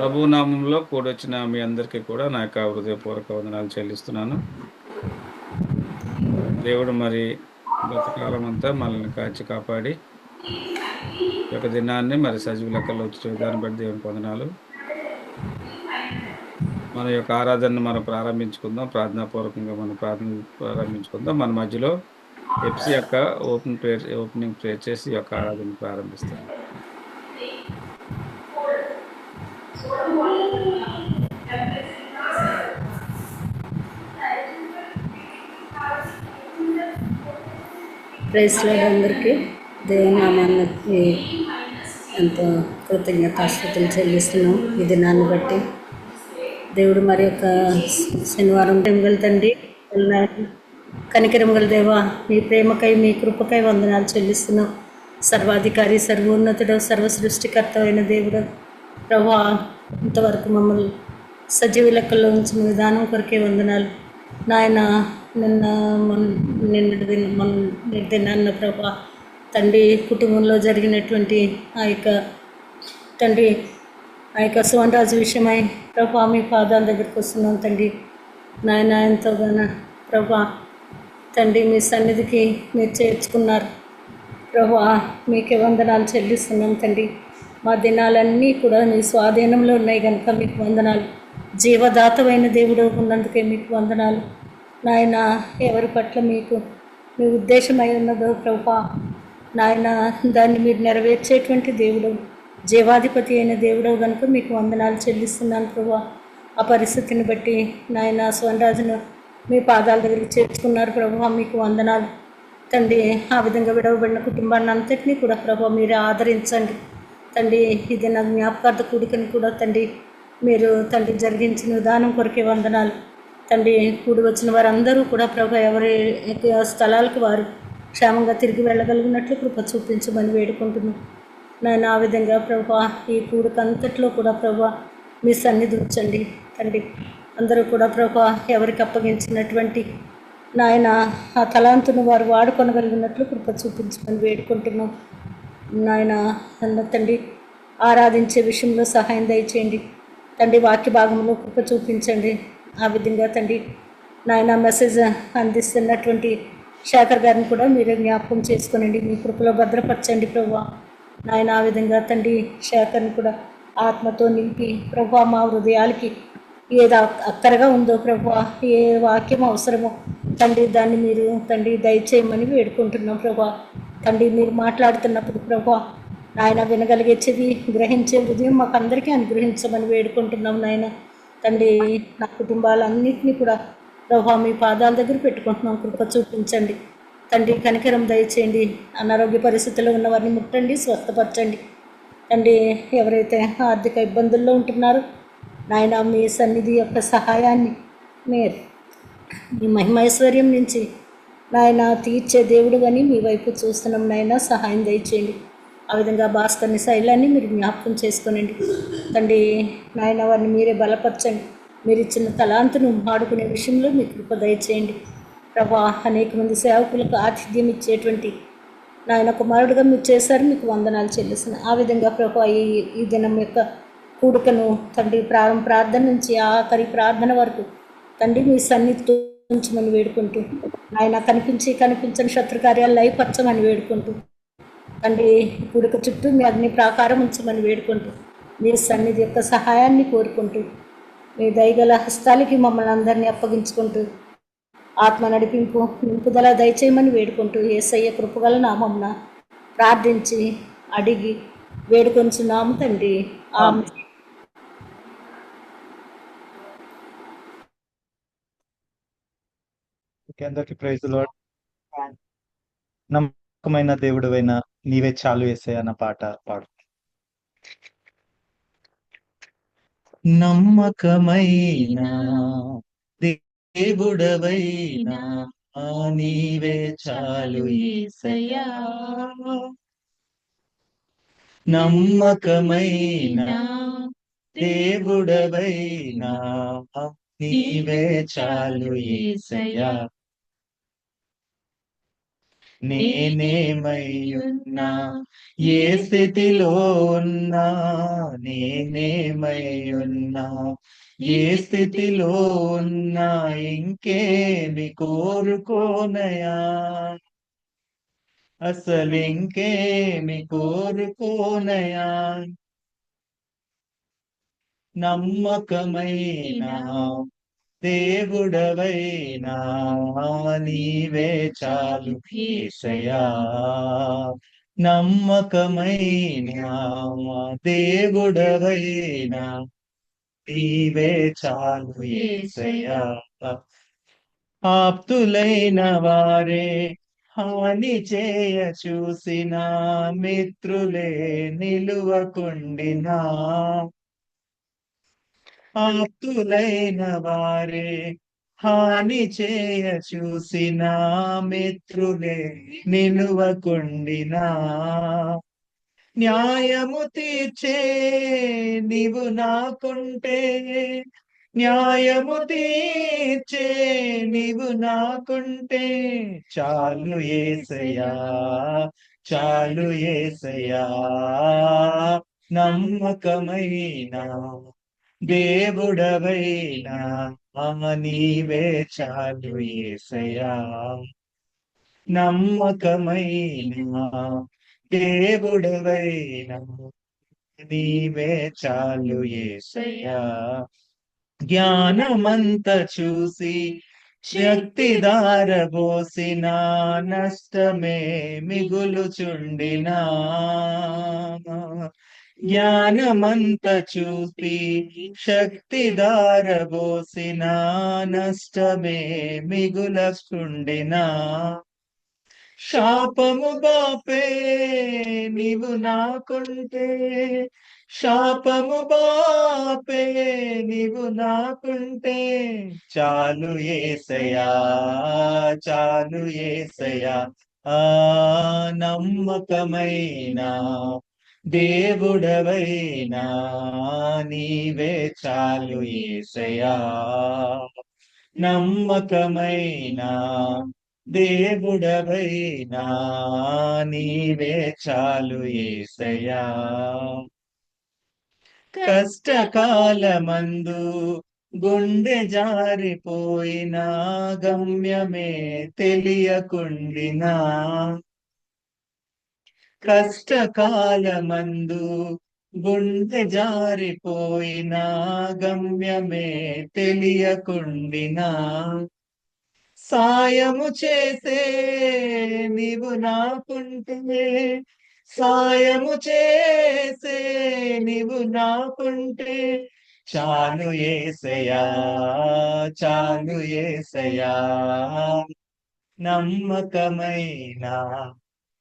ప్రభు నామంలో కూడొచ్చిన మీ అందరికీ కూడా నా యొక్క హృదయపూర్వక వందనాలు చెల్లిస్తున్నాను. దేవుడు మరి గతకాలం అంతా మనల్ని కాచి కాపాడి ఈ యొక్క దినాన్ని మరి సజీవ లెక్కల్లో వచ్చే విధానం బట్టి దేవునికి వందనాలు. మన యొక్క ఆరాధనను మనం ప్రారంభించుకుందాం. ప్రార్థనాపూర్వకంగా మనం ప్రారంభించుకుందాం. మన మధ్యలో ఎఫ్‌సి యొక్క ఓపెనింగ్ ప్రేయర్ చేసి ఈ యొక్క ఆరాధనను ప్రారంభిస్తాను. ప్రైజ్ లార్డ్ అందరికీ దేవుని నామానికి ఎంతో కృతజ్ఞతాస్తుతులు చెల్లిస్తున్నాం. ఈ దినాన్ని బట్టి దేవుడు మరి యొక్క శనివారం గల తండ్రి కనికరం గల దేవా, మీ ప్రేమకై మీ కృపకై వందనాలు చెల్లిస్తున్నాం. సర్వాధికారి, సర్వోన్నతుడు, సర్వ సృష్టికర్త అయిన దేవుడు ప్రభువా, ఇంతవరకు మమ్మల్ని సజీవ లెక్కల్లో ఉంచిన విధానం కొరకే వందనాలు నాయన. నిన్నటి దినాన్న ప్రభా తండ్రి కుటుంబంలో జరిగినటువంటి ఆ యొక్క సువనరాజు విషయమై ప్రభా మీ పాదాల దగ్గరికి వస్తున్నాం తండ్రి. నాయన ఎంతోగానో ప్రభా తండ్రి మీ సన్నిధికి మీరు చేర్చుకున్నారు ప్రభా, మీకే వందనాలు చెల్లిస్తున్నాం తండ్రి. మా దినాలన్నీ కూడా మీ స్వాధీనంలో ఉన్నాయి కనుక మీకు వందనాలు. జీవదాతమైన దేవుడు ఉన్నందుకే మీకు వందనాలు నాయన. ఎవరి పట్ల మీకు మీ ఉద్దేశమై ఉన్నదో ప్రభా నాయన, దాన్ని మీరు నెరవేర్చేటువంటి దేవుడు, జీవాధిపతి అయిన దేవుడు కనుక మీకు వందనాలు చెల్లిస్తున్నాను ప్రభా. ఆ పరిస్థితిని బట్టి నాయన స్వనరాజును మీ పాదాల దగ్గరికి చేర్చుకున్నారు ప్రభా, మీకు వందనాలు తండ్రి. ఆ విధంగా విడవబడిన కుటుంబాన్ని అంతటినీ కూడా ప్రభా మీరు ఆదరించండి తండ్రి. ఇది నా జ్ఞాపకార్థ కూడికని కూడా తండ్రి మీరు తండ్రి జరిగించిన విధానం కొరకే వందనాలు తండ్రి. కూడి వచ్చిన వారందరూ కూడా ప్రభా ఎవరి స్థలాలకు వారు క్షేమంగా తిరిగి వెళ్ళగలిగినట్లు కృప చూపించమని వేడుకుంటున్నాం నాయన. ఆ విధంగా ప్రభా ఈ కూడికంతట్లో కూడా ప్రభా మీ సన్నిధి ఉంచండి తండ్రి. అందరూ కూడా ప్రభా ఎవరికి అప్పగించినటువంటి నాయన ఆ తలాంతును వారు వాడుకొనగలిగినట్లు కృప చూపించమని వేడుకుంటున్నాం నాయన. తండ్రి ఆరాధించే విషయంలో సహాయం దయచేయండి తండ్రి. వాక్య భాగంలో కృప చూపించండి. ఆ విధంగా తండ్రి నాయన మెసేజ్ అందిస్తున్నటువంటి శేఖర్ గారిని కూడా మీరే జ్ఞాపకం చేసుకునండి, మీ కృపలో భద్రపరచండి ప్రభా నాయన. ఆ విధంగా తండ్రి శేఖర్ని కూడా ఆత్మతో నింపి ప్రభా మా హృదయాలకి ఏది అక్కరగా ఉందో ప్రభా, ఏ వాక్యం అవసరమో తండ్రి దాన్ని మీరు తండ్రి దయచేయమని వేడుకుంటున్నాం ప్రభా. తండ్రి మీరు మాట్లాడుతున్నప్పుడు ప్రభా నాయన వినగలిగే చెవి, గ్రహించే హృదయం మాకు అందరికీ అనుగ్రహించమని వేడుకుంటున్నాం నాయన తండ్రి. నా కుటుంబాలన్నింటినీ కూడా ప్రభా మీ పాదాల దగ్గర పెట్టుకుంటున్నాం, కృప చూపించండి తండ్రి. కనికరం దయచేయండి. అనారోగ్య పరిస్థితుల్లో ఉన్న వారిని ముట్టండి, స్వస్థపరచండి తండ్రి. ఎవరైతే ఆర్థిక ఇబ్బందుల్లో ఉంటున్నారో నాయన మీ సన్నిధి యొక్క సహాయాన్ని మీరు మీ మహిమైశ్వర్యం నుంచి నాయన తీర్చే దేవుడు అని మీ వైపు చూస్తున్నాం నాయన, సహాయం దయచేయండి. ఆ విధంగా భాస్కర్ని శైలాన్ని మీరు జ్ఞాపకం చేసుకోనండి తండ్రి నాయన. వారిని మీరే బలపరచండి. మీరు ఇచ్చిన తలాంతును ఆడుకునే విషయంలో మీ కృప దయచేయండి ప్రభా. అనేక మంది సేవకులకు ఆతిథ్యం ఇచ్చేటువంటి నాయన కుమారుడుగా మీరు చేశారు, మీకు వందనాలు చెల్లిస్తున్నాను. ఆ విధంగా ప్రభా ఈ దినం యొక్క కూడికను తండ్రి ప్రార్థన నుంచి ఆఖరి ప్రార్థన వరకు తండ్రి మీ సన్నిధితో ఉంచమని వేడుకుంటూ ఆయన కనిపించని శత్రుకార్యాలు లయపరచమని వేడుకుంటూ తండ్రి కూడిక చుట్టూ మీ అగ్ని ప్రాకారం ఉంచమని వేడుకుంటూ మీ సన్నిధి యొక్క సహాయాన్ని కోరుకుంటూ మీ దయగల హస్తాలకి మమ్మల్ని అందరినీ అప్పగించుకుంటూ ఆత్మ నడిపింపు నింపుదల దయచేయమని వేడుకుంటూ యేసయ్య కృపగల నామమున ప్రార్థించి అడిగి వేడుకొంచున్నాము తండ్రి, ఆమేన్. అందరికి ప్రైజ్ లార్డ్. నమ్మకమైన దేవుడవైన నీవే చాలు యేసయ్య అన్న పాట పాడు. నమ్మకమైన దేవుడవైనా నీవే చాలు యేసయ్యా. నమ్మకమైన దేవుడవైనా నీవే చాలు యేసయ్యా. నేనేమయ్యున్నా, ఏ స్థితిలో ఉన్నా, నేనేమయ్యున్నా, ఏ స్థితిలో ఉన్నా, ఇంకేమి కోరుకోనయా, అసలింకేమి కోరుకోనయా, నమ్మకమైన దేవుడవైనా నీవే చాలు యేసయ్యా, నమ్మకమైన దేవుడవైనా నీవే చాలు యేసయ్యా, ఆప్తులైన వారే హాని చేయ చూసిన మిత్రులే నిలువకుండినా, ఆప్తులైన వారే హాని చేయ చూసిన మిత్రులే నిలువకుండినా, న్యాయము తీర్చే నీవు నాకుంటే, న్యాయము తీర్చే నీవు నాకుంటే, చాలు యేసయ్యా, చాలు యేసయ్యా, నమ్మకమైన దేవుడవైనా నీవే చాలు యేసయ్యా, నమ్మకమైన దేవుడవైనా నీవే చాలు యేసయ్యా, జ్ఞానమంత చూసి శక్తి దారబోసిన నష్టమే మిగులుచుండినా, జ్ఞానమంత చూపి శక్తి దారబోసిన నష్టమే మిగులచుండినా, శాపము బాపే నీవు నాకుంటే, శాపము బాపే నీవు నాకుంటే, చాలు యేసయ్యా, చాలు యేసయ్యా, ఆ నమ్మకమైన దేవుడవైనా నీవే చాలు యేసయ్యా, నమ్మకమైన దేవుడవైనా నీవే చాలు యేసయ్యా, కష్టకాలమందు గుండె జారిపోయిన గమ్యమే తెలియకుండినా, కష్టకాలమందు గుండె జారిపోయిన గమ్యమే తెలియకుండినా, సాయము చేసే నీవు నాకుంటే, సాయము చేసే నీవు నాకుంటే, చాలు యేసయ్యా, చాలు యేసయ్యా, నమ్మకమైన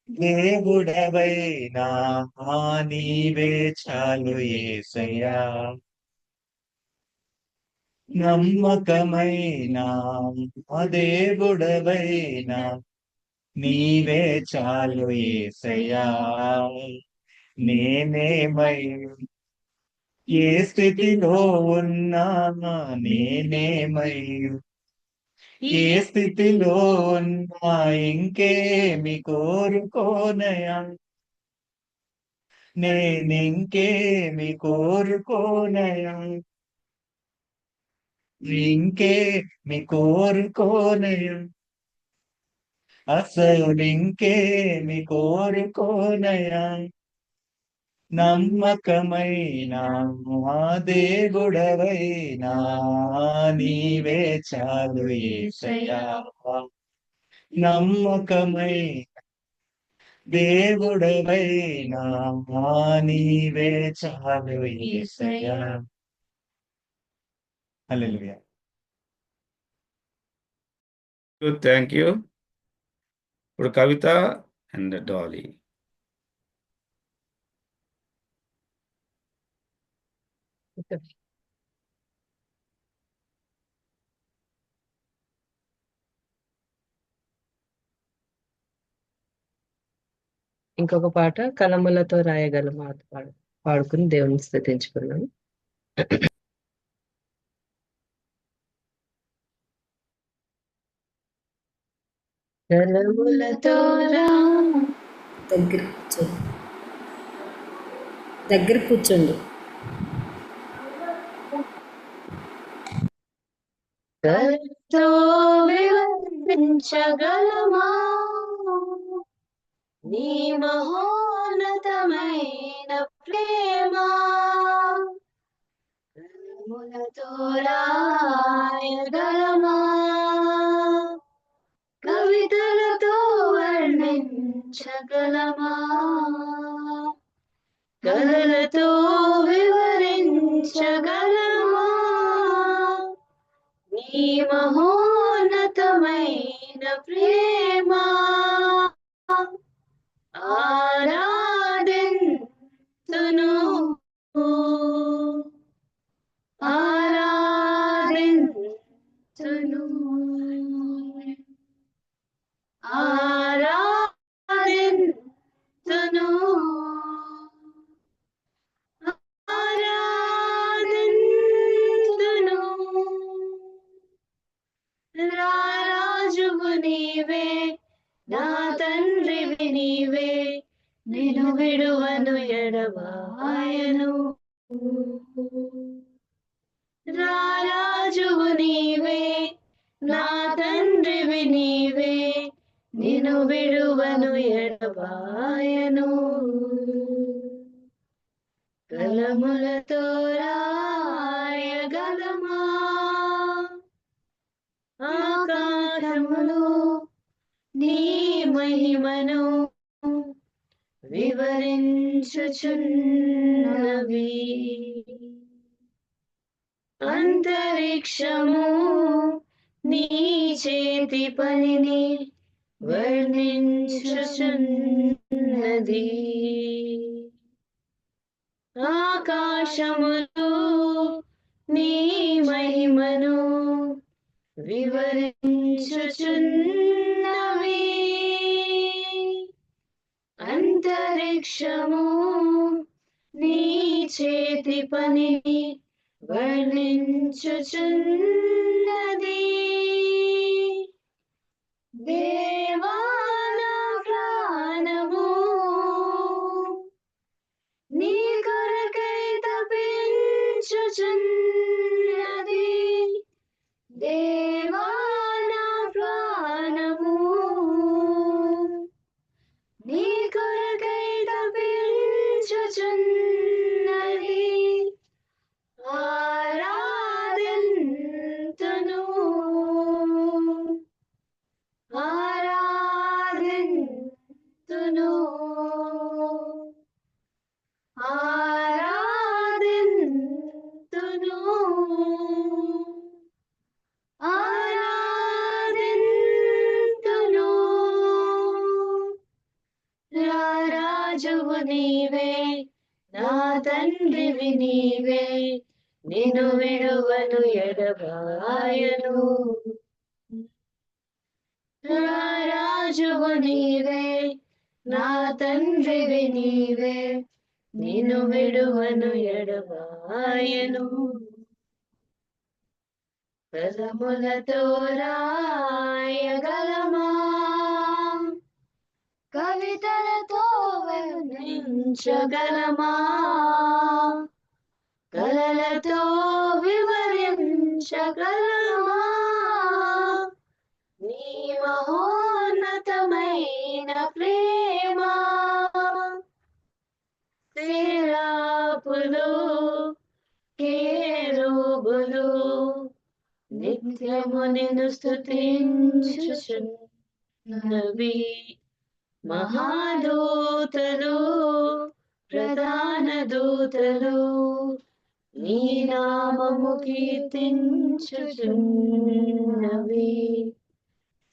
దేవుడవైనా నీవే చాలు యేసయ్యా, నమ్మకమైన దేవుడవైనా నీవే చాలు యేసయ్యా, నేనేమై ఏ స్థితిలో ఉన్నా, నేనేమై ఏ స్థితిలో ఉన్నా, ఇంకేమి కోరుకోనయా, నేనింకేమి కోరుకోనయా, ఇంకేమి కోరుకోనయా, అసలింకేమి కోరుకోనయా, నమ్మకమైన దేవుడవైనా నీవే చాలు యేసయ్యా, నమ్మకమైన దేవుడవైనా నీవే చాలు యేసయ్యా, హల్లెలూయా. Thank you. ఇప్పుడు కవిత అండ్ డాలీ. ఇంకొక పాట కలములతో రాయగల మాట పాడుకుని దేవుని స్తుతించుకున్నాం. కలములతో రా దగ్గర కూర్చోండి, దగ్గర కూర్చోండి. కలతో వివరించగలమా నీ మహోన్నతమైన ప్రేమ, కలములతో రాయగలమా కవితలతో వర్ణించగలమా, కలలతో వివరించగలమా నీ మహోన్నతమైన ప్రేమ, ఆరాధింతును ఆరాధింతును ఆరాధింతును ఆరాధింతును. రారాజువు నీవే, నా తండ్రివి నీవే, నిన్ను విడువను ఎడబాయను. రారాజువు నీవే, నా తండ్రివి నీవే, నిన్ను విడువను ఎడబాయను. కలములతో రాయగలమా ఆకాశములు నీ మహిమను వివరించుచున్నవి, అంతరిక్షము నీ చేతి పనిని వర్ణించుచున్నది, ఆకాశములు నీ మహిమను వివరించుచున్నవి, అంతరిక్షము నీ చేతి పనిని వర్ణించుచున్నది. దేవా నా ప్రాణము నీ కొరకై తపించుచున్నది, దేవా నా ప్రాణము నీ కొరకై తపించుచున్నది, ఆరాధింతును ఆరాధింతును ఆరాధింతును ఆరాధింతును. రారాజువు నీవే, నా తండ్రివి నీవే, నిన్ను విడువను ఎడబాయను. రారాజువు నీవే, నా తండ్రివి నీవే, నిన్ను విడువను ఎడబాయను. కలములతో రాయగలమా కవితలతో వర్ణించగలమా, కలలతో వివరించగలమా నీ మహోన్నతమైన ప్రేమ, సేరాపులు కేరూబులు నిత్యము నిన్ను స్తుతించుచున్నవి, మహాదూతలు ప్రధాన దూతలు నీ నామము కీర్తించుచున్నవి,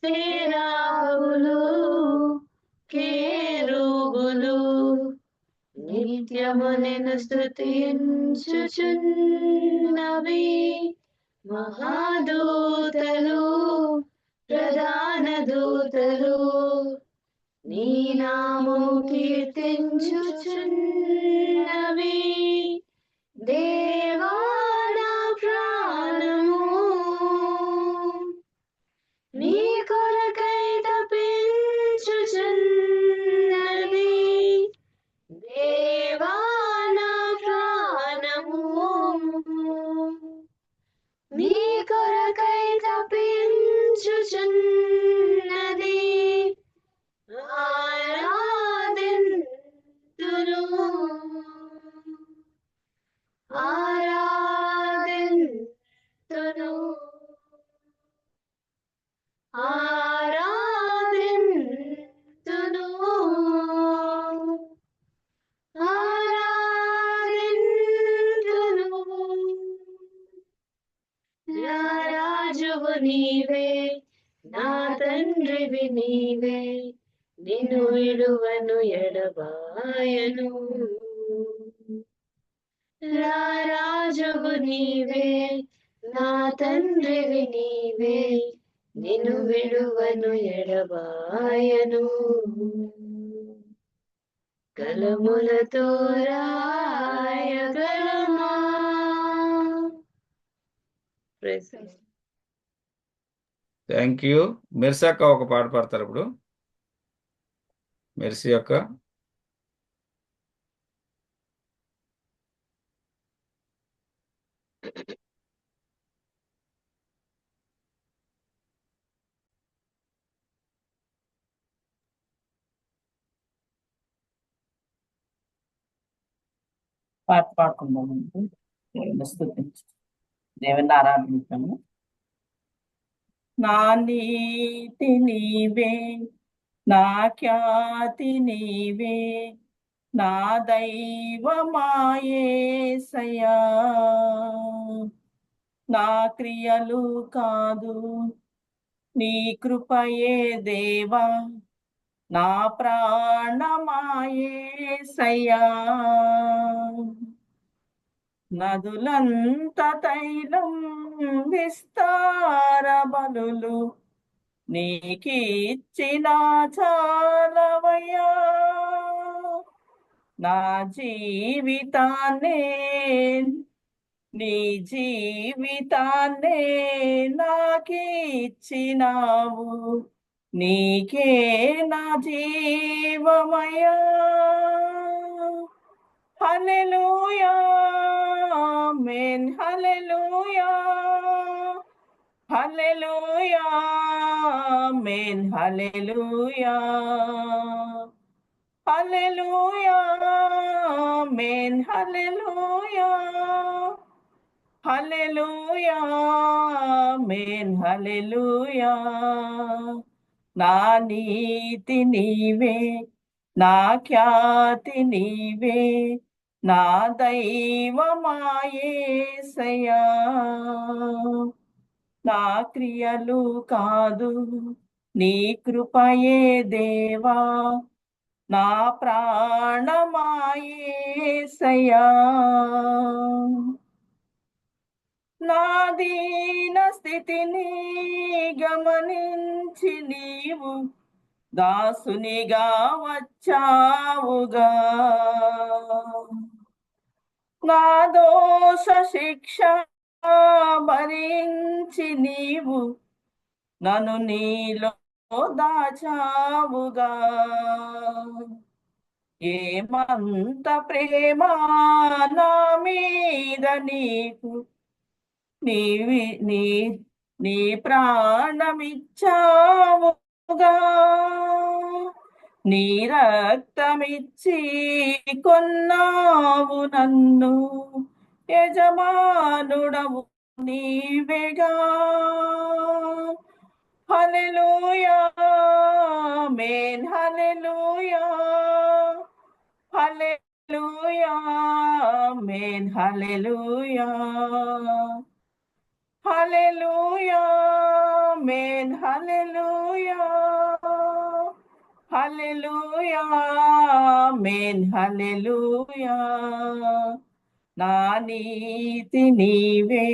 సేరాపులు కేరూబులు నిత్యము నిన్ను స్తుతించుచున్నవి, మహాదూతలు ప్రధాన దూతలు నీ నామము కీర్తించుచున్నవి, దేవా నా ప్రాణము నీ కొరకై తపి కొరకై తప్పించుచున్నది ఆరాధింతును ఆరాధింతును ఆరాధింతును ఆరాధింతును నా రాజువు నీవే నా తండ్రివి నీవే నిన్ను విడువను ఎడబాయను నా రాజువు నీవే నా తండ్రివి నీవే నిన్ను విడువను ఎడబాయను కలములతో రాయగలమా Praise the Lord. Thank you. Mercy అక్క ఒక పాట పాడతారు ఇప్పుడు. మెర్సీ అక్క. పాట పాడుకుందామండి. దేవుని స్తుతించి దేవుని ఆరాధించాము. నా నీతి నీవే నా ఖ్యాతి నీవే నా దైవమాయేసయ్యా నా క్రియలు కాదు నీ కృపయే దేవా నా ప్రాణమాయేసయ్యా నదులంత తైలం విస్తార బలులు నీకిచ్చిన చాలవయ్యా నా జీవితాన్నే నీ జీవితాన్నే నాకిచ్చినావు నీకే నా జీవమయ్యా హల్లెలూయా ఆమేన్ హల్లెలూయా హల్లెలూయా ఆమేన్ హల్లెలూయా హల్లెలూయా ఆమేన్ హల్లెలూయా హల్లెలూయా ఆమేన్ హల్లెలూయా నా నీతి నీవే నా ఖ్యాతి నీవే నా దైవమాయేసయ్యా నా క్రియలు కాదు నీ కృపయే దేవా నా ప్రాణమాయేసయ్యా నా దీన స్థితిని గమనించి నీవు దాసునిగా వచ్చావుగా నా దోష శిక్ష భరించి నీవు నన్ను నీలో దాచావుగా ఏమంత ప్రేమ నా మీద నీకు నీవి నీ నీ ప్రాణమిచ్చావుగా నీ రక్తమిచ్చి కొన్నావు నన్ను యజమానుడవు నీవేగా హల్లెలూయా ఆమేన్ హల్లెలూయా హల్లెలూయా ఆమేన్ హల్లెలూయా హల్లెలూయా ఆమేన్ హల్లెలూయా హల్లెలూయా ఆమేన్ హల్లెలూయా నా నీతి నీవే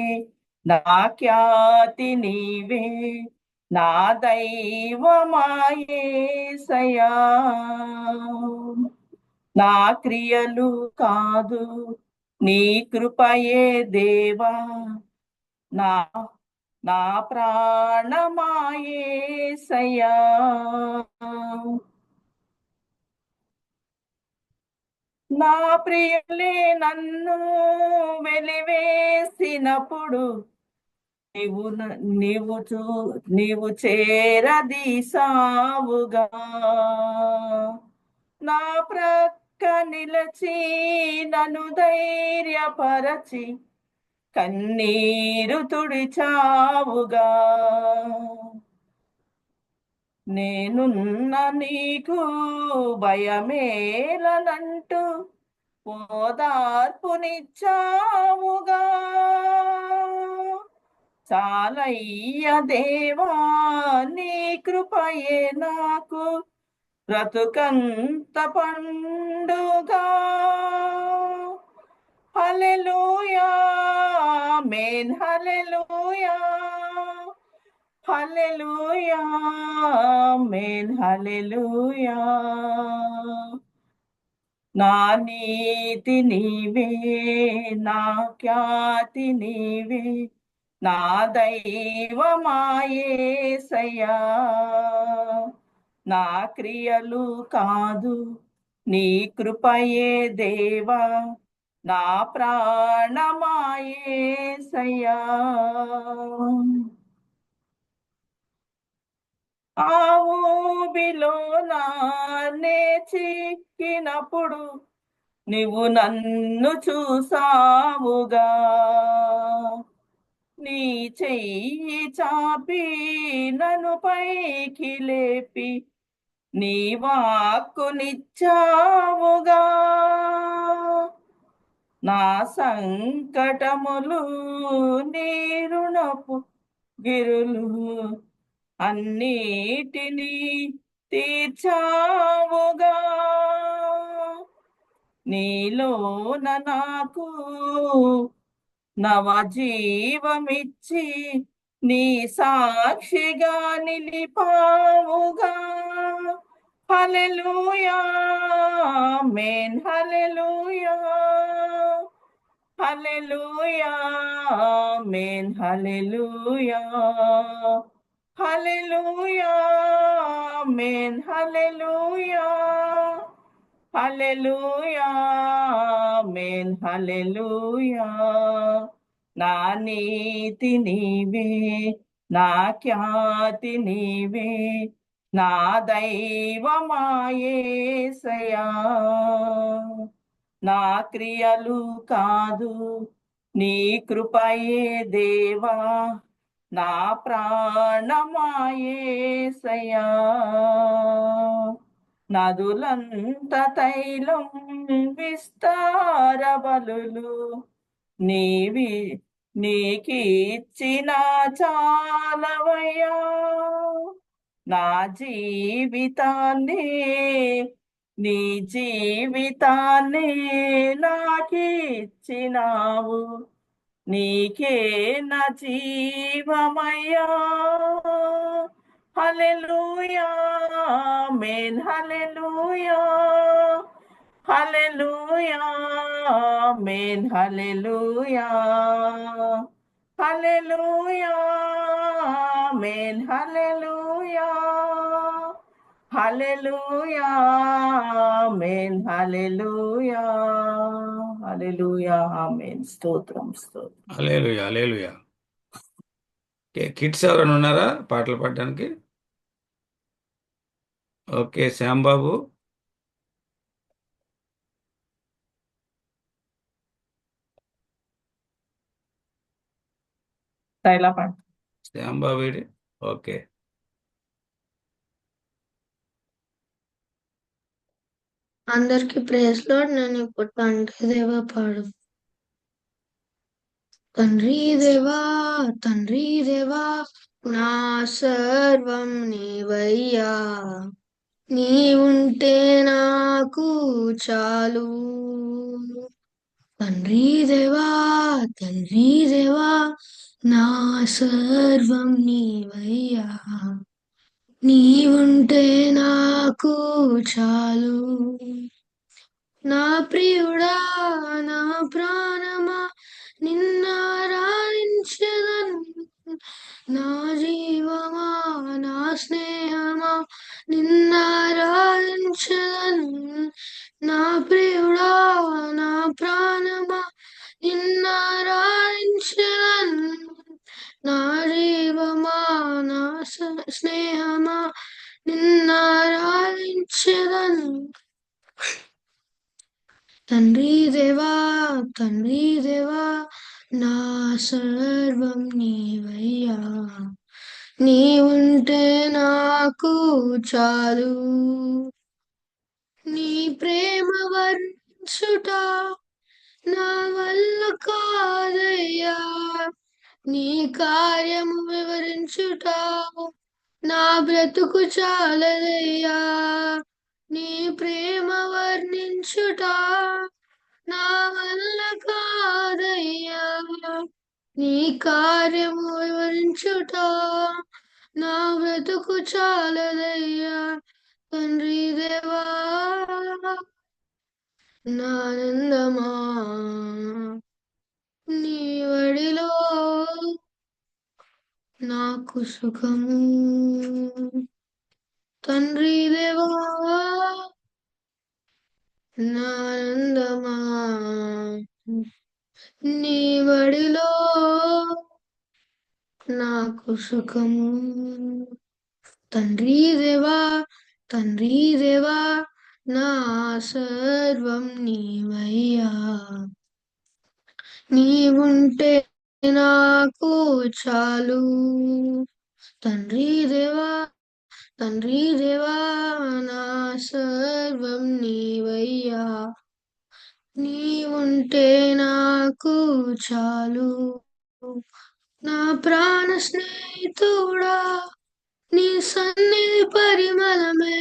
నా ఖ్యాతి నీవే నా దైవమాయేసయ్యా నా క్రియలు కాదు నీ కృపయే దేవా నా నా ప్రాణమాయేసయ్యా నా ప్రియులే నన్ను వెలివేసినప్పుడు నీవు చేరదీసావుగా నా ప్రక్క నిలచి నన్ను ధైర్యపరచి కన్నీరు తుడిచావుగా నేనున్న నీకు భయమేలనంటూ ఓదార్పునిచ్చావుగా చాలయ్య దేవా నీ కృపయే నాకు బ్రతుకంత పండుగా హల్లెలూయా ఆమేన్ హల్లెలూయా హల్లెలూయా ఆమేన్ హల్లెలూయా నా నీతి నీవే నా ఖ్యాతి నీవే నా దైవమాయేసయ్యా నా క్రియలు కాదు నీ కృపయే దేవా నా ప్రాణమాయేసయ్యా ఆ ఊబిలో నే చిక్కినప్పుడు నీవు నన్ను చూసావుగా నీ చెయ్యి చాపి నన్ను పైకి లేపి నీ వాక్కునిచ్చావుగా నా సంకటములు నీ రుణపు గిరులు అన్నిటినీ తీర్చావుగా నీలోన నాకు నవజీవమిచ్చి నీ సాక్షిగా నిలిపావుగా హల్లెలూయా ఆమేన్ హల్లెలూయా హల్లెలూయా ఆమేన్ హల్లెలూయా హల్లెలూయా ఆమేన్ హల్లెలూయా హల్లెలూయా ఆమేన్ హల్లెలూయా నా నీతి నీవే నా ఖ్యాతి నీవే నా దైవమాయేసయ్యా నా క్రియలు కాదు నీ కృపయే దేవా నా ప్రాణమాయేసయ్యా నదులంత తైలం విస్తార బలులు నీకిచ్చిన చాలవయ్యా నా జీవితాన్ని నీ జీవితాన్ని నాకిచ్చినావు నీకే నా జీవమయ్యా హల్లెలూయా ఆమేన్ హల్లెలూయా హల్లెలూయా ఆమేన్ హల్లెలూయా హల్లెలూయా ఆమేన్ హల్లెలూయా హల్లెలూయా ఆమేన్ హల్లెలూయా హల్లెలూయా ఆమేన్ స్తోత్రం స్తోత్రం హల్లెలూయా హల్లెలూయా. కిడ్స్ ఎవరైనా ఉన్నారా పాటలు పాడడానికి? ఓకే, శ్యాంబాబు. తైలా పాట శ్యాంబాబు ఏడి? ఓకే. అందరికి ప్రేస్ లోడ్. నేను ఇప్పుడు తండ్రి దేవా పాడు. తండ్రి దేవా నా సర్వం నీవయ్యా, నీ ఉంటే నాకు చాలు. తండ్రి దేవా నా సర్వం నీవయ్యా, నీ ఉంటే నాకు చాలు. నా ప్రియుడా నా ప్రాణమా నిన్నారాధించెదను, నా జీవమా నా స్నేహమా నిన్నారాధించెదను. నా ప్రియుడా నా ప్రాణమా నిన్నారాధించెదను, నా తండ్రి దేవా నా సర్వం నీవయ్యా నీ ఉంటే నాకు చాలు నీ ప్రేమ వర్షుట నా వల్ల కాదయ్యా నీ కార్యము వివరించుట నా బ్రతుకు చాలదయ్యా నీ ప్రేమ వర్ణించుట నా వల్ల కాదయ్యా నీ కార్యము వివరించుట నా బ్రతుకు చాలదయ్యా తండ్రి దేవా నానందమా నీ వడిలో నాకు సుఖము తండ్రి దేవా నానందమా నీ వడిలో నాకు సుఖము తండ్రి దేవా నా సర్వం నీవయ్యా నీవుంటే నాకు చాలు తండ్రి దేవా నా సర్వం నీవయ్యా నీవుంటే నాకు చాలు నా ప్రాణ స్నేహితుడా నీ సన్నిధి పరిమళమే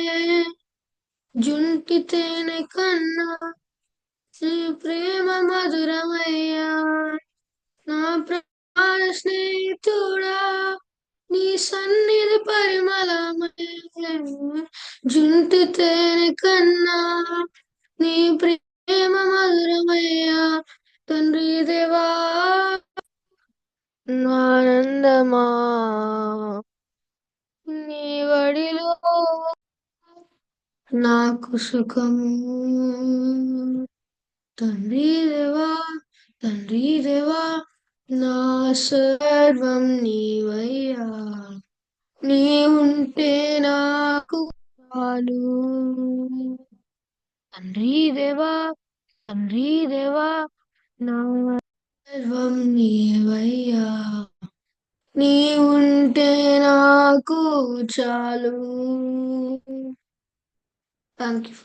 జుంటి తేనె కన్నా నీ ప్రేమ మధురమయ్యా నా ప్రాణ స్నేహితుడా నీ సన్నిధి పరిమళమే జుంటి తేనె కన్నా నీ ప్రేమ మధురమయ్యా తండ్రి దేవా ఆనందమా నీ వడిలో నాకు సుఖము తండ్రి దేవా నా సర్వం నీవయ్యా నీ ఉంటే నాకు చాలు తండ్రి దేవా నా సర్వం నీవయ్యా నీ ఉంటే నాకు చాలు థ్యాంక్ యూ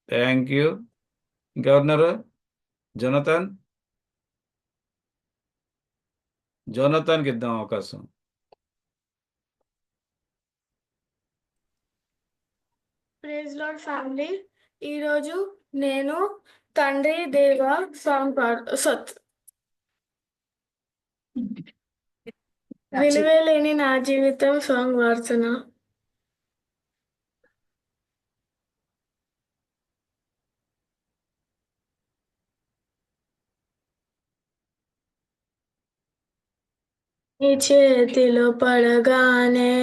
థ్యాంక్ యూ. ఇంకెవరున్నారు? జోనతాన్కి ఇద్దాం అవకాశం. Praise lord family. ఈరోజు నేను తండ్రి దేవా సాంగ్ విలువలేని నా జీవితం సాంగ్ పాడుతున్నా. నీ చేతిలో పడగానే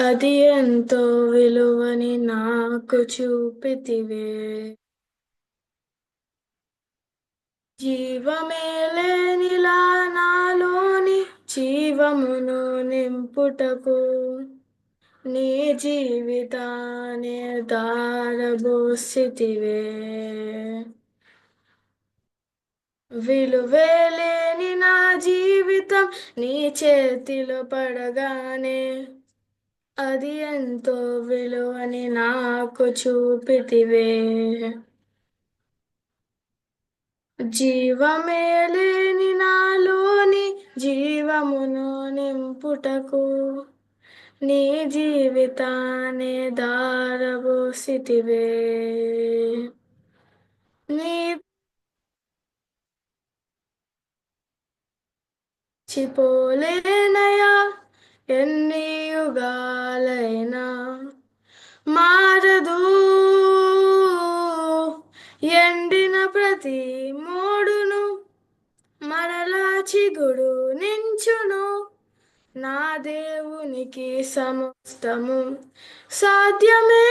అది ఎంతో విలువని నాకు చూపితివే. జీవమే లేనిలా నాలోని జీవమును నింపుటకు నీ జీవితాన్ని దారబోసితివే. విలువేలేని నా జీవితం నీ చేతిలో పడగానే అది ఎంతో విలువని నాకు చూపితివే. జీవమే లేని నాలోని జీవమును నింపుటకు నీ జీవితాన్ని దారబోసితివే. నీ చిపోలేనయా ఎన్ని యుగాలైనా మారదు. ఎండిన ప్రతి మోడును మరలా చిగుడు నించును. నా దేవునికి సమస్తము సాధ్యమే.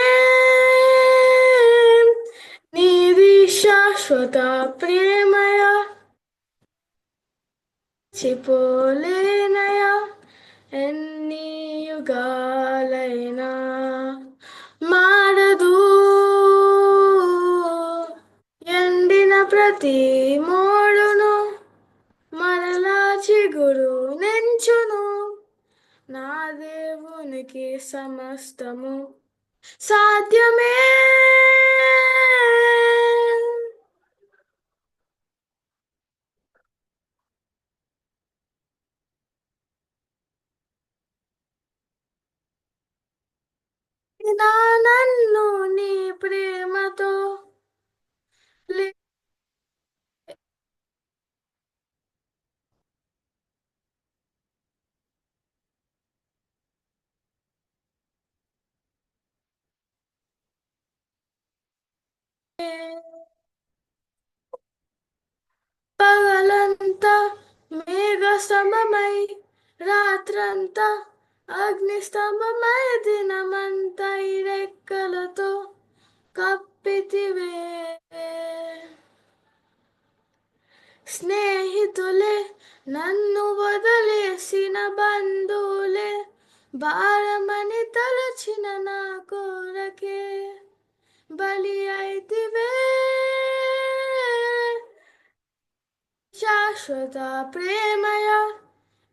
నీది శాశ్వత ప్రేమయా చిపోలేనయా ఎన్ని యుగాలైనా మారదు. ప్రతి మోడును మరలా చిగురు నెంచును నా దేవునికి సమస్తము సాధ్యమే. నా నన్ను నీ ప్రేమతో పగలంతా మేఘ సమమై రాత్రంతా అగ్ని స్తంభమై దినమంతా రెక్కలతో కప్పితివే. స్నేహితులే నన్ను వదిలేసిన బంధువులే భారమని తలచిన నా కోరకే బలి అయితివే. శాశ్వత ప్రేమయ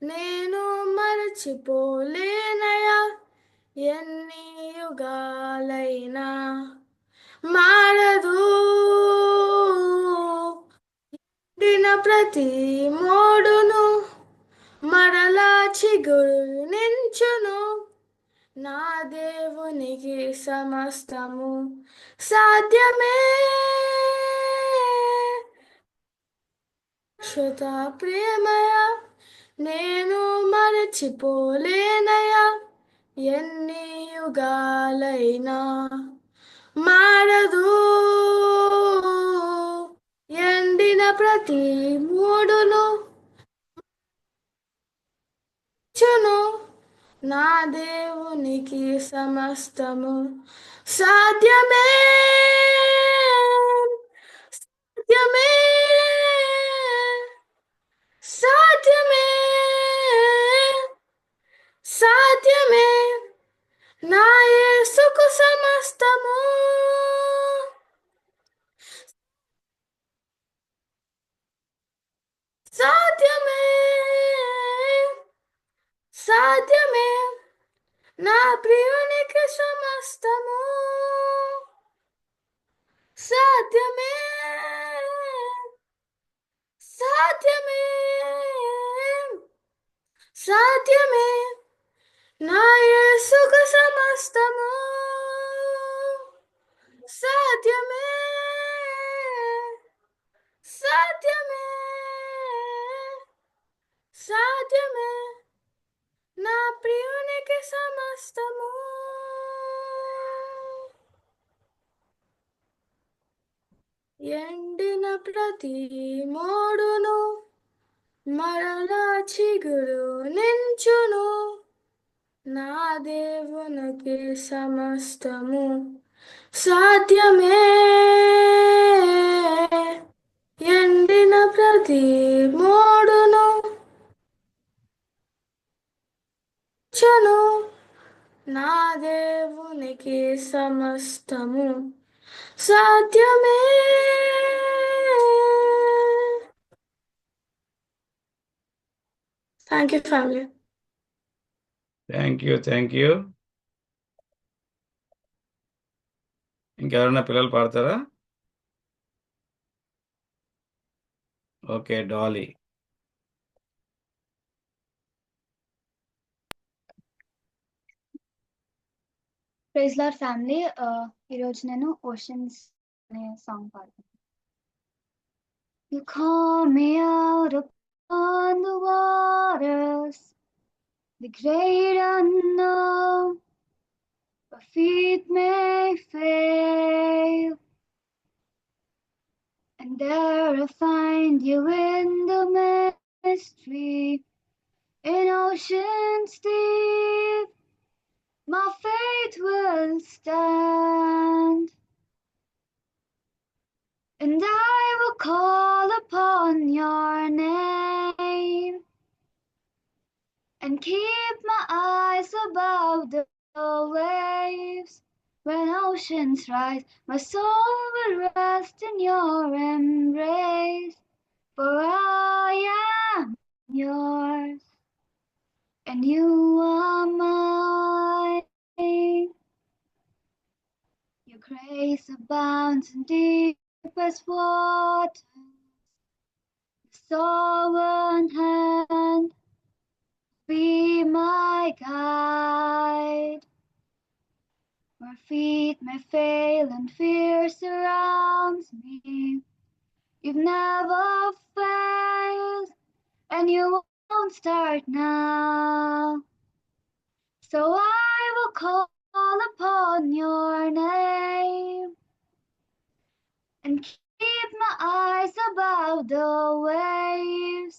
నేను మరచిపోలేనయా ఎన్ని యుగాలైనా మారదు. దిన ప్రతి మోడును మరలా చిగురు నించును నా దేవునికి సమస్తము సాధ్యమే. శాశ్వత ప్రేమయ నేను మరచిపోలేనయా ఎన్ని యుగాలైనా మారదు. ఎండిన ప్రతి మూడును చును నా దేవునికి సమస్తము సాధ్యమే. సాధ్యమే సాధ్యమే సాధ్యమే నా యేసుకు సమస్తము సాధ్యమే. సాధ్యమే నా ప్రియునికి సమస్తము సాధ్యమే. సాధ్యమే సాధ్యమే నా యేసుకు సమస్తము సాధ్యమే. సాధ్యమే సాధ్యమే నా ప్రియునికి సమస్తము. ఎండిన ప్రతి మోడును మరలా చిగురు నించును నా దేవునికి సమస్తము సాధ్యమే. ఎండిన ప్రతి మోడును చును నా దేవునికి సమస్తము సాధ్యమే. Thank you family. Thank you. ఇంకెవరైనా పిల్లలు పాడతారా? Okay, Dolly. Praise lord family. ఈరోజు నేను ఓషన్స్ అనే సాంగ్ పాడుతాను. You call me out upon the waters, the great unknown, where feet may fail, and there I find you in the mystery, in oceans deep. My faith will stand, and I will call upon your name, and keep my eyes above the waves, When oceans rise, my soul will rest in your embrace. For I am yours, and you are mine. Your grace abounds in deepest waters. The sovereign hand be my guide. Where feet may fail and fear surrounds me, you've never failed, and you won't start now. So I will call upon your name and keep my eyes above the waves.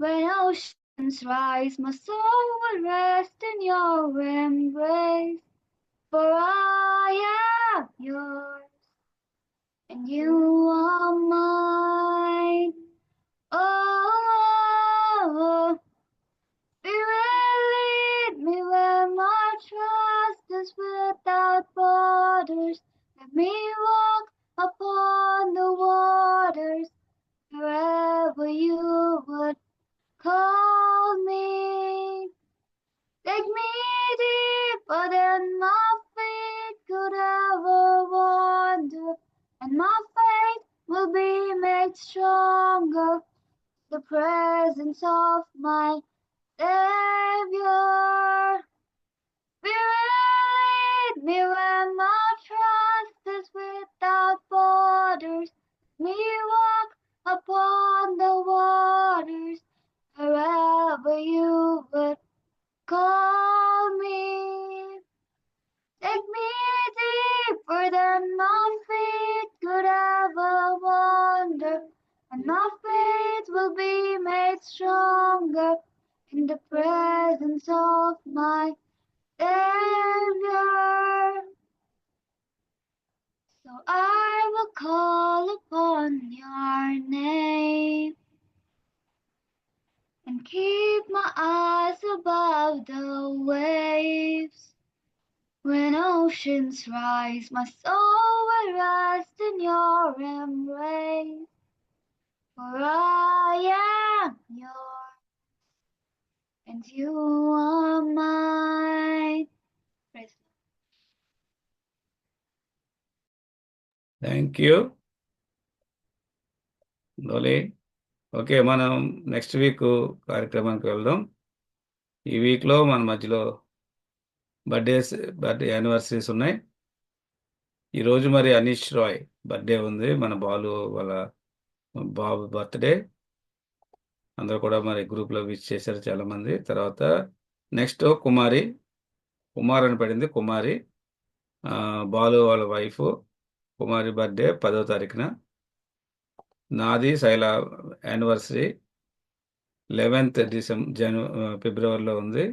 When oceans rise, my soul will rest in your embrace. For I am yours, and you are mine. Oh, Spirit, lead me where my trust is without borders. Let me walk upon the waters wherever you would call me. Take me deeper than my feet could ever wander, and my faith will be made stronger. The presence of my Savior. Spirit, lead me where my trust is without borders. Let me walk upon the waters wherever you would call me. Take me deeper than my feet could ever wander, and my faith will be made stronger in the presence of my Savior. So I will call upon your name and keep my eyes above the waves. When oceans rise, my soul will rest in your embrace. For I am yours, and you are mine. Praise thank you Dolly. Okay, మనం next week కార్యక్రమానికి వెళ్దాం. ఈ వీక్లో మన మధ్యలో birthday anniversaries ఉన్నాయి. ఈరోజు మరి అనీష్ రాయ్ బర్త్డే ఉంది, మన బాలు వాళ్ళ బాబు బర్త్డే. అందరూ కూడా మరి గ్రూప్లో విష్ చేశారు చాలామంది. తర్వాత నెక్స్ట్ కుమార్ అని పడింది, కుమారి బాలు వాళ్ళ వైఫ్ కుమారి బర్త్డే 10వ తారీఖున. నాది శైల యానివర్సరీ 11th ఫిబ్రవరిలో ఉంది.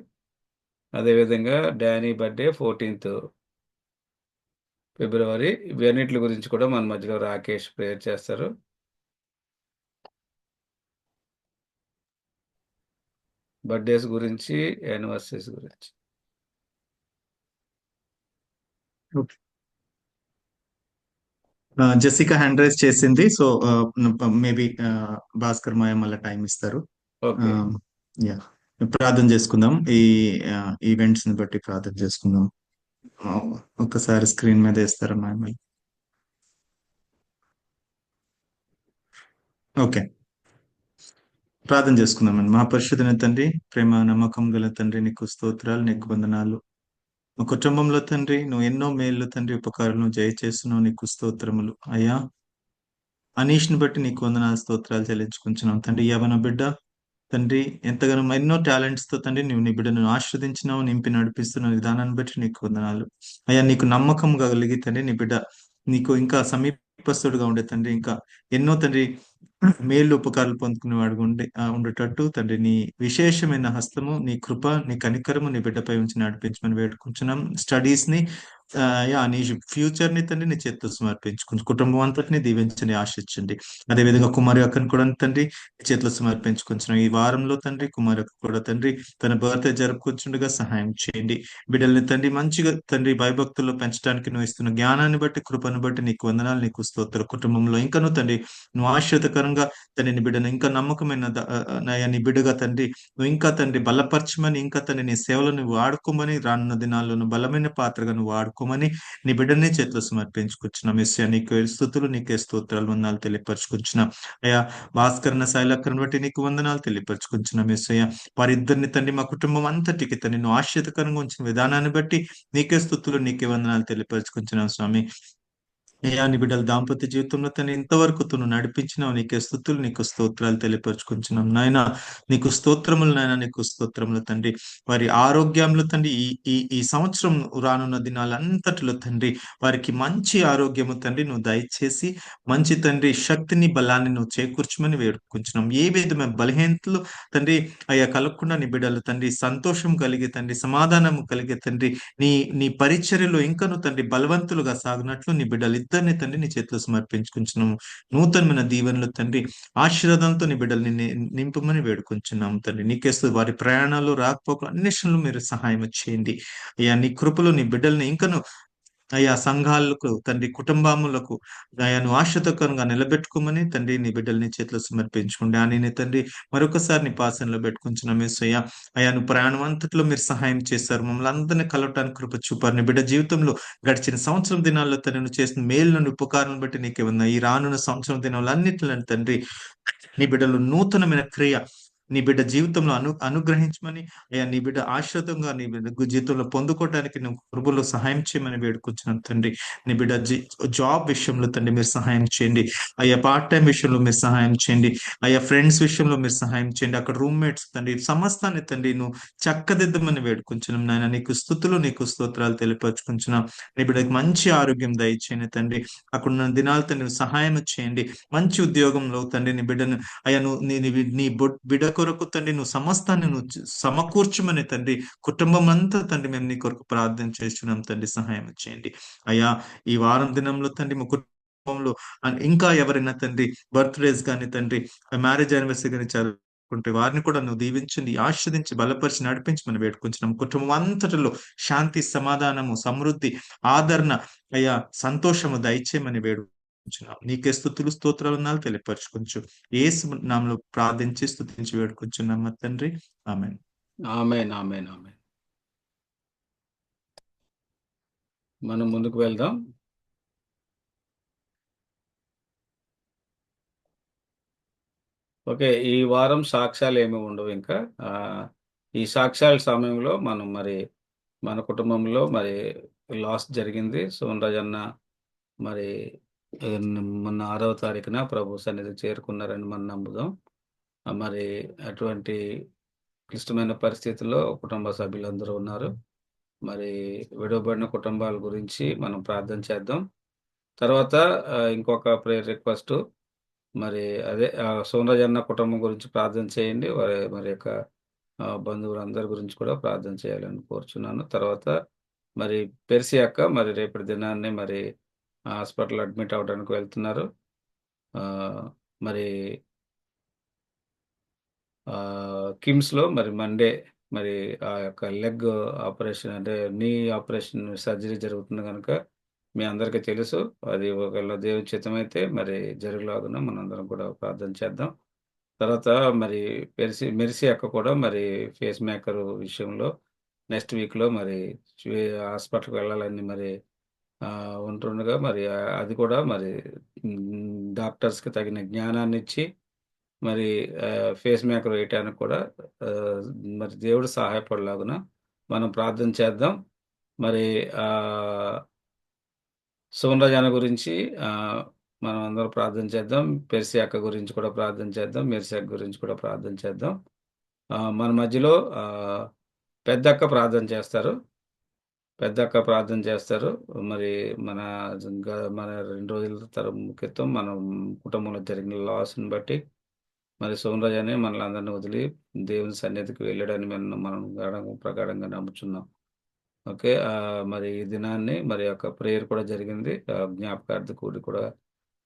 అదేవిధంగా డానీ బర్త్డే 14th ఫిబ్రవరి. ఇవన్నిటి గురించి కూడా మన మధ్యలో రాకేష్ ప్రేయర్ చేస్తారు. బర్త్డేస్ గురించి, యానివర్సరీస్ గురించి. జెసికా హ్యాండ్ రైజ్ చేసింది. సో మేబీ భాస్కర్ మాయ మళ్ళీ టైం ఇస్తారు. ఓకే, యా, ప్రార్థన చేసుకుందాం. ఈ ఈవెంట్స్ ని బట్టి ప్రార్థన చేసుకుందాం. ఒక్కసారి స్క్రీన్ మీద వేస్తారా మాయ? ఓకే, ప్రార్థన చేసుకుందామండి. మా పరిశుద్ధమైన తండ్రి, ప్రేమ నమ్మకం గల తండ్రి, నీకు స్తోత్రాలు, నీకు వందనాలు. మా కుటుంబంలో తండ్రి నువ్వు ఎన్నో మేళ్ళు తండ్రి, ఉపకారాలను చేస్తున్నావు, నీకు స్తోత్రములు అయ్యా. అనీష్ని బట్టి నీకు వందనాలు, స్తోత్రాలు చెల్లించుకుంటున్నాం తండ్రి. యవన బిడ్డ తండ్రి, ఎంతగానో ఎన్నో టాలెంట్స్ తో తండ్రి నువ్వు నీ బిడ్డను ఆశ్రదించినావు, నింపి నడిపిస్తున్న విధానాన్ని బట్టి నీకు వందనాలు అయ్యా. నీకు నమ్మకం కలిగి తండ్రి నీ బిడ్డ నీకు ఇంకా సమీపస్తుడుగా ఉండే తండ్రి, ఇంకా ఎన్నో తండ్రి మేలు ఉపకారాలు పొందుకునే వాడు ఉండేటట్టు తండ్రి నీ విశేషమైన హస్తము, నీ కృప, నీ కనికరము నీ బిడ్డపై ఉంచి నడిపించమని వేడుకుంటున్నాం. స్టడీస్ ని నీ ఫ్యూచర్ ని తండ్రి నీ చేతితో సమర్పించుకుంటు కుటుంబం అంతటిని దీవించండి, ఆశించండి. అదేవిధంగా కుమారి అక్కను కూడా తండ్రి నీ చేతిలో సమర్పించుకుంటున్నాం. ఈ వారంలో తండ్రి కుమారి అక్క కూడా తండ్రి తన బర్త్డే జరుపుకుంటుండగా సహాయం చేయండి. బిడ్డల్ని తండ్రి మంచిగా తండ్రి భయభక్తుల్లో పెంచడానికి నువ్వు ఇస్తున్న జ్ఞానాన్ని బట్టి, కృపను బట్టి నీకు వందనాలు, నీకు స్తోత్రాలు. కుటుంబంలో ఇంకనూ తండ్రి నువ్వు ఆశ్రితకరంగా తండ్రి నీ బిడ్డను ఇంకా నమ్మకమైన నయా నీ బిడ్డగా తండ్రి నువ్వు ఇంకా తండ్రి బలపరచమని, ఇంకా తండ్రి నీ సేవలు నువ్వు వాడుకోమని, రానున్న దినాల్లో నువ్వు బలమైన పాత్రగా నువ్వు వాడుకోమని నీ బిడ్డని చేతిలో సమర్పించుకుంటున్నాం. ఎస్యా నీకు స్తుతులు, నీకే స్తోత్రాలు, వందనాలు తెలియపరచుకుంటున్నాం. అయ్యా భాస్కరణ శైలక్కను బట్టి నీకు వందనాలు తెలియపరచుకుంటున్నాం. ఎస్సయ్య వారిద్దరిని తండ్రి మా కుటుంబం అంతటికి తండ్రి నువ్వు ఆశ్రితకరంగా ఉంచిన విధానాన్ని బట్టి నీకే స్తుతులు, నీకే వందనాలు తెలియపరచుకుంటున్నాం స్వామి. అయ్యా నీ బిడ్డల దాంపత్య జీవితంలో తను ఇంతవరకు నువ్వు నడిపించినావు, నీకే స్తుతులు, నీకు స్తోత్రాలు తెలియపరచుకుంటున్నాం నాయన. నీకు స్తోత్రములు నాయన, నీకు స్తోత్రములు తండ్రి. వారి ఆరోగ్యంలో తండ్రి ఈ ఈ ఈ సంవత్సరం రానున్న దినాలంతటిలో తండ్రి వారికి మంచి ఆరోగ్యము తండ్రి నువ్వు దయచేసి మంచి తండ్రి శక్తిని, బలాన్ని నువ్వు చేకూర్చమని వేడుకుంటున్నాం. ఏ విధమైన బలహీనతలు తండ్రి అయ్యా కలగకుండా నీ బిడ్డలు తండ్రి సంతోషం కలిగి తండ్రి సమాధానం కలిగే తండ్రి నీ నీ పరిచర్యలో ఇంకను తండ్రి బలవంతులుగా సాగినట్లు నీ బిడ్డలు ఇద్దరిని తండ్రి నీ చేతిలో సమర్పించుకుంటున్నాము. నూతనమైన దీవెనలు తండ్రి ఆశీర్వాదంతో నీ బిడ్డల్ని నింపమని వేడుకుంటున్నాము తండ్రి. నీకేస్తూ వారి ప్రయాణాలు రాకపోకలు అన్నిటిలో మీరు సహాయం చేయండి అయ్యా. నీ కృపలో నీ బిడ్డల్ని ఇంకను అయ్యా సంఘాలకు తండ్రి కుటుంబములకు అయ్యా నువ్వు ఆశ్రితకరంగా నిలబెట్టుకోమని తండ్రి నీ బిడ్డల్ని చేతిలో సమర్పించుకోండి. అని తండ్రి మరొకసారి నీ పాసనలో పెట్టుకుంటున్నాం యేసయ్యా. అయ్యా నువ్వు ప్రయాణం అంతట్లో మీరు సహాయం చేశారు, మమ్మల్ని అందరినీ కలవటానికి కృప చూపారు. నీ బిడ్డ జీవితంలో గడిచిన సంవత్సరం దినాల్లో తండ్రి నువ్వు చేసిన మేలును ఉపకారం బట్టి నీకే ఉన్నా. ఈ రానున్న సంవత్సరం దినాలు అన్నిటిలో తండ్రి నీ బిడ్డలు నూతనమైన క్రియ నీ బిడ్డ జీవితంలో అనుగ్రహించమని అయ్యా నీ బిడ్డ ఆశ్రితంగా నీ బిడ్డ జీవితంలో పొందుకోవడానికి నువ్వు కృపలో సహాయం చేయమని వేడుకొచ్చిన తండ్రి. నీ బిడ్డ జాబ్ విషయంలో తండ్రి మీరు సహాయం చేయండి అయ్యా. పార్ట్ టైం విషయంలో మీరు సహాయం చేయండి అయ్యా. ఫ్రెండ్స్ విషయంలో మీరు సహాయం చేయండి. అక్కడ రూమ్మేట్స్ తండ్రి సమస్తాన్ని తండ్రి నువ్వు చక్కదిద్దమని వేడుకుంటున్నాం నాయన. నీకు స్తుతులు, నీకు స్తోత్రాలు తెలియపరచుకుంటున్నాం. నీ బిడ్డకి మంచి ఆరోగ్యం దయచేయండి తండ్రి. అక్కడ ఉన్న దినాలు తండ్రి సహాయం చేయండి. మంచి ఉద్యోగంలో తండ్రి నీ బిడ్డను అయ్యా నువ్వు నీ బిడ్డ కొరకు తండ్రి నువ్వు సమస్తాన్ని నువ్వు సమకూర్చమని తండ్రి కుటుంబం అంతా తండ్రి మేము నీ కొరకు ప్రార్థన చేస్తున్నాం తండ్రి. సహాయం చేయండి అయ్యా. ఈ వారం దినంలో తండ్రి మా కుటుంబంలో ఇంకా ఎవరైనా తండ్రి బర్త్డేస్ కానీ తండ్రి మ్యారేజ్ యానివర్సరీ కానీ చదువుకుంటే వారిని కూడా నువ్వు దీవించండి, ఆశ్రదించి బలపరిచి నడిపించమని వేడుకుంటున్నాం. కుటుంబం అంతటిలో శాంతి, సమాధానము, సమృద్ధి, ఆదరణ అయ్యా సంతోషము దయచేయమని నీకే స్తుతులు, స్తోత్రాలు తెలియపరచుకోవచ్చు. యేసు నామములో ప్రార్థించి స్తుతించి వేడుకొంచున్నాం తండ్రి. ఆమేన్. ఆమేన్, ఆమేన్, ఆమేన్. మనం ముందుకు వెళ్దాం. ఓకే, ఈ వారం సాక్ష్యాలు ఏమి ఉండవు ఇంకా. ఈ సాక్ష్యాల సమయంలో మనం మరి మన కుటుంబంలో మరి లాస్ జరిగింది. సోమరాజ్ అన్న మరి మొన్న 6వ తారీఖున ప్రభు సన్నిధి చేరుకున్నారని మనం నమ్ముదాం. మరి అటువంటి క్లిష్టమైన పరిస్థితుల్లో కుటుంబ సభ్యులందరూ ఉన్నారు. మరి విడవబడిన కుటుంబాల గురించి మనం ప్రార్థన చేద్దాం. తర్వాత ఇంకొక ప్రేయర్ రిక్వెస్ట్, మరి అదే సోమరాజ్ అన్న కుటుంబం గురించి ప్రార్థన చేయండి. మరి యొక్క బంధువులందరి గురించి కూడా ప్రార్థన చేయాలని కోరుచున్నాను. తర్వాత మరి పెర్సి అక్క మరి రేపటి దినాన్ని మరి హాస్పిటల్ అడ్మిట్ అవ్వడానికి వెళ్తున్నారు. మరి కిమ్స్లో మరి మండే మరి ఆ యొక్క లెగ్ ఆపరేషన్ అంటే నీ ఆపరేషన్ సర్జరీ జరుగుతుంది కనుక మీ అందరికీ తెలుసు. అది ఒకవేళ దేవుని చిత్తమైతే మరి జరుగులాగున మనందరం కూడా ప్రార్థన చేద్దాం. తర్వాత మరి మెర్సీ అక్క కూడా మరి ఫేస్ మేకర్ విషయంలో నెక్స్ట్ వీక్లో మరి హాస్పిటల్కి వెళ్ళాలని మరి ఉంటుండగా మరి అది కూడా మరి డాక్టర్స్కి తగిన జ్ఞానాన్ని ఇచ్చి మరి ఫేస్ మేకర్ వేయటానికి కూడా మరి దేవుడు సహాయపడలాగున మనం ప్రార్థన చేద్దాం. మరి సోమరాజాన గురించి మనం అందరం ప్రార్థన చేద్దాం. పెర్సి అక్క గురించి కూడా ప్రార్థన చేద్దాం. మెర్సి అక్క గురించి కూడా ప్రార్థన చేద్దాం. మన మధ్యలో పెద్దక్క ప్రార్థన చేస్తారు. పెద్దక్క ప్రార్థన చేస్తారు. మరి మన మన 2 రోజుల క్రితం మనం కుటుంబంలో జరిగిన లాస్‌ని బట్టి మరి సోమరాజు అని మనల్ని వదిలి దేవుని సన్నిధికి వెళ్ళాడని మనం ప్రగాఢంగా నమ్ముచున్నాం. ఓకే. మరి ఈ దినాన్ని మరి యొక్క ప్రేయర్ కూడా జరిగింది. జ్ఞాపకార్థ కూడి కూడా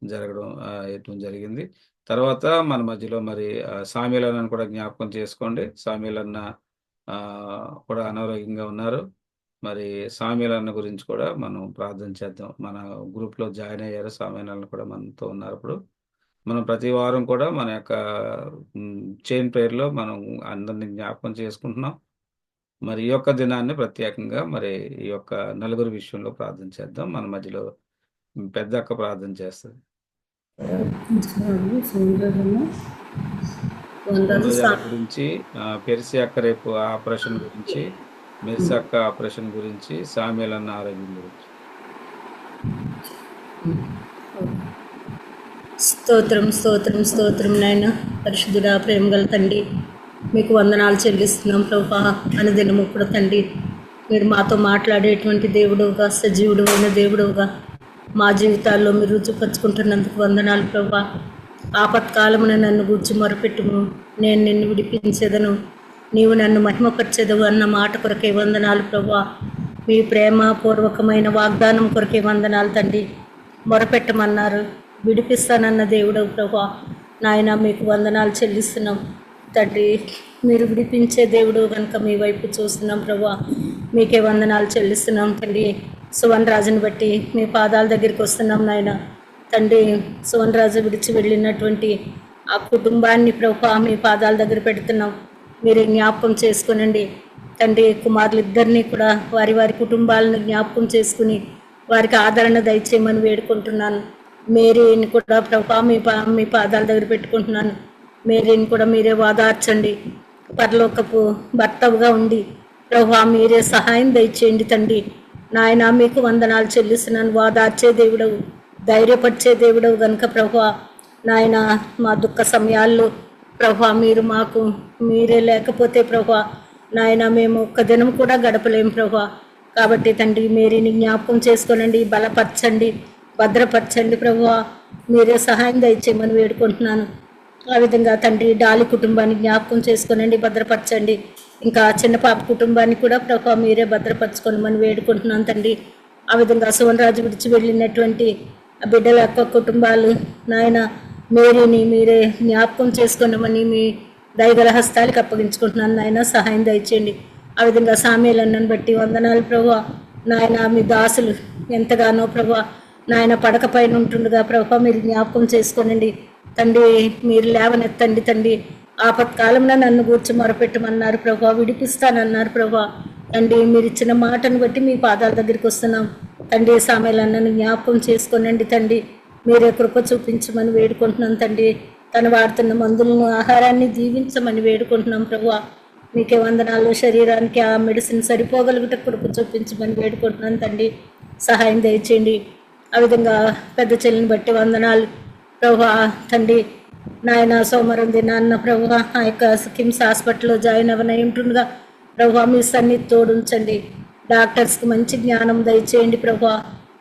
జరగడం జరిగింది. తర్వాత మన మధ్యలో మరి సామ్యూల్ అన్నని కూడా జ్ఞాపకం చేసుకోండి. సామ్యూల్ అన్న కూడా అనారోగ్యంగా ఉన్నారు. మరి సామ్యూల్ అన్న గురించి కూడా మనం ప్రార్థన చేద్దాం. మన గ్రూప్‌లో జాయిన్ అయ్యారు. సామ్యూల్ అన్న కూడా మనతో ఉన్నారు ఇప్పుడు. మనం ప్రతి వారం కూడా మన యొక్క చైన్ ప్రేయర్‌లో మనం అందరిని జ్ఞాపకం చేసుకుంటున్నాం. మరి ఈ యొక్క దినాన్ని ప్రత్యేకంగా మరి ఈ యొక్క నలుగురు విషయంలో ప్రార్థన చేద్దాం. మన మధ్యలో పెద్దక్క ప్రార్థన చేస్తది. సోమరాజు గురించి, పెర్సి అక్క రేపు ఆపరేషన్ గురించి, మెర్సి అక్క ఆపరేషన్ గురించి, సామ్యూల్ అన్న ఆరోగ్యం గురించి. స్తోత్రం స్తోత్రం స్తోత్రం నాయన. పరిశుద్ధుడా, ప్రేమగల తండ్రి, మీకు వందనాలు చెల్లిస్తున్నాం ప్రభువా. అనుదినము కూడా తండ్రి మీరు మాతో మాట్లాడేటువంటి దేవుడుగా, సజీవుడు అయిన దేవుడుగా మా జీవితాల్లో మీరు రుజుపరుచుకుంటున్నందుకు వందనాలు ప్రభువా. ఆపత్కాలమున నన్ను గూర్చి మొరపెట్టుము, నేను నిన్ను విడిపించేదను, నీవు నన్ను మహిమపరిచెదవు అన్న మాట కొరకే వందనాలు ప్రభువా. మీ ప్రేమపూర్వకమైన వాగ్దానం కొరకే వందనాలు తండ్రి. మొరపెట్టమన్నారు, విడిపిస్తానన్న దేవుడు ప్రభువా. నాయన మీకు వందనాలు చెల్లిస్తున్నాం తండ్రి. మీరు విడిపించే దేవుడు కనుక మీ వైపు చూస్తున్నాం ప్రభువా. మీకే వందనాలు చెల్లిస్తున్నాం తండ్రి. సువన్ రాజుని బట్టి మీ పాదాల దగ్గరికి వస్తున్నాం నాయన తండ్రి. సువన్ రాజు విడిచి వెళ్ళినటువంటి ఆ కుటుంబాన్ని ప్రభువా మీ పాదాల దగ్గర పెడుతున్నాం. మీరు జ్ఞాపకం చేసుకునండి తండ్రి. కుమారులు ఇద్దరినీ కూడా వారి వారి కుటుంబాలను జ్ఞాపకం చేసుకుని వారికి ఆదరణ దయచేయమని వేడుకుంటున్నాను. మేరీని కూడా ప్రభువా మీ పాదాల దగ్గర పెట్టుకుంటున్నాను. మేరీని కూడా మీరే వాదార్చండి. పరలోకపు భర్తవుగా ఉండి ప్రభువా మీరే సహాయం దయచేయండి తండ్రి. నాయన మీకు వందనాలు చెల్లిస్తున్నాను. వాదార్చే దేవుడవు, ధైర్యపరిచే దేవుడవు కనుక ప్రభువా నాయన మా దుఃఖ సమయాల్లో ప్రభువా మీరు మాకు మీరే లేకపోతే ప్రభువా నాయన మేము ఒక్క దినం కూడా గడపలేము ప్రభువా. కాబట్టి తండ్రి మేరీని జ్ఞాపకం చేసుకోనండి, బలపరచండి, భద్రపరచండి ప్రభువా. మీరే సహాయం దయచేయమని వేడుకుంటున్నాను. ఆ విధంగా తండ్రి డాలి కుటుంబాన్ని జ్ఞాపకం చేసుకోనండి, భద్రపరచండి. ఇంకా చిన్న పాప కుటుంబాన్ని కూడా ప్రభువా మీరే భద్రపరచుకోనమని వేడుకుంటున్నాను తండ్రి. ఆ విధంగా సువన్ రాజు విడిచి వెళ్ళినటువంటి ఆ బిడ్డల యొక్క కుటుంబాలు నాయన మేరీని మీరే జ్ఞాపకం చేసుకున్నామని మీ దయగల హస్తాలకు అప్పగించుకుంటున్నాను నాయన. సహాయం దయచేయండి. ఆ విధంగా సామ్యూల్ అన్నను బట్టి వందనాలు ప్రభువా. నాయన మీ దాసులు ఎంతగానో ప్రభువా నాయన పడక పైన ఉంటుండగా ప్రభువా మీరు జ్ఞాపకం చేసుకోనండి తండ్రి. మీరు లేవనెత్తండి తండ్రి. ఆపత్కాలంలో నన్ను గూర్చి మొరపెట్టమన్నారు ప్రభువా, విడిపిస్తానన్నారు ప్రభువా. తండ్రి మీరు ఇచ్చిన మాటను బట్టి మీ పాదాల దగ్గరికి వస్తున్నాం తండ్రి. సామ్యూల్ అన్నను జ్ఞాపకం చేసుకోనండి తండ్రి. మీరే కృప చూపించమని వేడుకుంటున్నాం తండ్రి. తను వాడుతున్న మందులను, ఆహారాన్ని దీవించమని వేడుకుంటున్నాం ప్రభువా. మీకే వందనాలు. శరీరానికి ఆ మెడిసిన్ సరిపోగలుగుట కృప చూపించమని వేడుకుంటున్నాను తండ్రి. సహాయం దయచేయండి. ఆ విధంగా పెద్ద చెల్లిని బట్టి వందనాలు ప్రభువా తండ్రి. నాయన సోమవారం దినాన్న ప్రభువా ఆ యొక్క కిమ్స్ హాస్పిటల్లో జాయిన్ అవ్వనై ఉంటుండగా ప్రభువా మీ సన్నిధి తోడుంచండి. డాక్టర్స్కి మంచి జ్ఞానం దయచేయండి ప్రభువా.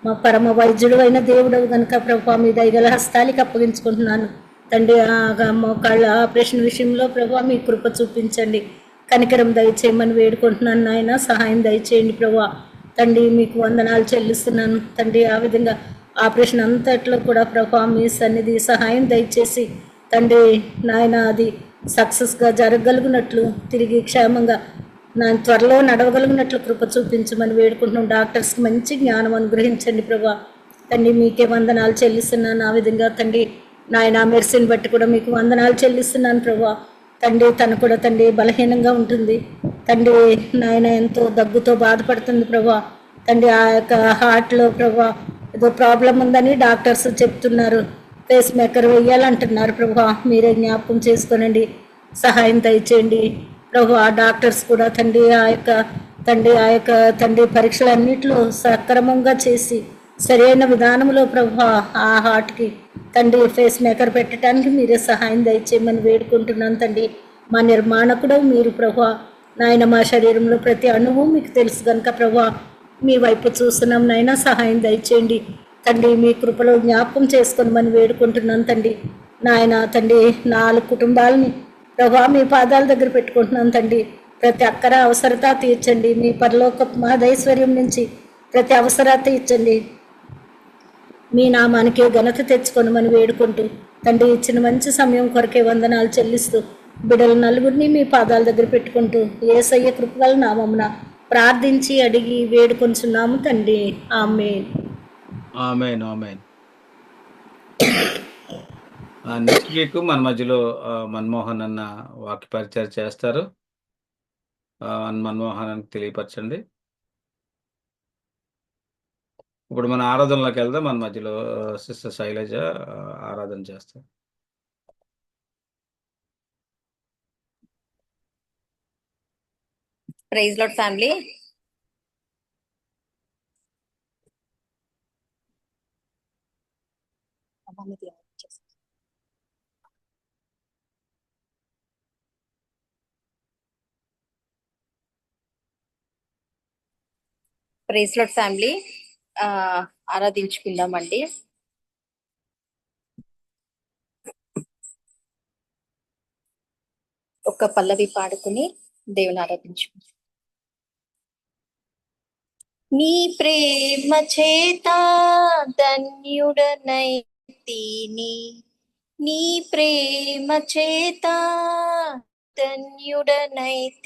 మా పరమ వైద్యుడు అయిన దేవుడు కనుక ప్రభువా మీ దయగల హస్తాలకి అప్పగించుకుంటున్నాను తండ్రి. మోకాళ్ళ ఆపరేషన్ విషయంలో ప్రభువా మీ కృప చూపించండి, కనికరం దయచేయమని వేడుకుంటున్నాను నాయన. సహాయం దయచేయండి ప్రభువా తండ్రి. మీకు వందనాలు చెల్లిస్తున్నాను తండ్రి. ఆ విధంగా ఆపరేషన్ అంతట్లో కూడా ప్రభువా మీ సన్నిధి సహాయం దయచేసి తండ్రి నాయన అది సక్సెస్గా జరగగలిగినట్లు, తిరిగి క్షేమంగా నా త్వరలో నడవగలిగినట్లు కృప చూపించమని వేడుకుంటున్నాం. డాక్టర్స్కి మంచి జ్ఞానం అనుగ్రహించండి ప్రభువా తండ్రి. మీకే వందనాలు చెల్లిస్తున్నాను. ఆ విధంగా తండ్రి నాయన మెర్సిని బట్టి కూడా మీకు వందనాలు చెల్లిస్తున్నాను ప్రభువా తండ్రి. తను కూడా తండ్రి బలహీనంగా ఉంటుంది తండ్రి. నాయన ఎంతో దగ్గుతో బాధపడుతుంది ప్రభువా తండ్రి. ఆ యొక్క హార్ట్లో ప్రభువా ఏదో ప్రాబ్లం ఉందని డాక్టర్స్ చెప్తున్నారు. పేస్ మేకర్ వేయాలంటున్నారు ప్రభువా. మీరే జ్ఞాపకం చేసుకోనండి, సహాయం దయచేయండి ప్రభువా. డాక్టర్స్ కూడా తండ్రి ఆ యొక్క తండ్రి పరీక్షలన్నింటిలో సక్రమంగా చేసి సరైన విధానంలో ప్రభువా ఆ హార్ట్కి తండ్రి ఫేస్ మేకర్ పెట్టడానికి మీరే సహాయం దయచేయమని వేడుకుంటున్నాను తండ్రి. మా నిర్మాణకుడు మీరు ప్రభువా నాయన. మా శరీరంలో ప్రతి అణువు మీకు తెలుసు కనుక ప్రభువా మీ వైపు చూస్తున్నాం నైనా సహాయం దయచేయండి తండ్రి. మీ కృపలో జ్ఞాపకం చేసుకోమని వేడుకుంటున్నాను తండ్రి. నాయన తండ్రి 4 కుటుంబాలని ప్రభా మీ పాదాల దగ్గర పెట్టుకుంటున్నాను తండ్రి. ప్రతి అక్కర అవసరత తీర్చండి. మీ పరలోక మహదైశ్వర్యం నుంచి ప్రతి అవసరత తీర్చండి. మీ నామానికి ఘనత తెచ్చుకోనమని వేడుకుంటూ తండ్రి ఇచ్చిన మంచి సమయం కొరకే వందనాలు చెల్లిస్తూ బిడ్డల నలుగురిని మీ పాదాల దగ్గర పెట్టుకుంటూ యేసయ్య కృపగల నామమున ప్రార్థించి అడిగి వేడుకొంచున్నాము తండ్రి. Amen. Amen amen. Next week మన మధ్యలో మన్మోహన్ అన్న వాక్య పరిచయం చేస్తారు. మన్మోహన్ అని తెలియపరచండి. ఇప్పుడు మన ఆరాధనలోకి వెళ్దాం. మన మధ్యలో సిస్టర్ శైలజ ఆరాధన చేస్తారు. Praise lord family. Praise lord family, ఆరాధించుకుందామండి. ఒక పల్లవి పాడుకుని దేవుని ఆరాధించుకుందాం. నీ ప్రేమ చేత ధన్యుడనైతిని, నీ ప్రేమ చేత ధన్యుడనైతిని,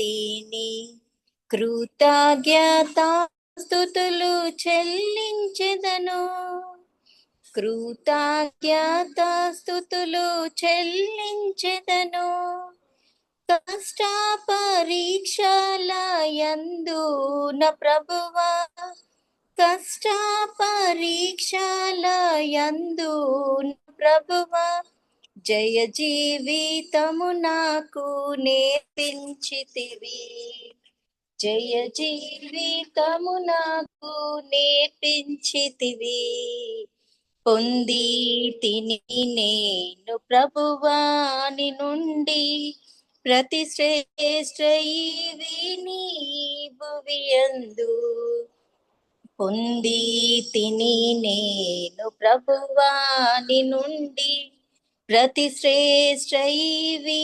కృతజ్ఞతా స్తుతులు చెల్లించెదను, కృతజ్ఞతా స్తుతులు చెల్లించెదను. కష్ట పరీక్షల యందు నా ప్రభువా, కష్ట పరీక్షల యందు నా ప్రభువా, జయ జీవితము నాకు నేర్పించితివి, జయ జీవితము నాకు నేర్పించితివి. పొంది తిని నేను ప్రభువాని నుండి ప్రతి శ్రేష్ఠ ఈవి భువియందు, పొంది తిని నేను ప్రభువాని నుండి ప్రతి శ్రేష్ఠ ఈవి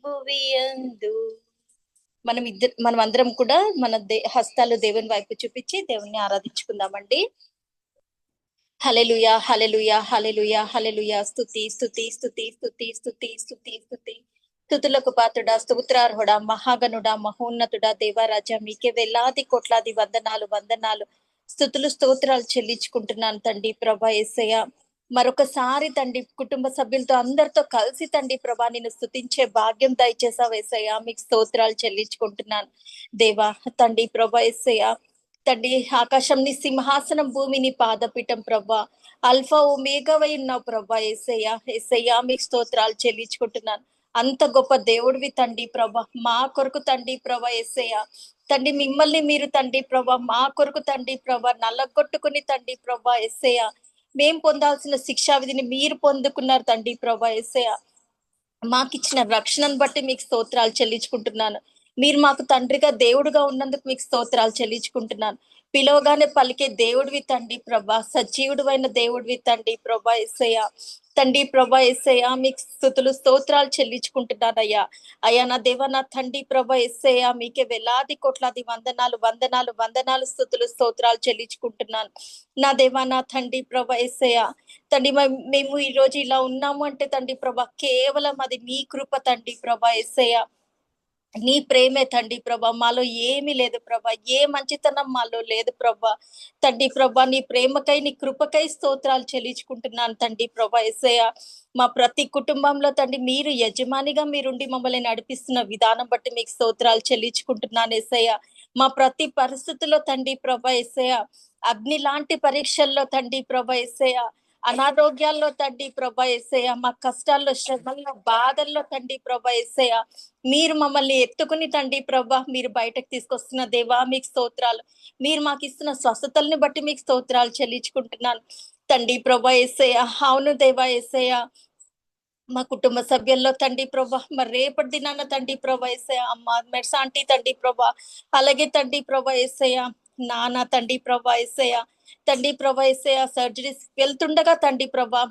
భువియందు. మనం అందరం కూడా మన హస్తాలు దేవుని వైపు చూపించి దేవుణ్ణి ఆరాధించుకుందామండి. హల్లెలూయా హల్లెలూయా హల్లెలూయా హల్లెలూయా. స్తుతి స్తుతి స్తుతి స్తుతి స్తుతి స్తుతి స్తుతి. స్తుతులకు పాత్రుడా, స్తోత్రార్హుడా, మహాగణుడా, మహోన్నతుడా, దేవరాజా, మీకే వేలాది కోట్లాది వందనాలు వందనాలు స్తుతులు స్తోత్రాలు చెల్లించుకుంటున్నాను తండ్రి ప్రభా యేసయ్య. మరొకసారి తండ్రి కుటుంబ సభ్యులతో అందరితో కలిసి తండ్రి ప్రభా నిన్ను స్తుతించే భాగ్యం దయచేసావు యేసయ్య. మీకు స్తోత్రాలు చెల్లించుకుంటున్నాను దేవా తండ్రి ప్రభా యేసయ్య. తండ్రి ఆకాశం నీ సింహాసనం, భూమి నీ పాదపీఠం ప్రభా, అల్ఫా ఒమేగావై ఉన్నావు ప్రభా యేసయ్య. యేసయ్య మీకు స్తోత్రాలు చెల్లించుకుంటున్నాను. అంత గొప్ప దేవుడివి తండ్రి ప్రభా, మా కొరకు తండ్రి ప్రభా యేసయ్య. తండ్రి మిమ్మల్ని మీరు తండ్రి ప్రభా మా కొరకు తండ్రి ప్రభా నల్లగొట్టుకుని తండ్రి ప్రభా యేసయ్య మేం పొందాల్సిన శిక్షా విధిని మీరు పొందుకున్నారు తండ్రి ప్రభా యేసయ్య. మాకిచ్చిన రక్షణను బట్టి మీకు స్తోత్రాలు చెల్లించుకుంటున్నాను. మీరు మాకు తండ్రిగా దేవుడుగా ఉన్నందుకు మీకు స్తోత్రాలు చెల్లించుకుంటున్నాను. పిలవగానే పలికే దేవుడివి తండ్రి ప్రభా, సజీవుడు అయిన దేవుడివి తండ్రి ప్రభా యేసయ్య. తండ్రి ప్రభా యేసయ్య మీకు స్తుతులు స్తోత్రాలు చెల్లించుకుంటున్నాను అయ్యా. అయ్యా నా దేవ నా తండ్రి ప్రభా యేసయ్య, మీకే వేలాది కోట్లాది వందనాలు వందనాలు వందనాలు స్తుతులు స్తోత్రాలు చెల్లించుకుంటున్నాను నా దేవా నా తండ్రి ప్రభా యేసయ్య. తండ్రి మేము ఈ రోజు ఇలా ఉన్నాము అంటే తండ్రి ప్రభా కేవలం అది మీ కృప తండ్రి ప్రభా యేసయ్య. నీ ప్రేమే తండ్రి ప్రభా, మాలో ఏమీ లేదు ప్రభా, ఏ మంచితనం మాలో లేదు ప్రభా. తండ్రి ప్రభా నీ ప్రేమకై నీ కృపకై స్తోత్రాలు చెల్లించుకుంటున్నాను తండ్రి ప్రభా యేసయ్య. మా ప్రతి కుటుంబంలో తండ్రి మీరు యజమానిగా మీరుండి మమ్మల్ని నడిపిస్తున్న విధానం బట్టి మీకు స్తోత్రాలు చెల్లించుకుంటున్నాను యేసయ్య. మా ప్రతి పరిస్థితుల్లో తండ్రి ప్రభా యేసయ్య, అగ్ని లాంటి పరీక్షల్లో తండ్రి ప్రభా యేసయ్య, అనారోగ్యాల్లో తండ్రి ప్రభా యేసయ్య, మా కష్టాల్లో శ్రమల్లో బాధల్లో తండ్రి ప్రభా యేసయ్య, మీరు మమ్మల్ని ఎత్తుకుని తండ్రి ప్రభా మీరు బయటకు తీసుకొస్తున్న దేవా మీకు స్తోత్రాలు. మీరు మాకు ఇస్తున్న స్వస్థతల్ని బట్టి మీకు స్తోత్రాలు చెల్లించుకుంటున్నాను తండ్రి ప్రభా యేసయ్య. అవును దేవా యేసయ్య, మా కుటుంబ సభ్యుల్లో తండ్రి ప్రభా మరి రేపటి దినాన తండ్రి ప్రభా యేసయ్య అమ్మ మెర్సాంటి తండ్రి ప్రభా, అలాగే తండ్రి ప్రభా యేసయ్య నాన్న తండ్రి ప్రభా యేసయ్య, తండ్రి ప్రభా యేసయ్య సర్జరీస్ వెళ్తుండగా తండ్రి ప్రభా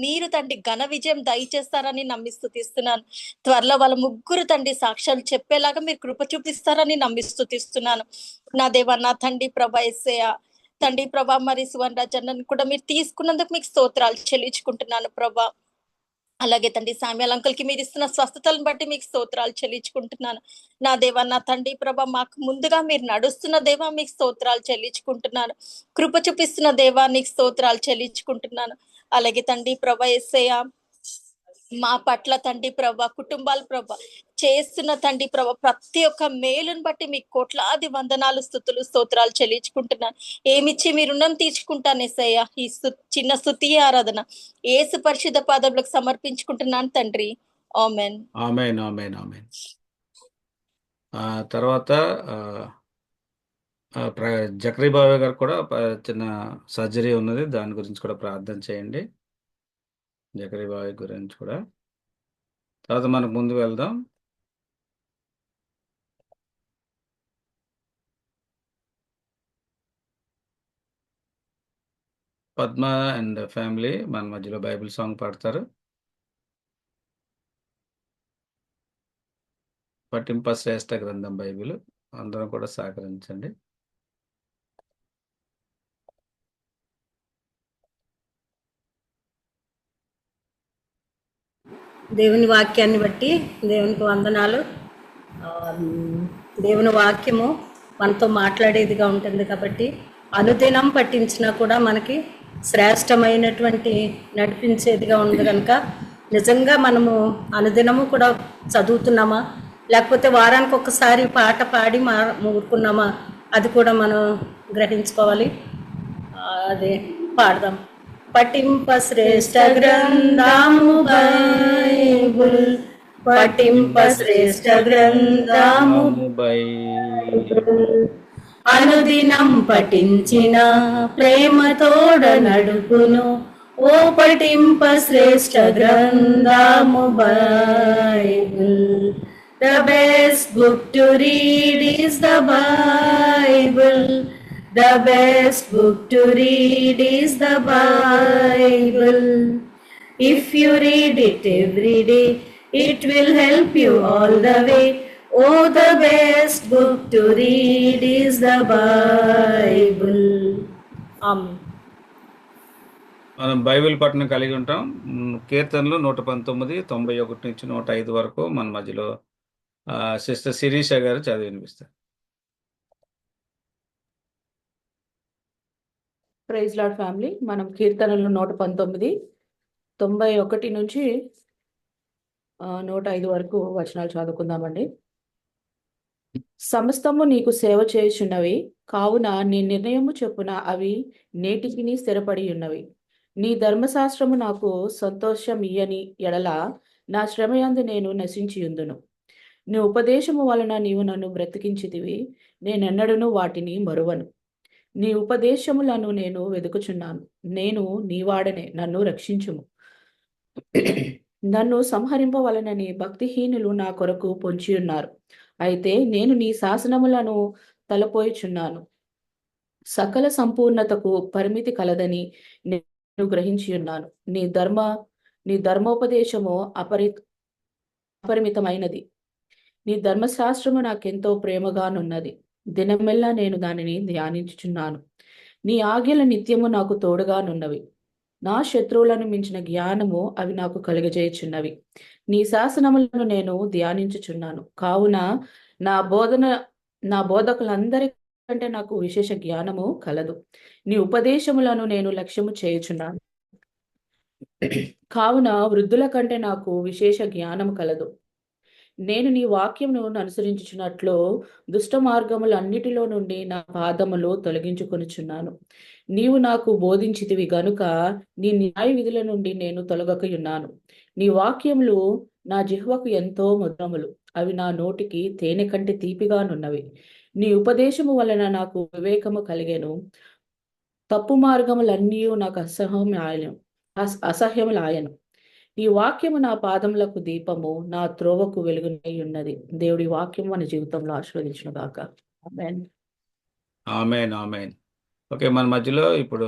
మీరు తండ్రి ఘన విజయం దయచేస్తారని నమ్మి స్తుతిస్తున్నాను. త్వరలో వాళ్ళ ముగ్గురు తండ్రి సాక్ష్యాలు చెప్పేలాగా మీరు కృప చూపిస్తారని నమ్మి స్తుతిస్తున్నాను. నా దేవా నా తండ్రి ప్రభా యేసయ్య, తండ్రి ప్రభా మరి సువన్ రాజన్నను కూడా మీరు తీసుకున్నందుకు మీకు స్తోత్రాలు చెల్లించుకుంటున్నాను ప్రభా. అలాగే తండ్రి సామ్యాల్ అంకుల్ కి మీరు ఇస్తున్న స్వస్థతలను బట్టి మీకు స్తోత్రాలు చెల్లించుకుంటున్నాను. నా దేవా నా తండ్రి ప్రభా మాకు ముందుగా మీరు నడుస్తున్న దేవా మీకు స్తోత్రాలు చెల్లించుకుంటున్నాను. కృప చూపిస్తున్న దేవా నీకు స్తోత్రాలు చెల్లించుకుంటున్నాను. అలాగే తండ్రి ప్రభా యేసయ్య మా పట్ల తండ్రి ప్రభా కుటుంబాల ప్రభా చేస్తున్న తండ్రి ప్రభా ప్రతి ఒక్క మేలుని బట్టి మీకు కోట్లాది వందనాలు స్తుతులు స్తోత్రాలు చెల్లించుకుంటున్నాను. ఏమిచ్చి మీ రుణం తీర్చుకుంటాను యేసయ్య. ఈ చిన్న స్తుతి ఆరాధన యేసు పరిశుద్ధ పాదములకు సమర్పించుకుంటున్నాను తండ్రి. ఆమెన్. Amen, amen, amen. తర్వాత జకరీ బాబు గారు కూడా చిన్న సర్జరీ ఉన్నది, దాని గురించి కూడా ప్రార్థన చేయండి. జకరీ బాబు గురించి కూడా తర్వాత మనకు ముందు వెళ్దాం. పద్మ అండ్ ఫ్యామిలీ మన మధ్యలో బైబిల్ సాంగ్ పాడతారు. పట్టింప శ్రేష్ఠ గ్రంథం బైబిల్, అందరం కూడా సహకరించండి. దేవుని వాక్యాన్ని బట్టి దేవునికి వందనాలు. దేవుని వాక్యము మనతో మాట్లాడేదిగా ఉంటుంది కాబట్టి అనుదినం పఠించినా కూడా మనకి శ్రేష్టమైనటువంటి నడిపించేదిగా ఉంది కనుక నిజంగా మనము అనుదినము కూడా చదువుతున్నామా, లేకపోతే వారానికి ఒకసారి పాట పాడి ఊరుకున్నామా, అది కూడా మనం గ్రహించుకోవాలి. అదే పాడదాం. పఠింప శ్రేష్ఠ గ్రంథము బైబుల్, పఠింప శ్రేష్ఠ గ్రంథము బైబుల్, అనుదినం పఠించిన ప్రేమతోడ నడుపును. ఓ పఠింప శ్రేష్ఠ గ్రంథము Bible. The best book to read is the Bible. The best book to read is the Bible. If you read it every day, it will help you all the way. Oh, the best book to read is the Bible. Amen. మనం Bible పఠనం కలిగి ఉంటాం. కీర్తనలు 119, 91 నుంచి 105 వరకు మన మధ్యలో sister Sirisha గారు చదివి వినిపిస్తారు. ప్రైజ్ లార్డ్ ఫ్యామిలీ, మనం కీర్తనలు 119, 91 నుంచి 105 వరకు వచనాలు చదువుకుందామండి. సమస్తము నీకు సేవ చేయుచున్నవి, కావున నీ నిర్ణయము చొప్పున అవి నేటికి స్థిరపడి ఉన్నవి. నీ ధర్మశాస్త్రము నాకు సంతోషం ఇయ్యని ఎడల నా శ్రమయందు నేను నశించియుందును. నీ ఉపదేశము వలన నీవు నన్ను బ్రతికించితివి, నేనెన్నడూను వాటిని మరువను. నీ ఉపదేశములను నేను వెదుకుచున్నాను. నేను నీవాడనే, నన్ను రక్షించుము. నన్ను సంహరింపవలనని భక్తిహీనులు నా కొరకు పొంచియున్నారు. అయితే నేను నీ శాసనములను తలపోయిచున్నాను. సకల సంపూర్ణతకు పరిమితి కలదని నేను గ్రహించియున్నాను. నీ ధర్మోపదేశము అపరిమితమైనది. నీ ధర్మశాస్త్రము నాకెంతో ప్రేమగానున్నది. దినమెల్లా నేను దానిని ధ్యానించుచున్నాను. నీ ఆజ్ఞల నిత్యము నాకు తోడుగానున్నవి. నా శత్రువులను మించిన జ్ఞానము అవి నాకు కలుగజేయుచున్నవి. నీ శాసనములను నేను ధ్యానించుచున్నాను. కావున నా బోధకులందరికంటే నాకు విశేష జ్ఞానము కలదు. నీ ఉపదేశములను నేను లక్ష్యము చేయుచున్నాను. కావున వృద్ధుల కంటే నాకు విశేష జ్ఞానము కలదు. నేను నీ వాక్యమును అనుసరించుచున్నట్లు దుష్ట మార్గములన్నిటిలో నుండి నా పాదములు తొలగించుకొనుచున్నాను. నీవు నాకు బోధించితివి గనుక నీ న్యాయ విధుల నుండి నేను తొలగకయున్నాను. నీ వాక్యములు నా జిహ్వకు ఎంతో మధురములు, అవి నా నోటికి తేనె కంటే తీపిగానున్నవి. నీ ఉపదేశము వలన నాకు వివేకము కలిగెను. తప్పు మార్గములన్నీ నాకు అసహ్యములాయను. నీ వాక్యము నా పాదములకు దీపము, నా త్రోవకు వెలుగునై ఉన్నది. దేవుడి వాక్యం మన జీవితంలో ఆశీర్వదించును గాక. ఆమేన్. Amen, amen. ఓకే, మన మధ్యలో ఇప్పుడు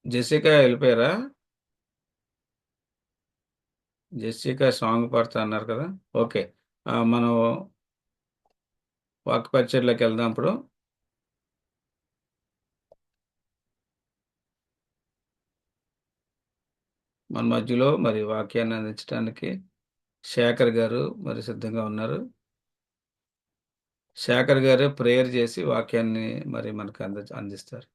జెసికా వెళ్ళిపోయారా? జెసికా సాంగ్ పాడుతా అన్నారు కదా. ఓకే, మనం వాక్ పరిచర్లోకి వెళ్దాం. ఇప్పుడు మన మధ్యలో మరి వాక్యాన్ని అందించడానికి శేఖర్ గారు మరి సిద్ధంగా ఉన్నారు. శేఖర్ గారు ప్రేయర్ చేసి వాక్యాన్ని మరి మనకు అందిస్తారు.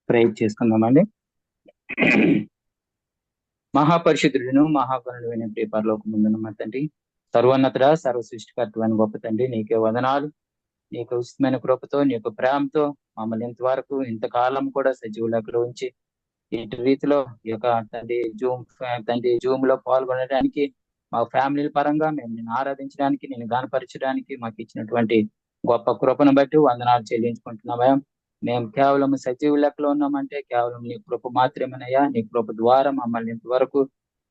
ప్రేయర్ చేసుకుందామండి. మహాపరిశుద్ధుడును మహాగణుడైన ప్రియ పరలోకమందున్న మా తండ్రి, సర్వోన్నతుడ సర్వ సృష్టికర్తమైన గొప్ప తండ్రి, నీకే వందనాలు. నీకు ఉచితమైన కృపతో, నీకు ప్రేమతో మమ్మల్ని ఇంతవరకు ఇంతకాలం కూడా సజీవులకు ఉంచి ఇటు రీతిలో ఈ యొక్క జూమ్ లో పాల్గొనడానికి, మా ఫ్యామిలీల పరంగా మేము నిన్ను ఆరాధించడానికి, నిన్ను గానపరచడానికి మాకు ఇచ్చినటువంటి గొప్ప కృపను బట్టి వందనాలు చెల్లించుకుంటున్నామయ్యా. మేము కేవలం సజీవ లెక్కలో ఉన్నామంటే కేవలం నీ కృప మాత్రమేనయ్యా. నీ కృప ద్వారా మమ్మల్ని ఇంతవరకు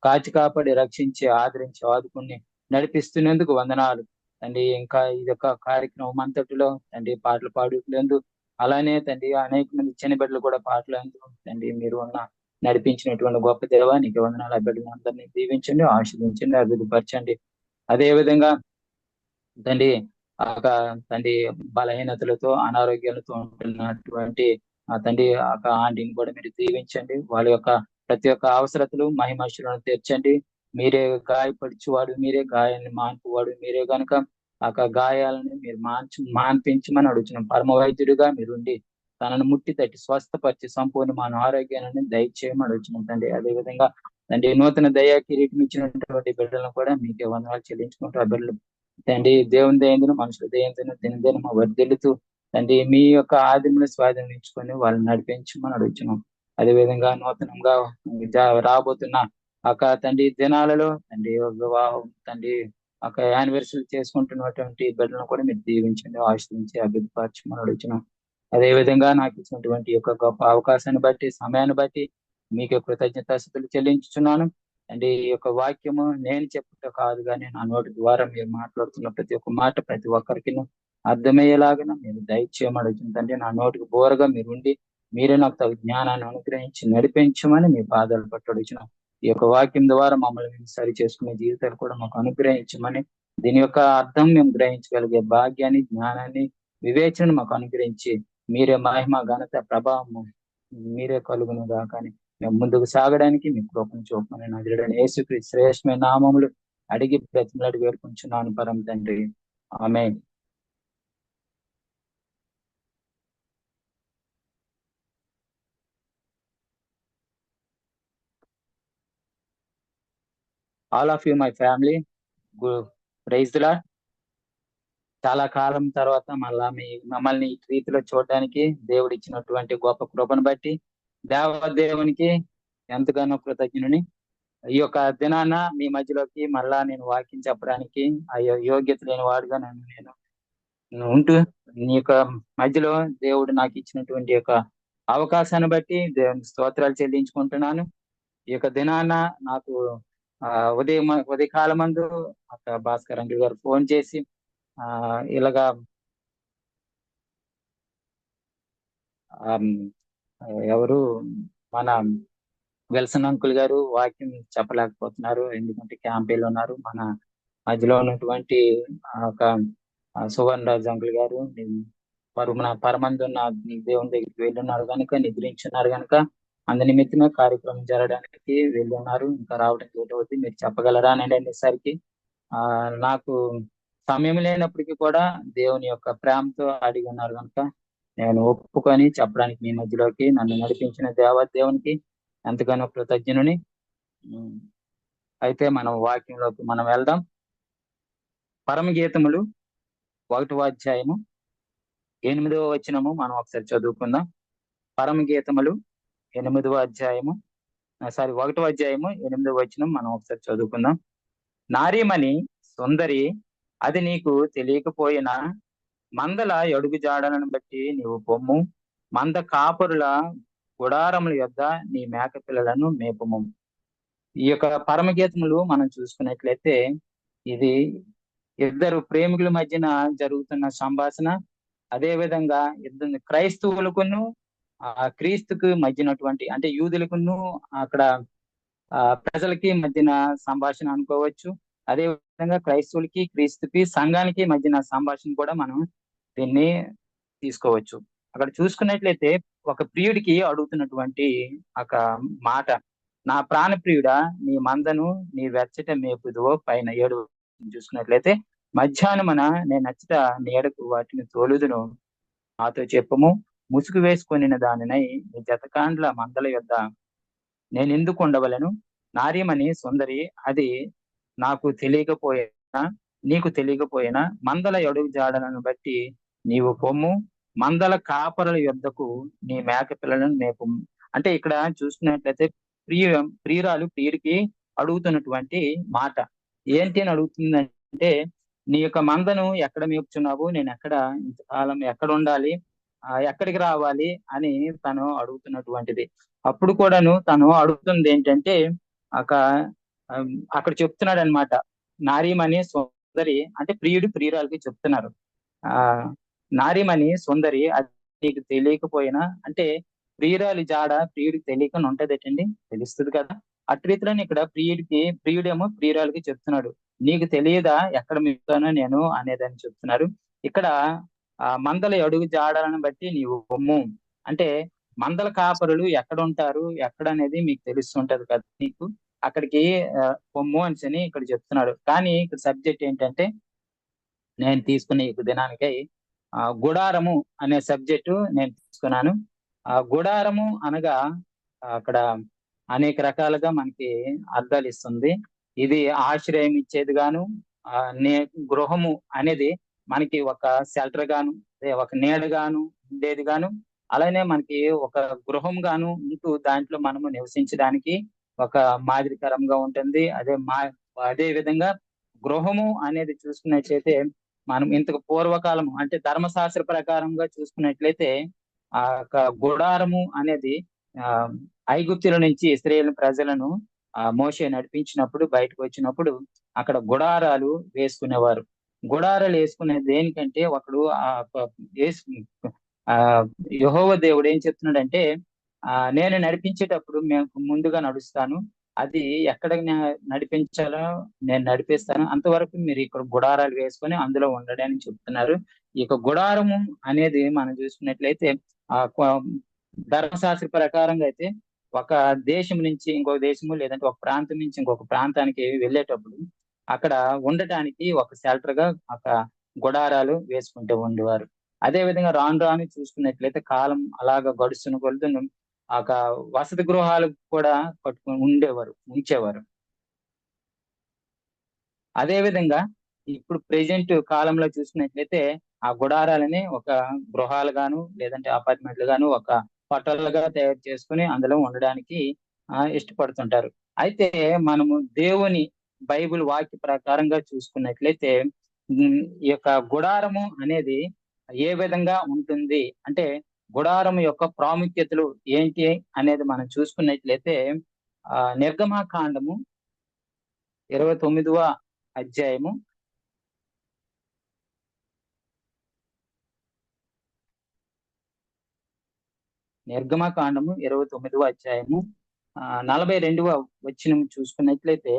కాచి కాపాడి రక్షించి ఆదరించి ఆదుకుని నడిపిస్తున్నందుకు వందనాలు తండ్రి. ఇంకా ఇది ఒక కార్యక్రమం అంతటిలో తండ్రి పాటలు పాడుతున్నందు, అలానే తండ్రి అనేక మంది చిన్న బిడ్డలు కూడా పాటలు తండ్రి మీరు ఉన్న నడిపించినటువంటి గొప్ప దేవ నీకు వందనాలు. ఆ బిడ్డలు అందరినీ దీవించండి, ఆశీర్వించండి, అభివృద్ధిపరచండి. అదే విధంగా తండ్రి తండ్రి బలహీనతలతో అనారోగ్యాలతో ఉంటున్నటువంటి తండ్రి ఆంటీని కూడా మీరు దీవించండి. వాళ్ళ యొక్క ప్రతి ఒక్క అవసరతలు మహిమశులను తీర్చండి. మీరే గాయపరిచేవాడు, మీరే గాయాన్ని మాన్పువాడు, మీరే గనుక గాయాలను మీరు మాన్పించమని అడుగుతున్నాం. పరమ వైద్యుడిగా మీరుండి తనను ముట్టి తట్టి స్వస్థపరిచి సంపూర్ణమైన ఆరోగ్యాన్ని దయచేయమని అడుగుతున్నాం తండ్రి. అదేవిధంగా తండ్రి నూతన దయా కిరీటం ఇచ్చినటువంటి బిడ్డలను కూడా మీకే వందనాలు చెల్లించుకుంటూ ఆ బిడ్డలు తండ్రి దేవుని దయందును మనుషుల దయందును దినదినము వర్ధిల్లుతూ తండ్రి మీ యొక్క ఆదిమును స్వాధీనించుకొని వాళ్ళని నడిపించమని అడుగుతున్నాం. అదేవిధంగా నూతనంగా రాబోతున్న తండ్రి దినాలలో తండ్రి వివాహం తండ్రి యానివర్సరీ చేసుకుంటున్నటువంటి బిడ్డలను కూడా మీరు దీవించండి, ఆశ్రయించి అభివృద్ధిపరచమని అడుగుతున్నాం. అదేవిధంగా నాకు ఇచ్చినటువంటి యొక్క గొప్ప అవకాశాన్ని బట్టి, సమయాన్ని బట్టి మీకు కృతజ్ఞతాస్తుతులు చెల్లించుచున్నాను. అంటే ఈ యొక్క వాక్యము నేను చెప్పుట కాదు, కానీ నా నోటి ద్వారా మీరు మాట్లాడుతున్న ప్రతి ఒక్క మాట ప్రతి ఒక్కరికి అర్థమయ్యేలాగా మీరు దయచేయమని అడుగుతుందండి. నా నోటికి బోరగా మీరు ఉండి మీరే నాకు తగు జ్ఞానాన్ని అనుగ్రహించి నడిపించమని మీ పాదాలు పట్టడుచున్నాం. ఈ యొక్క వాక్యం ద్వారా మమ్మల్ని మేము సరి చేసుకునే జీవితాలు కూడా మాకు అనుగ్రహించమని, దీని యొక్క అర్థం మేము గ్రహించగలిగే భాగ్యాన్ని, జ్ఞానాన్ని, వివేచనను మాకు అనుగ్రహించి మీరే మహిమ ఘనత ప్రభావము మీరే కలుగునుగా. కానీ మేము ముందుకు సాగడానికి మీ కృపను చూపమని నజరుడైన యేసుక్రీస్తు శ్రేష్టమైన నామములు అడిగి బ్రతిమలాడి వేడుకుంటున్నాను పరమ తండ్రి, amen. All of you my family, praise the Lord. చాలా కాలం తర్వాత మమ్మల్ని ఈ రీతిలో చూడడానికి దేవుడు ఇచ్చినటువంటి గొప్ప కృపను బట్టి దేవదేవునికి ఎంతగానో కృతజ్ఞుని. ఈ యొక్క దినాన మీ మధ్యలోకి మళ్ళా నేను వాక్యం చెప్పడానికి యోగ్యత లేని వాడుగా నేను ఉంటూ నీ యొక్క మధ్యలో దేవుడు నాకు ఇచ్చినటువంటి యొక్క అవకాశాన్ని బట్టి దేవుని స్తోత్రాలు చెల్లించుకుంటున్నాను. ఈ యొక్క దినాన నాకు ఉదయకాలమందు భాస్కర్ అంకుల్ గారు ఫోన్ చేసి ఇలాగా ఎవరు మన విల్సన్ అంకుల్ గారు వాక్యం చెప్పలేకపోతున్నారు, ఎందుకంటే క్యాంపెయిన్లో ఉన్నారు. మన మధ్యలో ఉన్నటువంటి సువర్ణ రాజు అంకుల్ గారు పరమందు ఉన్న దేవుని దగ్గరికి వెళ్ళున్నారు కనుక, నిద్రించున్నారు కనుక అందు నిమిత్తమే కార్యక్రమం జరగడానికి వెళ్ళున్నారు. ఇంకా రావడానికి లేట్ అవుతుంది, మీరు చెప్పగలరా అని అనేసరికి నాకు సమయం లేనప్పటికీ కూడా దేవుని యొక్క ప్రేమతో అడిగి ఉన్నారు కనుక నేను ఒప్పుకొని చెప్పడానికి మీ మధ్యలోకి నన్ను నడిపించిన దేవునికి ఎంతగానో కృతజ్ఞుని. అయితే మనం వాక్యంలోకి మనం వెళ్దాం. పరమగీతములు 1వ అధ్యాయము 8వ వచనము మనం ఒకసారి చదువుకుందాం. పరమగీతములు 1వ అధ్యాయము 8వ వచనం మనం ఒకసారి చదువుకుందాం. నారీమణి సుందరి, అది నీకు తెలియకపోయినా మందల అడుగు జాడలను బట్టి నీవు పొమ్ము, మంద కాపరుల గుడారముల యొద్ద నీ మేక పిల్లలను మేపము. ఈ యొక్క పరమగీతములు మనం చూసుకున్నట్లయితే ఇది ఇద్దరు ప్రేమికుల మధ్యన జరుగుతున్న సంభాషణ. అదే విధంగా ఇద్దరు క్రైస్తవులకును క్రీస్తుకు మధ్యనటువంటి అంటే యూదులకును అక్కడ ప్రజలకి మధ్యన సంభాషణ అనుకోవచ్చు. అదే విధంగా క్రైస్తవులకి క్రీస్తుకి సంఘానికి మధ్యన సంభాషణ కూడా మనం దీన్ని తీసుకోవచ్చు. అక్కడ చూసుకున్నట్లయితే ఒక ప్రియుడికి అడుగుతున్నటువంటి ఒక మాట, నా ప్రాణ ప్రియుడా నీ మందను నీ వెచ్చట మేపుదువో పైన 7 చూసుకున్నట్లయితే మధ్యాహ్నమున నేను నచ్చట నీడకు వాటిని తోలుదును, నాతో చెప్పము ముసుగు వేసుకొనిన దానినై నీ జతకాండ్ల మందల యొద్ద నేను ఎందుకు ఉండవలను? నారీమణి సుందరి అది నాకు తెలియకపోయినా నీకు తెలియకపోయినా మందల అడుగు జాడలను బట్టి నీవు పొమ్ము, మందల కాపరుల యొద్దకు నీ మేక పిల్లలను మేపము. అంటే ఇక్కడ చూసుకున్నట్లయితే ప్రియురాలు ప్రియుడికి అడుగుతున్నటువంటి మాట ఏంటి అని అడుగుతుందంటే, నీ యొక్క మందను ఎక్కడ మేపుచున్నావు, నేను ఇంతకాలం ఎక్కడ ఉండాలి, ఎక్కడికి రావాలి అని తను అడుగుతున్నటువంటిది. అప్పుడు కూడాను తను అడుగుతుంది ఏంటంటే అక్కడ చెప్తున్నాడు అనమాట, నారీమణి సుందరి అంటే ప్రియుడు ప్రియురాలకి చెప్తున్నారు, నారీమణి సుందరి అది నీకు తెలియకపోయినా అంటే ప్రియురాలి జాడ ప్రియుడికి తెలియకుండా ఉంటదేటండి, తెలుస్తుంది కదా. అటు రీతిలోనే ఇక్కడ ప్రియుడేమో ప్రియురాలకి చెప్తున్నాడు, నీకు తెలియదా ఎక్కడ మిగుతానో నేను అనేదని చెప్తున్నారు. ఇక్కడ మందల అడుగు జాడలను బట్టి నీవు పొమ్ము అంటే మందల కాపరులు ఎక్కడ ఉంటారు ఎక్కడ అనేది మీకు తెలుస్తుంటది కదా, నీకు అక్కడికి పొమ్ము అని ఇక్కడ చెప్తున్నాడు. కానీ ఇక్కడ సబ్జెక్ట్ ఏంటంటే నేను తీసుకునే ఈ దినానికై గుడారము అనే సబ్జెక్టు నేను తీసుకున్నాను. గుడారము అనగా అక్కడ అనేక రకాలుగా మనకి అర్థాలు ఇస్తుంది. ఇది ఆశ్రయం ఇచ్చేది గాను, గృహము అనేది మనకి ఒక షెల్టర్ గాను ఒక నీడ గాను ఉండేది గాను, అలానే మనకి ఒక గృహం గాను ఉంటూ దాంట్లో మనము నివసించడానికి ఒక మాదిరికరంగా ఉంటుంది. అదే విధంగా గృహము అనేది చూసుకున్నట్లయితే మనం ఇంతకు పూర్వకాలము అంటే ధర్మశాస్త్ర ప్రకారంగా చూసుకున్నట్లయితే ఆ గుడారము అనేది ఐగుప్తుల నుంచి ఇశ్రాయేలు ప్రజలను మోషే నడిపించినప్పుడు బయటకు వచ్చినప్పుడు అక్కడ గుడారాలు వేసుకునేవారు. గుడారాలు వేసుకునేది దేనికంటే ఒకడు యెహోవా దేవుడు ఏం చెప్తున్నాడంటే, నేను నడిపించేటప్పుడు మేము ముందుగా నడుస్తాను, అది ఎక్కడ నడిపించాలో నేను నడిపిస్తాను, అంతవరకు మీరు ఇక్కడ గుడారాలు వేసుకొని అందులో ఉండండి అని చెప్తున్నారు. ఈ గుడారము అనేది మనం చూసుకున్నట్లయితే ధర్మశాస్త్ర ప్రకారంగా అయితే ఒక దేశం నుంచి ఇంకొక దేశము లేదంటే ఒక ప్రాంతం నుంచి ఇంకొక ప్రాంతానికి వెళ్ళేటప్పుడు అక్కడ ఉండటానికి ఒక షెల్టర్ గా ఒక గుడారాలు వేసుకుంటూ ఉండేవారు. అదే విధంగా రాను రాను చూసుకున్నట్లయితే కాలం అలాగా గడుస్తున్న కొలుతున్న ఒక వసతి గృహాలు కూడా ఉంచేవారు. అదే విధంగా ఇప్పుడు ప్రెజెంట్ కాలంలో చూసుకున్నట్లయితే ఆ గుడారాలని ఒక గృహాలు గాను లేదంటే అపార్ట్మెంట్లు గాను ఒక హోటళ్లుగా తయారు చేసుకుని అందులో ఉండడానికి ఇష్టపడుతుంటారు. అయితే మనము దేవుని బైబిల్ వాక్య ప్రకారంగా చూసుకున్నట్లయితే ఈ యొక్క గుడారము అనేది ఏ విధంగా ఉంటుంది అంటే గుడారం యొక్క ప్రాముఖ్యతలు ఏంటి అనేది మనం చూసుకున్నట్లయితే నిర్గమకాండము 29వ అధ్యాయము నిర్గమకాండము 29వ అధ్యాయము 42వ వచనం చూసుకున్నట్లయితే,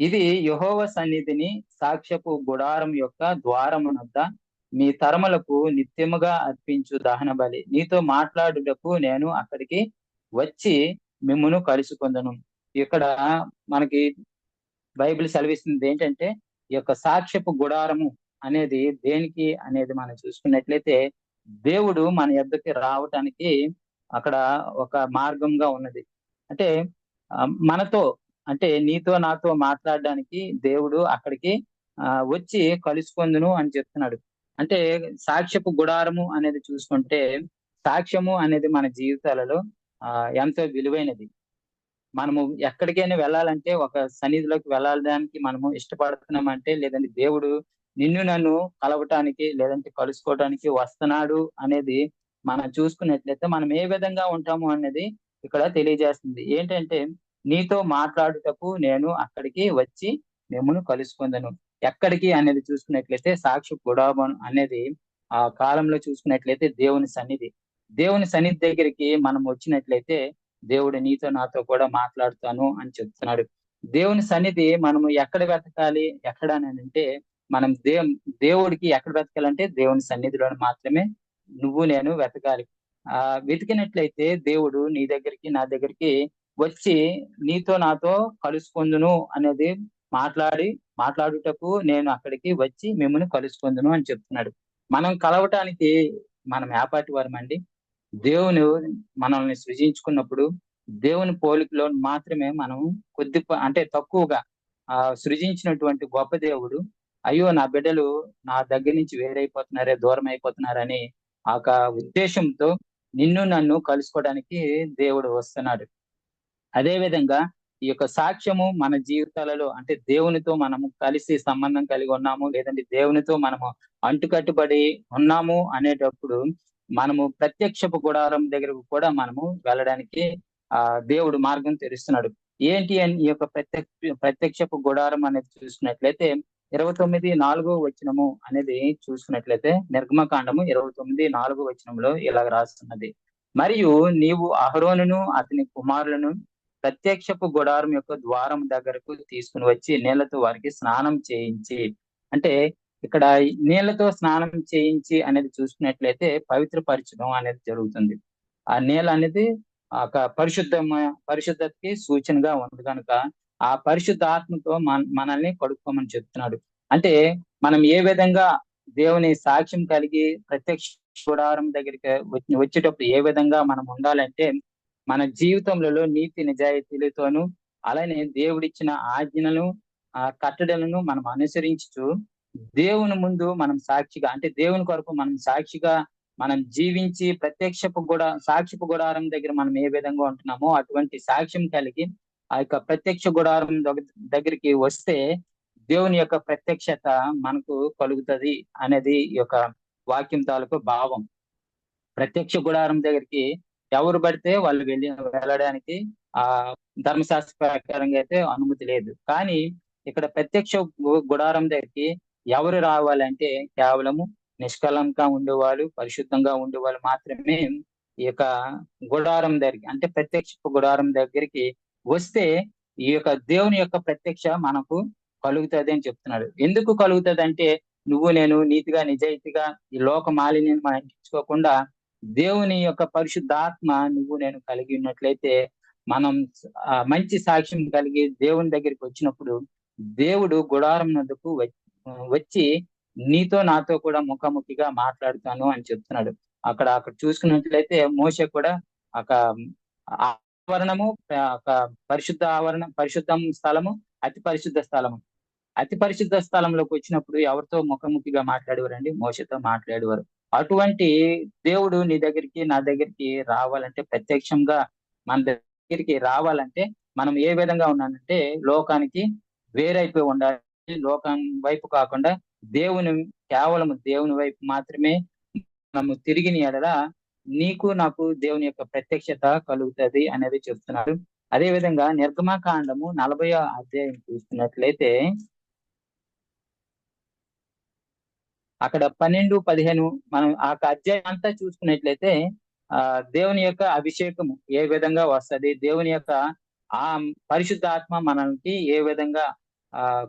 ఇది యెహోవా సన్నిధిని సాక్ష్యపు గుడారం యొక్క ద్వారమునొద్ద మీ తరములకు నిత్యముగా అర్పించు దహన బలి, నీతో మాట్లాడుటకు నేను అక్కడికి వచ్చి మిమ్మును కలుసుకొందును. ఇక్కడ మనకి బైబిల్ సెలవిస్తుంది ఏంటంటే ఈ యొక్క సాక్ష్యపు గుడారము అనేది దేనికి అనేది మనం చూసుకున్నట్లయితే దేవుడు మన యొద్దకి రావటానికి అక్కడ ఒక మార్గంగా ఉన్నది. అంటే మనతో అంటే నీతో నాతో మాట్లాడడానికి దేవుడు అక్కడికి వచ్చి కలుసుకొందును అని చెప్తున్నాడు. అంటే సాక్ష్యపు గుడారము అనేది చూసుకుంటే సాక్ష్యము అనేది మన జీవితాలలో ఎంతో విలువైనది. మనము ఎక్కడికైనా వెళ్ళాలంటే ఒక సన్నిధిలోకి వెళ్ళడానికి మనము ఇష్టపడుతున్నామంటే లేదంటే దేవుడు నిన్ను నన్ను కలవటానికి లేదంటే కలుసుకోవటానికి వస్తున్నాడు అనేది మనం చూసుకున్నట్లయితే మనం ఏ విధంగా ఉంటాము అనేది ఇక్కడ తెలియజేస్తుంది. ఏంటంటే నీతో మాట్లాడుటకు నేను అక్కడికి వచ్చి మిమ్మును కలుసుకుందను. ఎక్కడికి అనేది చూసుకున్నట్లయితే సాక్షి గుడాబం అనేది ఆ కాలంలో చూసుకున్నట్లయితే దేవుని సన్నిధి. దేవుని సన్నిధి దగ్గరికి మనం వచ్చినట్లయితే దేవుడు నీతో నాతో కూడా మాట్లాడుతాను అని చెప్తున్నాడు. దేవుని సన్నిధి మనము ఎక్కడ వెతకాలి, ఎక్కడ అని అంటే మనం దేవుడికి ఎక్కడ వెతకాలంటే దేవుని సన్నిధిలో మాత్రమే నువ్వు నేను వెతకాలి. వెతికినట్లయితే దేవుడు నీ దగ్గరికి నా దగ్గరికి వచ్చి నీతో నాతో కలుసుకుందును అనేది మాట్లాడుటకు నేను అక్కడికి వచ్చి మిమ్మల్ని కలుసుకుందును అని చెప్తున్నాడు. మనం కలవటానికి మనం ఏపాటి వారమండి? దేవుని మనల్ని సృజించుకున్నప్పుడు దేవుని పోలికలో మాత్రమే మనం అంటే తక్కువగా సృజించినటువంటి గొప్ప దేవుడు అయ్యో నా బిడ్డలు నా దగ్గర నుంచి వేరైపోతున్నారే, దూరం అయిపోతున్నారని ఆ ఉద్దేశంతో నిన్ను నన్ను కలుసుకోవడానికి దేవుడు వస్తున్నాడు. అదే విధంగా ఈ యొక్క సాక్ష్యము మన జీవితాలలో అంటే దేవునితో మనము కలిసి సంబంధం కలిగి ఉన్నాము, లేదంటే దేవునితో మనము అంటుకట్టుబడి ఉన్నాము అనేటప్పుడు మనము ప్రత్యక్షపు గుడారం దగ్గరకు కూడా మనము వెళ్ళడానికి దేవుడు మార్గం తెరుస్తున్నాడు. ఏంటి అని ఈ యొక్క ప్రత్యక్షపు గుడారం అనేది చూసుకున్నట్లయితే 29:4 వచనము అనేది చూసుకున్నట్లయితే నిర్గమకాండము 29:4 వచనంలో ఇలా రాస్తున్నది. మరియు నీవు అహరోనును అతని కుమారులను ప్రత్యక్షపు గుడారం యొక్క ద్వారం దగ్గరకు తీసుకుని వచ్చి నీళ్లతో వారికి స్నానం చేయించి, అంటే ఇక్కడ నీళ్లతో స్నానం చేయించి అనేది చూసుకున్నట్లయితే పవిత్రపరచడం అనేది జరుగుతుంది. ఆ నీళ్ళ అనేది పరిశుద్ధతకి సూచనగా ఉంది కనుక ఆ పరిశుద్ధ ఆత్మతో మనల్ని కడుక్కోమని చెప్తున్నాడు. అంటే మనం ఏ విధంగా దేవుని సాక్ష్యం కలిగి ప్రత్యక్ష గుడారం దగ్గరికి వచ్చేటప్పుడు ఏ విధంగా మనం ఉండాలంటే మన జీవితంలో నీతి నిజాయితీలతోనూ అలానే దేవుడిచ్చిన ఆజ్ఞలను కట్టడలను మనం అనుసరించుతూ దేవుని ముందు మనం సాక్షిగా అంటే దేవుని కొరకు మనం సాక్షిగా మనం జీవించి సాక్షిపు గుడారం దగ్గర మనం ఏ విధంగా ఉంటున్నామో అటువంటి సాక్ష్యం కలిగి ఆ యొక్క ప్రత్యక్ష గుడారం దగ్గరికి వస్తే దేవుని యొక్క ప్రత్యక్షత మనకు కలుగుతుంది అనేది ఈ యొక్క వాక్యం తాలూకు భావం. ప్రత్యక్ష గుడారం దగ్గరికి ఎవరు పడితే వాళ్ళు వెళ్ళడానికి ధర్మశాస్త్ర ప్రకారంగా అయితే అనుమతి లేదు. కానీ ఇక్కడ ప్రత్యక్ష గుడారం దగ్గరికి ఎవరు రావాలంటే కేవలము నిష్కలంగా ఉండేవాళ్ళు, పరిశుద్ధంగా ఉండేవాళ్ళు మాత్రమే ఈ యొక్క గుడారం దగ్గరికి అంటే ప్రత్యక్ష గుడారం దగ్గరికి వస్తే ఈ యొక్క దేవుని యొక్క ప్రత్యక్ష మనకు కలుగుతుంది అని చెప్తున్నాడు. ఎందుకు కలుగుతుంది అంటే నువ్వు నేను నీతిగా నిజాయితీగా ఈ లోక మాలిన్యం అంటించుకోకుండా దేవుని యొక్క పరిశుద్ధాత్మ నువ్వు నేను కలిగి ఉన్నట్లయితే మనం మంచి సాక్ష్యం కలిగి దేవుని దగ్గరికి వచ్చినప్పుడు దేవుడు గుడారం నందుకు వచ్చి నీతో నాతో కూడా ముఖాముఖిగా మాట్లాడుతాను అని చెప్తున్నాడు. అక్కడ చూసుకున్నట్లయితే మోషే కూడా ఆవరణము పరిశుద్ధం స్థలము, అతి పరిశుద్ధ స్థలము. అతి పరిశుద్ధ స్థలంలోకి వచ్చినప్పుడు ఎవరితో ముఖాముఖిగా మాట్లాడేవారండి? మోషేతో మాట్లాడేవారు. అటువంటి దేవుడు నీ దగ్గరికి నా దగ్గరికి రావాలంటే ప్రత్యక్షంగా మన దగ్గరికి రావాలంటే మనం ఏ విధంగా ఉన్నానంటే లోకానికి వేరైపోయి ఉండాలి. లోకం వైపు కాకుండా కేవలం దేవుని వైపు మాత్రమే మనము తిరిగిన ఎడల నీకు నాకు దేవుని యొక్క ప్రత్యక్షత కలుగుతుంది అనేది చెప్తున్నారు. అదే విధంగా నిర్గమకాండము 40వ అధ్యాయం చూస్తున్నట్లయితే అక్కడ 12-15 మనం ఆ అధ్యాయం అంతా చూసుకున్నట్లయితే దేవుని యొక్క అభిషేకము ఏ విధంగా వస్తుంది, దేవుని యొక్క ఆ పరిశుద్ధాత్మ మనకి ఏ విధంగా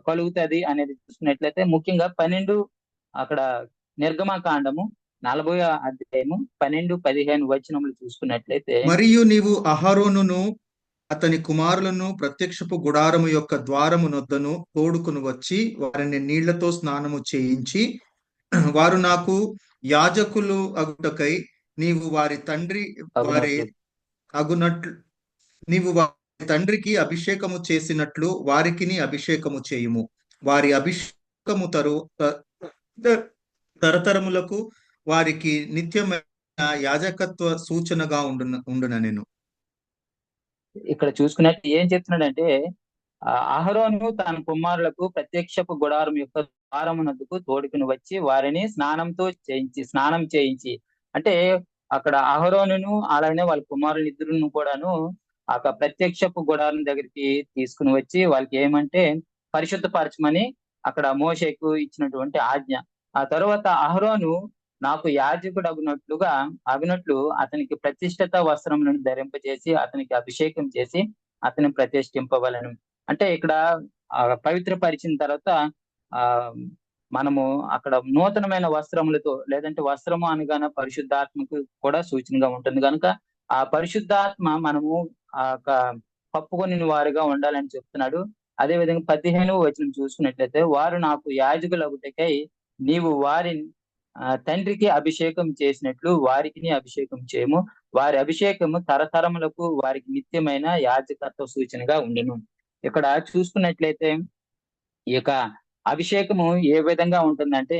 కలుగుతుంది అనేది చూసుకున్నట్లయితే ముఖ్యంగా 12 అక్కడ నిర్గమకాండము 40వ అధ్యాయము 12-15 వచనములు చూసుకున్నట్లయితే మరియు నీవు అహరోనును అతని కుమారులను ప్రత్యక్షపు గుడారము యొక్క ద్వారము నొద్దను తోడుకుని వచ్చి వారిని నీళ్లతో స్నానము చేయించి వారు నాకు యాజకులు అగుటకై నీవు వారి తండ్రికి అభిషేకము చేసినట్లు వారికిని అభిషేకము చేయుము. వారి అభిషేకము తరతరములకు వారికి నిత్యమైన యాజకత్వ సూచనగా ఉండున నేను. ఇక్కడ చూసుకున్నట్టు ఏం చెప్తున్నాడంటే అహరోను తన కుమారులకు ప్రత్యక్షపు గుడారం యొక్క ద్వారమునకు తోడుకుని వచ్చి వారిని స్నానం చేయించి అంటే అక్కడ అహరోనును అలానే వాళ్ళ కుమారులు ఇద్దరును కూడాను ఆ ప్రత్యక్షపు గుడారం దగ్గరికి తీసుకుని వచ్చి వాళ్ళకి ఏమంటే పరిశుద్ధపరచమని అక్కడ మోషేకు ఇచ్చినటువంటి ఆజ్ఞ. ఆ తర్వాత అహరోను నాకు యాజకుడు అగినట్లు అతనికి ప్రతిష్ఠిత వస్త్రములను ధరింపజేసి అతనికి అభిషేకం చేసి అతని ప్రతిష్ఠింపవలను. అంటే ఇక్కడ పవిత్రపరిచిన తర్వాత మనము అక్కడ నూతనమైన వస్త్రములతో, లేదంటే వస్త్రము అనగానే పరిశుద్ధాత్మకు కూడా సూచనగా ఉంటుంది కనుక ఆ పరిశుద్ధాత్మ మనము కప్పుకొని వారిగా ఉండాలని చెప్తున్నాడు. అదే విధంగా 15వ వచనం చూసుకున్నట్లయితే వారు నాకు యాజకులగుటకై నీవు వారి తండ్రికి అభిషేకం చేసినట్లు వారికి అభిషేకం చేయము, వారి అభిషేకము తరతరములకు వారికి నిత్యమైన యాజకత్వ సూచనగా ఉండును. ఇక్కడ చూసుకున్నట్లయితే ఈ యొక్క అభిషేకము ఏ విధంగా ఉంటుందంటే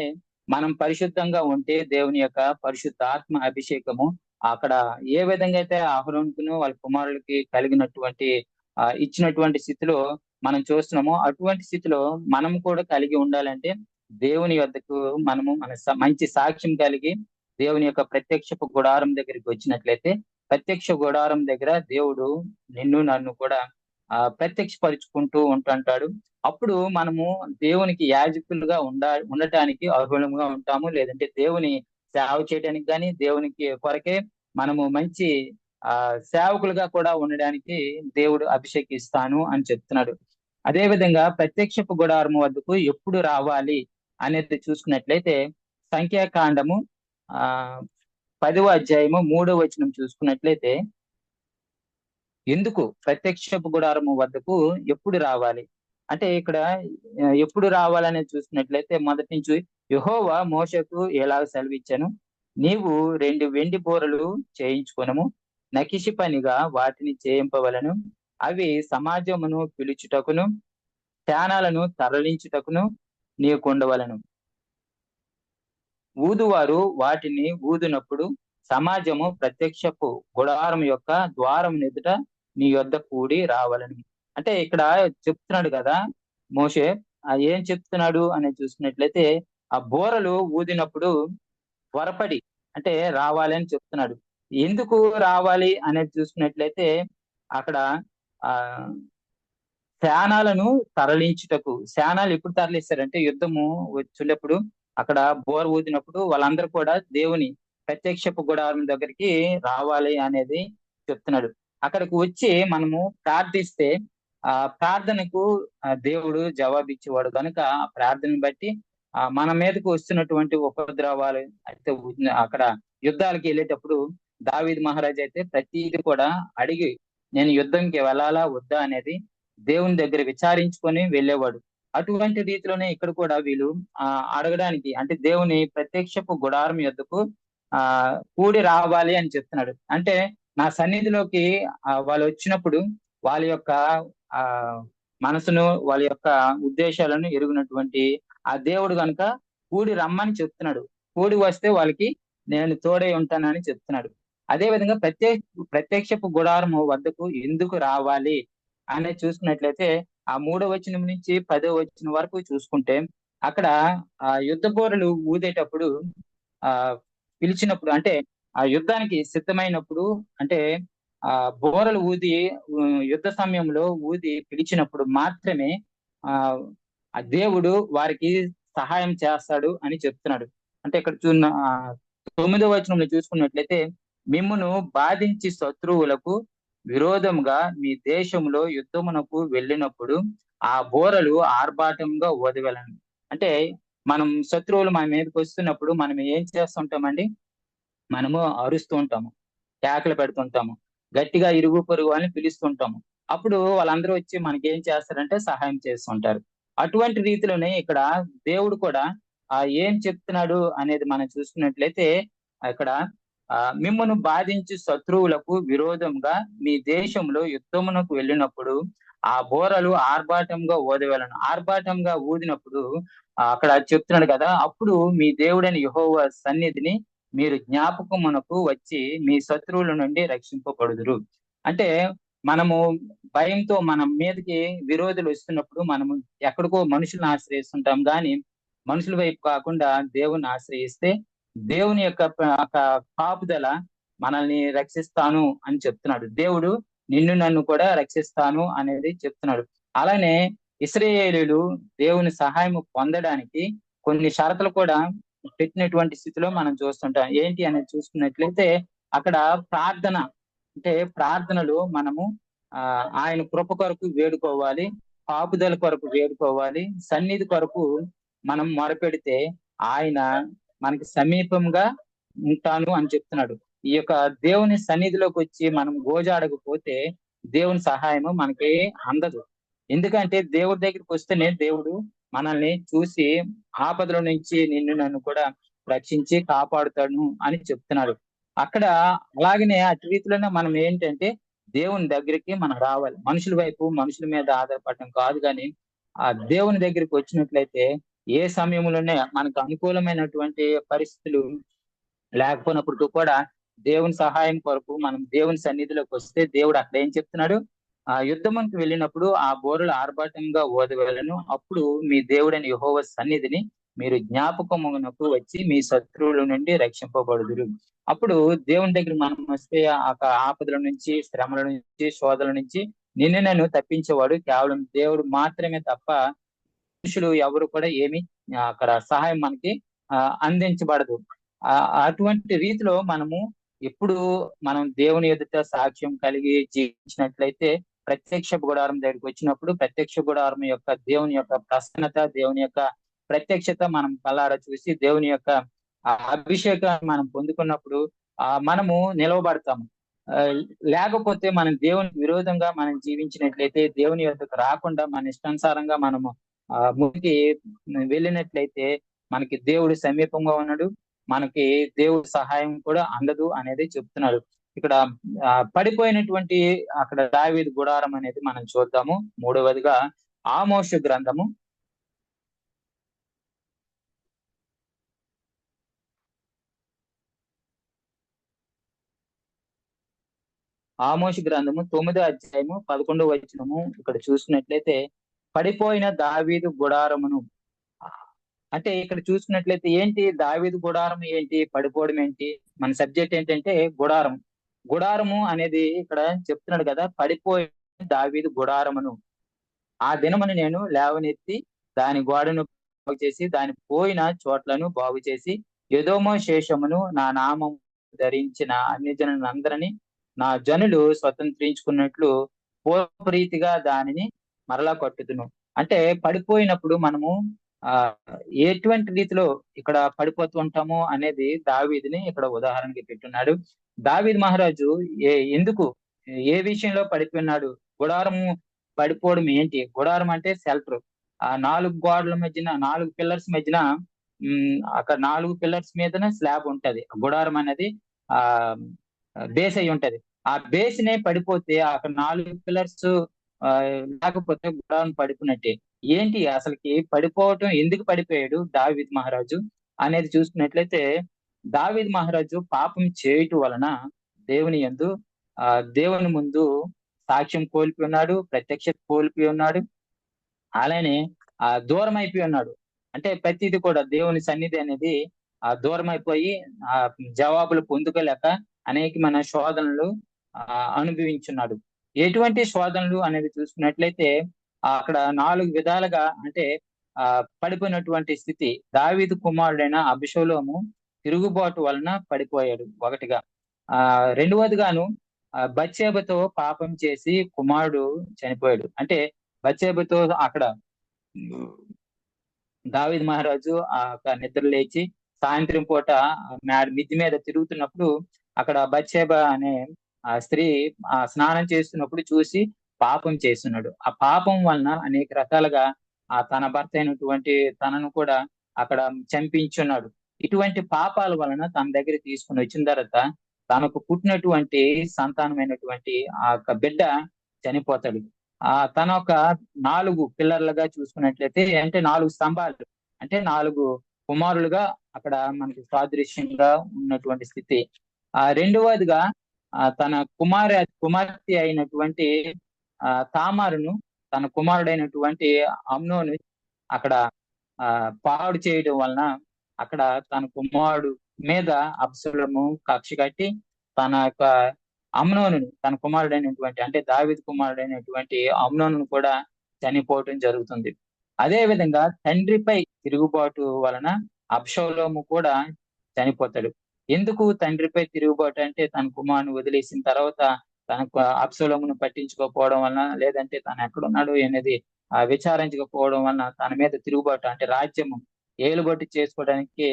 మనం పరిశుద్ధంగా ఉంటే దేవుని యొక్క పరిశుద్ధ ఆత్మ అభిషేకము అక్కడ ఏ విధంగా అయితే అహరోనుకును వాళ్ళ కుమారులకి కలిగినటువంటి ఇచ్చినటువంటి స్థితిలో మనం చూస్తున్నామో అటువంటి స్థితిలో మనం కూడా కలిగి ఉండాలంటే దేవుని వద్దకు మనము మంచి సాక్ష్యం కలిగి దేవుని యొక్క ప్రత్యక్షపు గుడారం దగ్గరికి వచ్చినట్లయితే ప్రత్యక్ష గుడారం దగ్గర దేవుడు నిన్ను నన్ను కూడా ప్రత్యక్షపరుచుకుంటూ ఉంటుంటాడు. అప్పుడు మనము దేవునికి యాజకులుగా ఉండటానికి అర్హులంగా ఉంటాము. లేదంటే దేవుని సేవ చేయడానికి కానీ దేవునికి కొరకే మనము మంచి సేవకులుగా కూడా ఉండడానికి దేవుడు అభిషేకిస్తాను అని చెప్తున్నాడు. అదే విధంగా ప్రత్యక్షపు గుడారము వద్దకు ఎప్పుడు రావాలి అనేది చూసుకున్నట్లయితే సంఖ్యాకాండము 10వ అధ్యాయము 3వ వచనం చూసుకున్నట్లయితే ఎందుకు ప్రత్యక్షపు గుడారము వద్దకు ఎప్పుడు రావాలి అంటే ఇక్కడ ఎప్పుడు రావాలనేది చూసుకున్నట్లయితే మొదటి నుంచి యెహోవా మోషేకు ఎలాగ సెలవిచ్చాను, నీవు 2 వెండి బోరలు చేయించుకొనము, నకిషి పనిగా వాటిని చేయింపవలను, అవి సమాజమును పిలుచుటకును ధ్యానాలను తరలించుటకును నీకుండవలను. ఊదువారు వాటిని ఊదినప్పుడు సమాజము ప్రత్యక్షపు గుడారం యొక్క ద్వారం ఎదుట నీ యొద్ద కూడి రావాలని. అంటే ఇక్కడ చెప్తున్నాడు కదా మోషే, ఏం చెప్తున్నాడు అనేది చూసుకున్నట్లయితే ఆ బోరలు ఊదినప్పుడు త్వరపడి అంటే రావాలి అని చెప్తున్నాడు. ఎందుకు రావాలి అనేది చూసుకున్నట్లయితే అక్కడ శానాలను తరలించుటకు. శానాలు ఎప్పుడు తరలిస్తారంటే యుద్ధము వచ్చేటప్పుడు అక్కడ బోర ఊదినప్పుడు వాళ్ళందరూ కూడా దేవుని ప్రత్యక్షపు గుడారం దగ్గరికి రావాలి అనేది చెప్తున్నాడు. అక్కడికి వచ్చి మనము ప్రార్థిస్తే ఆ ప్రార్థనకు దేవుడు జవాబిచ్చేవాడు కనుక ఆ ప్రార్థనను బట్టి మన మీదకు వస్తున్నటువంటి ఉపద్రవాలు అయితే అక్కడ యుద్ధాలకి వెళ్ళేటప్పుడు దావీదు మహారాజు అయితే ప్రతిదీ కూడా అడిగి నేను యుద్ధంకి వెళ్ళాలా వద్దా అనేది దేవుని దగ్గర విచారించుకొని వెళ్ళేవాడు. అటువంటి రీతిలోనే ఇక్కడ కూడా వీళ్ళు అడగడానికి అంటే దేవుని ప్రత్యక్షపు గుడారం యొద్దకు కూడి రావాలి అని చెప్తున్నాడు. అంటే నా సన్నిధిలోకి వాళ్ళు వచ్చినప్పుడు వాళ్ళ యొక్క మనసును వాళ్ళ యొక్క ఉద్దేశాలను ఎరుగునటువంటి ఆ దేవుడు కనుక కూడి రమ్మని చెప్తున్నాడు. కూడి వస్తే వాళ్ళకి నేను తోడై ఉంటానని చెప్తున్నాడు. అదే విధంగా ప్రత్యక్షపు గుడారము వద్దకు ఎందుకు రావాలి అనేది చూసుకున్నట్లయితే ఆ 3వ వచనం నుంచి 10వ వచనం వరకు చూసుకుంటే అక్కడ ఆ యుద్ధ బోరలు ఊదేటప్పుడు పిలిచినప్పుడు అంటే ఆ యుద్ధానికి సిద్ధమైనప్పుడు అంటే ఆ బోరలు ఊది యుద్ధ సమయంలో ఊది పిలిచినప్పుడు మాత్రమే ఆ దేవుడు వారికి సహాయం చేస్తాడు అని చెప్తున్నాడు. అంటే ఇక్కడ 9వ వచనంలో చూసుకున్నట్లయితే మిమ్మును బాధించి శత్రువులకు విరోధంగా మీ దేశంలో యుద్ధమునకు వెళ్ళినప్పుడు ఆ బోరలు ఆర్భాటంగా ఊదవలెను. అంటే మనం శత్రువులు మన మీదకి వస్తున్నప్పుడు మనం ఏం చేస్తుంటామండి, మనము అరుస్తూ ఉంటాము, కేకలు పెడుతుంటాము, గట్టిగా ఇరుగు పొరుగు అని పిలుస్తుంటాము. అప్పుడు వాళ్ళందరూ వచ్చి మనకి ఏం చేస్తారంటే సహాయం చేస్తుంటారు. అటువంటి రీతిలోనే ఇక్కడ దేవుడు కూడా ఏం చెప్తున్నాడు అనేది మనం చూసుకున్నట్లయితే ఇక్కడ మిమ్మల్ని బాధించి శత్రువులకు విరోధంగా మీ దేశంలో యుద్ధమునకు వెళ్ళినప్పుడు ఆ బోరలు ఆర్భాటంగా ఊదవలెను. ఆర్భాటంగా ఊదినప్పుడు అక్కడ చెప్తున్నాడు కదా, అప్పుడు మీ దేవుడైన యెహోవా సన్నిధిని మీరు జ్ఞాపకమునకు వచ్చి మీ శత్రువుల నుండి రక్షింపబడుదురు. అంటే మనము భయంతో మన మీదకి విరోధులు వస్తున్నప్పుడు మనము ఎక్కడికో మనుషులను ఆశ్రయిస్తుంటాం, కానీ మనుషుల వైపు కాకుండా దేవుని ఆశ్రయిస్తే దేవుని యొక్క కాపుదల మనల్ని రక్షిస్తాను అని చెప్తున్నాడు. దేవుడు నిన్ను నన్ను కూడా రక్షిస్తాను అనేది చెప్తున్నాడు. అలానే ఇశ్రాయేలీయులు దేవుని సహాయం పొందడానికి కొన్ని షరతులు కూడా పెట్టినటువంటి స్థితిలో మనం చూస్తుంటాం. ఏంటి అనేది చూసుకున్నట్లయితే అక్కడ ప్రార్థన, అంటే ప్రార్థనలు మనము ఆయన కృప కొరకు వేడుకోవాలి, కాపుదల కొరకు వేడుకోవాలి, సన్నిధి కొరకు మనం మొరపెడితే ఆయన మనకి సమీపంగా ఉంటాను అని చెప్తున్నాడు. ఈ యొక్క దేవుని సన్నిధిలోకి వచ్చి మనం గోజాడకపోతే దేవుని సహాయము మనకి అందదు. ఎందుకంటే దేవుడి దగ్గరికి వస్తేనే దేవుడు మనల్ని చూసి ఆపదల నుంచి నిన్ను నన్ను కూడా రక్షించి కాపాడుతాడు అని చెప్తున్నాడు. అక్కడ అలాగనే అటు రీతిలోనే మనం ఏంటంటే దేవుని దగ్గరికి మనం రావాలి. మనుషుల వైపు మనుషుల మీద ఆధారపడటం కాదు, కానీ ఆ దేవుని దగ్గరికి వచ్చినట్లయితే ఏ సమయంలోనే మనకు అనుకూలమైనటువంటి పరిస్థితులు లేకపోయినప్పుడు కూడా దేవుని సహాయం కొరకు మనం దేవుని సన్నిధిలోకి వస్తే దేవుడు అక్కడ ఏం చెప్తున్నాడు, ఆ యుద్ధమునికి వెళ్ళినప్పుడు ఆ బోరులు ఆర్భాటంగా ఓదవెళ్ళను, అప్పుడు మీ దేవుడని యెహోవా సన్నిధిని మీరు జ్ఞాపకమునకు వచ్చి మీ శత్రువుల నుండి రక్షింపబడుదురు. అప్పుడు దేవుని దగ్గర మనం వస్తే ఆ ఆపదల నుంచి, శ్రమల నుంచి, శోధల నుంచి నిన్ను నన్ను తప్పించేవాడు కేవలం దేవుడు మాత్రమే తప్ప మనుషులు ఎవరు కూడా ఏమి అక్కడ సహాయం మనకి అందించబడదు. అటువంటి రీతిలో మనము ఎప్పుడు మనం దేవుని ఎదుట సాక్ష్యం కలిగి జీవించినట్లయితే ప్రత్యక్ష గుడారం దగ్గరికి వచ్చినప్పుడు ప్రత్యక్ష గుడారం యొక్క దేవుని యొక్క ప్రసన్నత, దేవుని యొక్క ప్రత్యక్షత మనం కళ్ళారా చూసి దేవుని యొక్క అభిషేకాన్ని మనం పొందుకున్నప్పుడు మనము నిలవబడతాము. లేకపోతే మనం దేవుని విరోధంగా మనం జీవించినట్లయితే, దేవుని యొద్దకు రాకుండా మన ఇష్టానుసారంగా మనము ముందుకి వెళ్ళినట్లయితే మనకి దేవుడు సమీపంగా ఉన్నాడు, మనకి దేవుడి సహాయం కూడా అందదు అనేది చెప్తున్నాడు. ఇక్కడ పడిపోయినటువంటి అక్కడ దావీదు గుడారం అనేది మనం చూద్దాము. మూడవదిగా ఆమోషు గ్రంథము 9వ అధ్యాయము 11వ వచనము ఇక్కడ చూసినట్లయితే పడిపోయిన దావీదు గుడారమును, అంటే ఇక్కడ చూసుకున్నట్లయితే ఏంటి దావీదు గుడారం ఏంటి, పడిపోవడం ఏంటి, మన సబ్జెక్ట్ ఏంటంటే గుడారం. గుడారము అనేది ఇక్కడ చెప్తున్నాడు కదా, పడిపోయిన దావీదు గుడారమును ఆ దినమును నేను లేవనెత్తి దాని గోడను బాగు చేసి దాని పోయిన చోట్లను బాగు చేసి ఎదోమో శేషమును నా నామం ధరించిన అన్ని జనులందరినీ నా జనులు స్వతంత్రించుకున్నట్లు పూర్వరీతిగా దానిని మరలా కట్టుదును. అంటే పడిపోయినప్పుడు మనము ఎటువంటి రీతిలో ఇక్కడ పడిపోతూ ఉంటాము అనేది దావీదుని ఇక్కడ ఉదాహరణకి పెట్టున్నాడు. దావీదు మహారాజు ఎందుకు ఏ విషయంలో పడిపోయినాడు, గుడారము పడిపోవడం ఏంటి, గుడారం అంటే షెల్టర్. ఆ 4 గోడల మధ్యన 4 పిల్లర్స్ మధ్యన అక్కడ 4 పిల్లర్స్ మీదన స్లాబ్ ఉంటది. గుడారం అనేది బేస్ అయి ఉంటది. ఆ బేస్ నే పడిపోతే అక్కడ 4 పిల్లర్స్ లేకపోతే గుడారం పడిపోయినట్టే. ఏంటి అసలుకి పడిపోవటం, ఎందుకు పడిపోయాడు దావీదు మహారాజు అనేది చూసుకున్నట్లయితే, దావీదు మహారాజు పాపం చేయటం వలన దేవుని యందు దేవుని ముందు సాక్ష్యం కోల్పోయి ఉన్నాడు, ప్రత్యక్షత కోల్పోయి ఉన్నాడు, అలానే దూరం అయిపోయి ఉన్నాడు. అంటే ప్రతిది కూడా దేవుని సన్నిధి అనేది దూరం అయిపోయి జవాబులు పొందుకోలేక అనేకమైన శోధనలు అనుభవించున్నాడు. ఎటువంటి శోధనలు అనేది చూసుకున్నట్లయితే అక్కడ 4 విధాలుగా అంటే పడిపోయినటువంటి స్థితి. దావీదు కుమారుడైన అబిషలోము తిరుగుబాటు వలన పడిపోయాడు ఒకటిగా. రెండవదిగాను బత్షెబతో పాపం చేసి కుమారుడు చనిపోయాడు. అంటే బత్షెబతో అక్కడ దావీదు మహారాజు నిద్ర లేచి సాయంత్రం పూట మిద్ది మీద తిరుగుతున్నప్పుడు అక్కడ బత్షెబ అనే స్త్రీ స్నానం చేస్తున్నప్పుడు చూసి పాపం చేస్తున్నాడు. ఆ పాపం వలన అనేక రకాలుగా తన భర్త అయినటువంటి తనను కూడా అక్కడ చంపించున్నాడు. ఇటువంటి పాపాల వలన తన దగ్గర తీసుకుని వచ్చిన తర్వాత తనకు పుట్టినటువంటి సంతానమైనటువంటి ఆ బిడ్డ చనిపోతాడు. తన ఒక 4 పిల్లర్లుగా చూసుకున్నట్లయితే, అంటే 4 స్తంభాలు, అంటే 4 కుమారులుగా అక్కడ మనకి సాదృశ్యంగా ఉన్నటువంటి స్థితి. రెండవదిగా తన కుమార్తె అయినటువంటి తామారును తన కుమారుడైనటువంటి అమ్నోను అక్కడ పాడు చేయడం వలన అక్కడ తన కుమారుడు మీద అబ్సలోము కక్ష కట్టి తన యొక్క అమ్నోను తన కుమారుడైనటువంటి అంటే దావీదు కుమారుడైనటువంటి అమ్నోను కూడా చనిపోవటం జరుగుతుంది. అదే విధంగా తండ్రిపై తిరుగుబాటు వలన అబ్షలోము కూడా చనిపోతాడు. ఎందుకు తండ్రిపై తిరుగుబాటు అంటే తన కుమారుని వదిలేసిన తర్వాత తనకు అబ్షలోమును పట్టించుకోకపోవడం వలన, లేదంటే తను ఎక్కడున్నాడు అనేది విచారించకపోవడం వలన తన మీద తిరుగుబాటు అంటే రాజ్యము ఏలుబట్టి చేసుకోవడానికి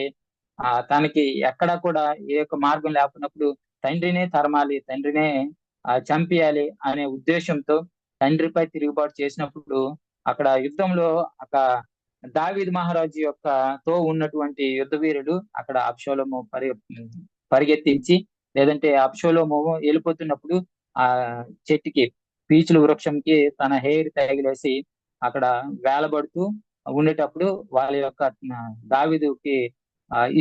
తనకి ఎక్కడా కూడా ఏ ఒక్క మార్గం లేకున్నప్పుడు తండ్రినే తరమాలి, తండ్రినే చంపేయాలి అనే ఉద్దేశంతో తండ్రిపై తిరుగుబాటు చేసినప్పుడు అక్కడ యుద్ధంలో దావీదు మహారాజు యొక్క తో ఉన్నటువంటి యుద్ధ వీరుడు అక్కడ అబ్షలోము పరిగెత్తించి, లేదంటే అబ్షలోము వెళ్ళిపోతున్నప్పుడు ఆ చెట్టుకి పీచుల వృక్షంకి తన హెయిర్ తగిలేసి అక్కడ వేలబడుతూ ఉండేటప్పుడు వాళ్ళ యొక్క దావీదుకి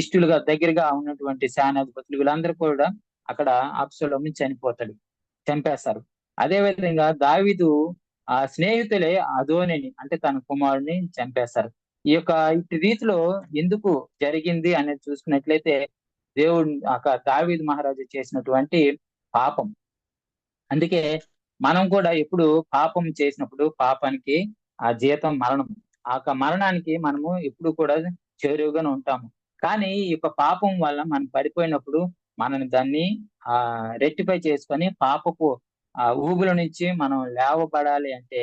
ఇష్టలుగా దగ్గరగా ఉన్నటువంటి సేనాధిపతులు వీళ్ళందరూ కూడా అక్కడ అబ్షలోము చంపేస్తారు. అదే విధంగా దావీదు స్నేహితులే అదోనిని అంటే తన కుమారుడిని చంపేస్తారు. ఇటు రీతిలో ఎందుకు జరిగింది అనేది చూసుకున్నట్లయితే దేవుడు దావీదు మహారాజు చేసినటువంటి పాపం. అందుకే మనం కూడా ఎప్పుడు పాపం చేసినప్పుడు పాపానికి జీతం మరణం. మరణానికి మనము ఎప్పుడు కూడా చేరువుగానే ఉంటాము. కానీ ఈ యొక్క పాపం వల్ల మనం పడిపోయినప్పుడు మనని దాన్ని రెట్టిఫై చేసుకొని పాపపు ఊబుల నుంచి మనం లేవబడాలి అంటే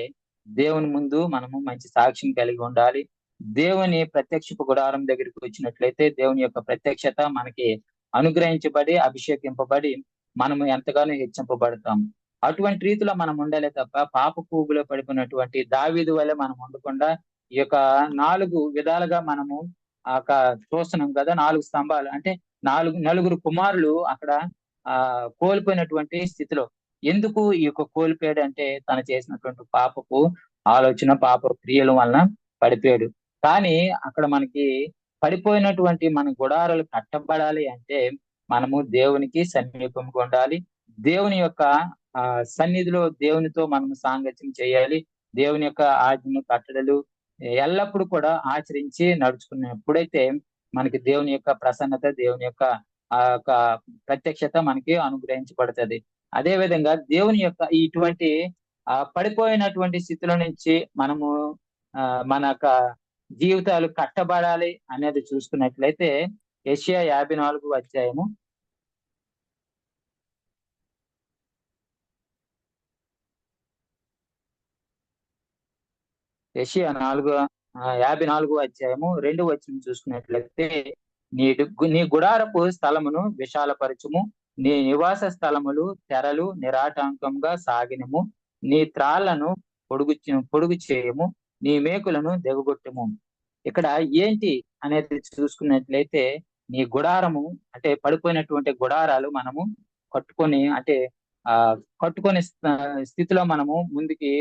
దేవుని ముందు మనము మంచి సాక్ష్యం కలిగి ఉండాలి. దేవుని ప్రత్యక్షపు గుడారం దగ్గరికి వచ్చినట్లయితే దేవుని యొక్క ప్రత్యక్షత మనకి అనుగ్రహించబడి అభిషేకింపబడి మనము ఎంతగానో హెచ్చింపబడతాము. అటువంటి రీతిలో మనం ఉండాలి తప్ప పాప ఊబులో పడిపోయినటువంటి దావీదు వల్ల మనం ఉండకుండా ఈ యొక్క 4 విధాలుగా మనము చూస్తున్నాం కదా. 4 స్తంభాలు అంటే నలుగురు కుమారులు అక్కడ కోల్పోయినటువంటి స్థితిలో ఎందుకు ఈ యొక్క కోల్పోయాడు అంటే తను చేసినటువంటి పాపపు ఆలోచన పాప క్రియల వలన పడిపోయాడు. కానీ అక్కడ మనకి పడిపోయినటువంటి మన గుడారాలు కట్టబడాలి అంటే మనము దేవునికి సమీపంగా ఉండాలి. దేవుని యొక్క సన్నిధిలో దేవునితో మనము సాంగత్యం చేయాలి. దేవుని యొక్క ఆజ్ఞలు కట్టడలు ఎల్లప్పుడూ కూడా ఆచరించి నడుచుకున్నప్పుడైతే మనకి దేవుని యొక్క ప్రసన్నత దేవుని యొక్క ప్రత్యక్షత మనకి అనుగ్రహించబడుతుంది. అదే విధంగా దేవుని యొక్క ఇటువంటి పడిపోయినటువంటి స్థితిలో నుంచి మనము మన జీవితాలు కట్టబడాలి అనేది చూసుకున్నట్లయితే యెషయా 54వ అధ్యాయము యెషయా 54వ అధ్యాయము 2వ వచనం చూసుకున్నట్లయితే నీ గుడారపు స్థలమును విశాలపరచుము, నీ నివాస స్థలములు తెరలు నిరాటంకంగా సాగినము, నీ త్రాళ్లను పొడుగు చేయము, నీ మేకులను దిగగొట్టము. ఇక్కడ ఏంటి అనేది చూసుకున్నట్లయితే నీ గుడారము అంటే పడిపోయినటువంటి గుడారాలు మనము కట్టుకొని అంటే కట్టుకునే స్థితిలో మనము ముందుకి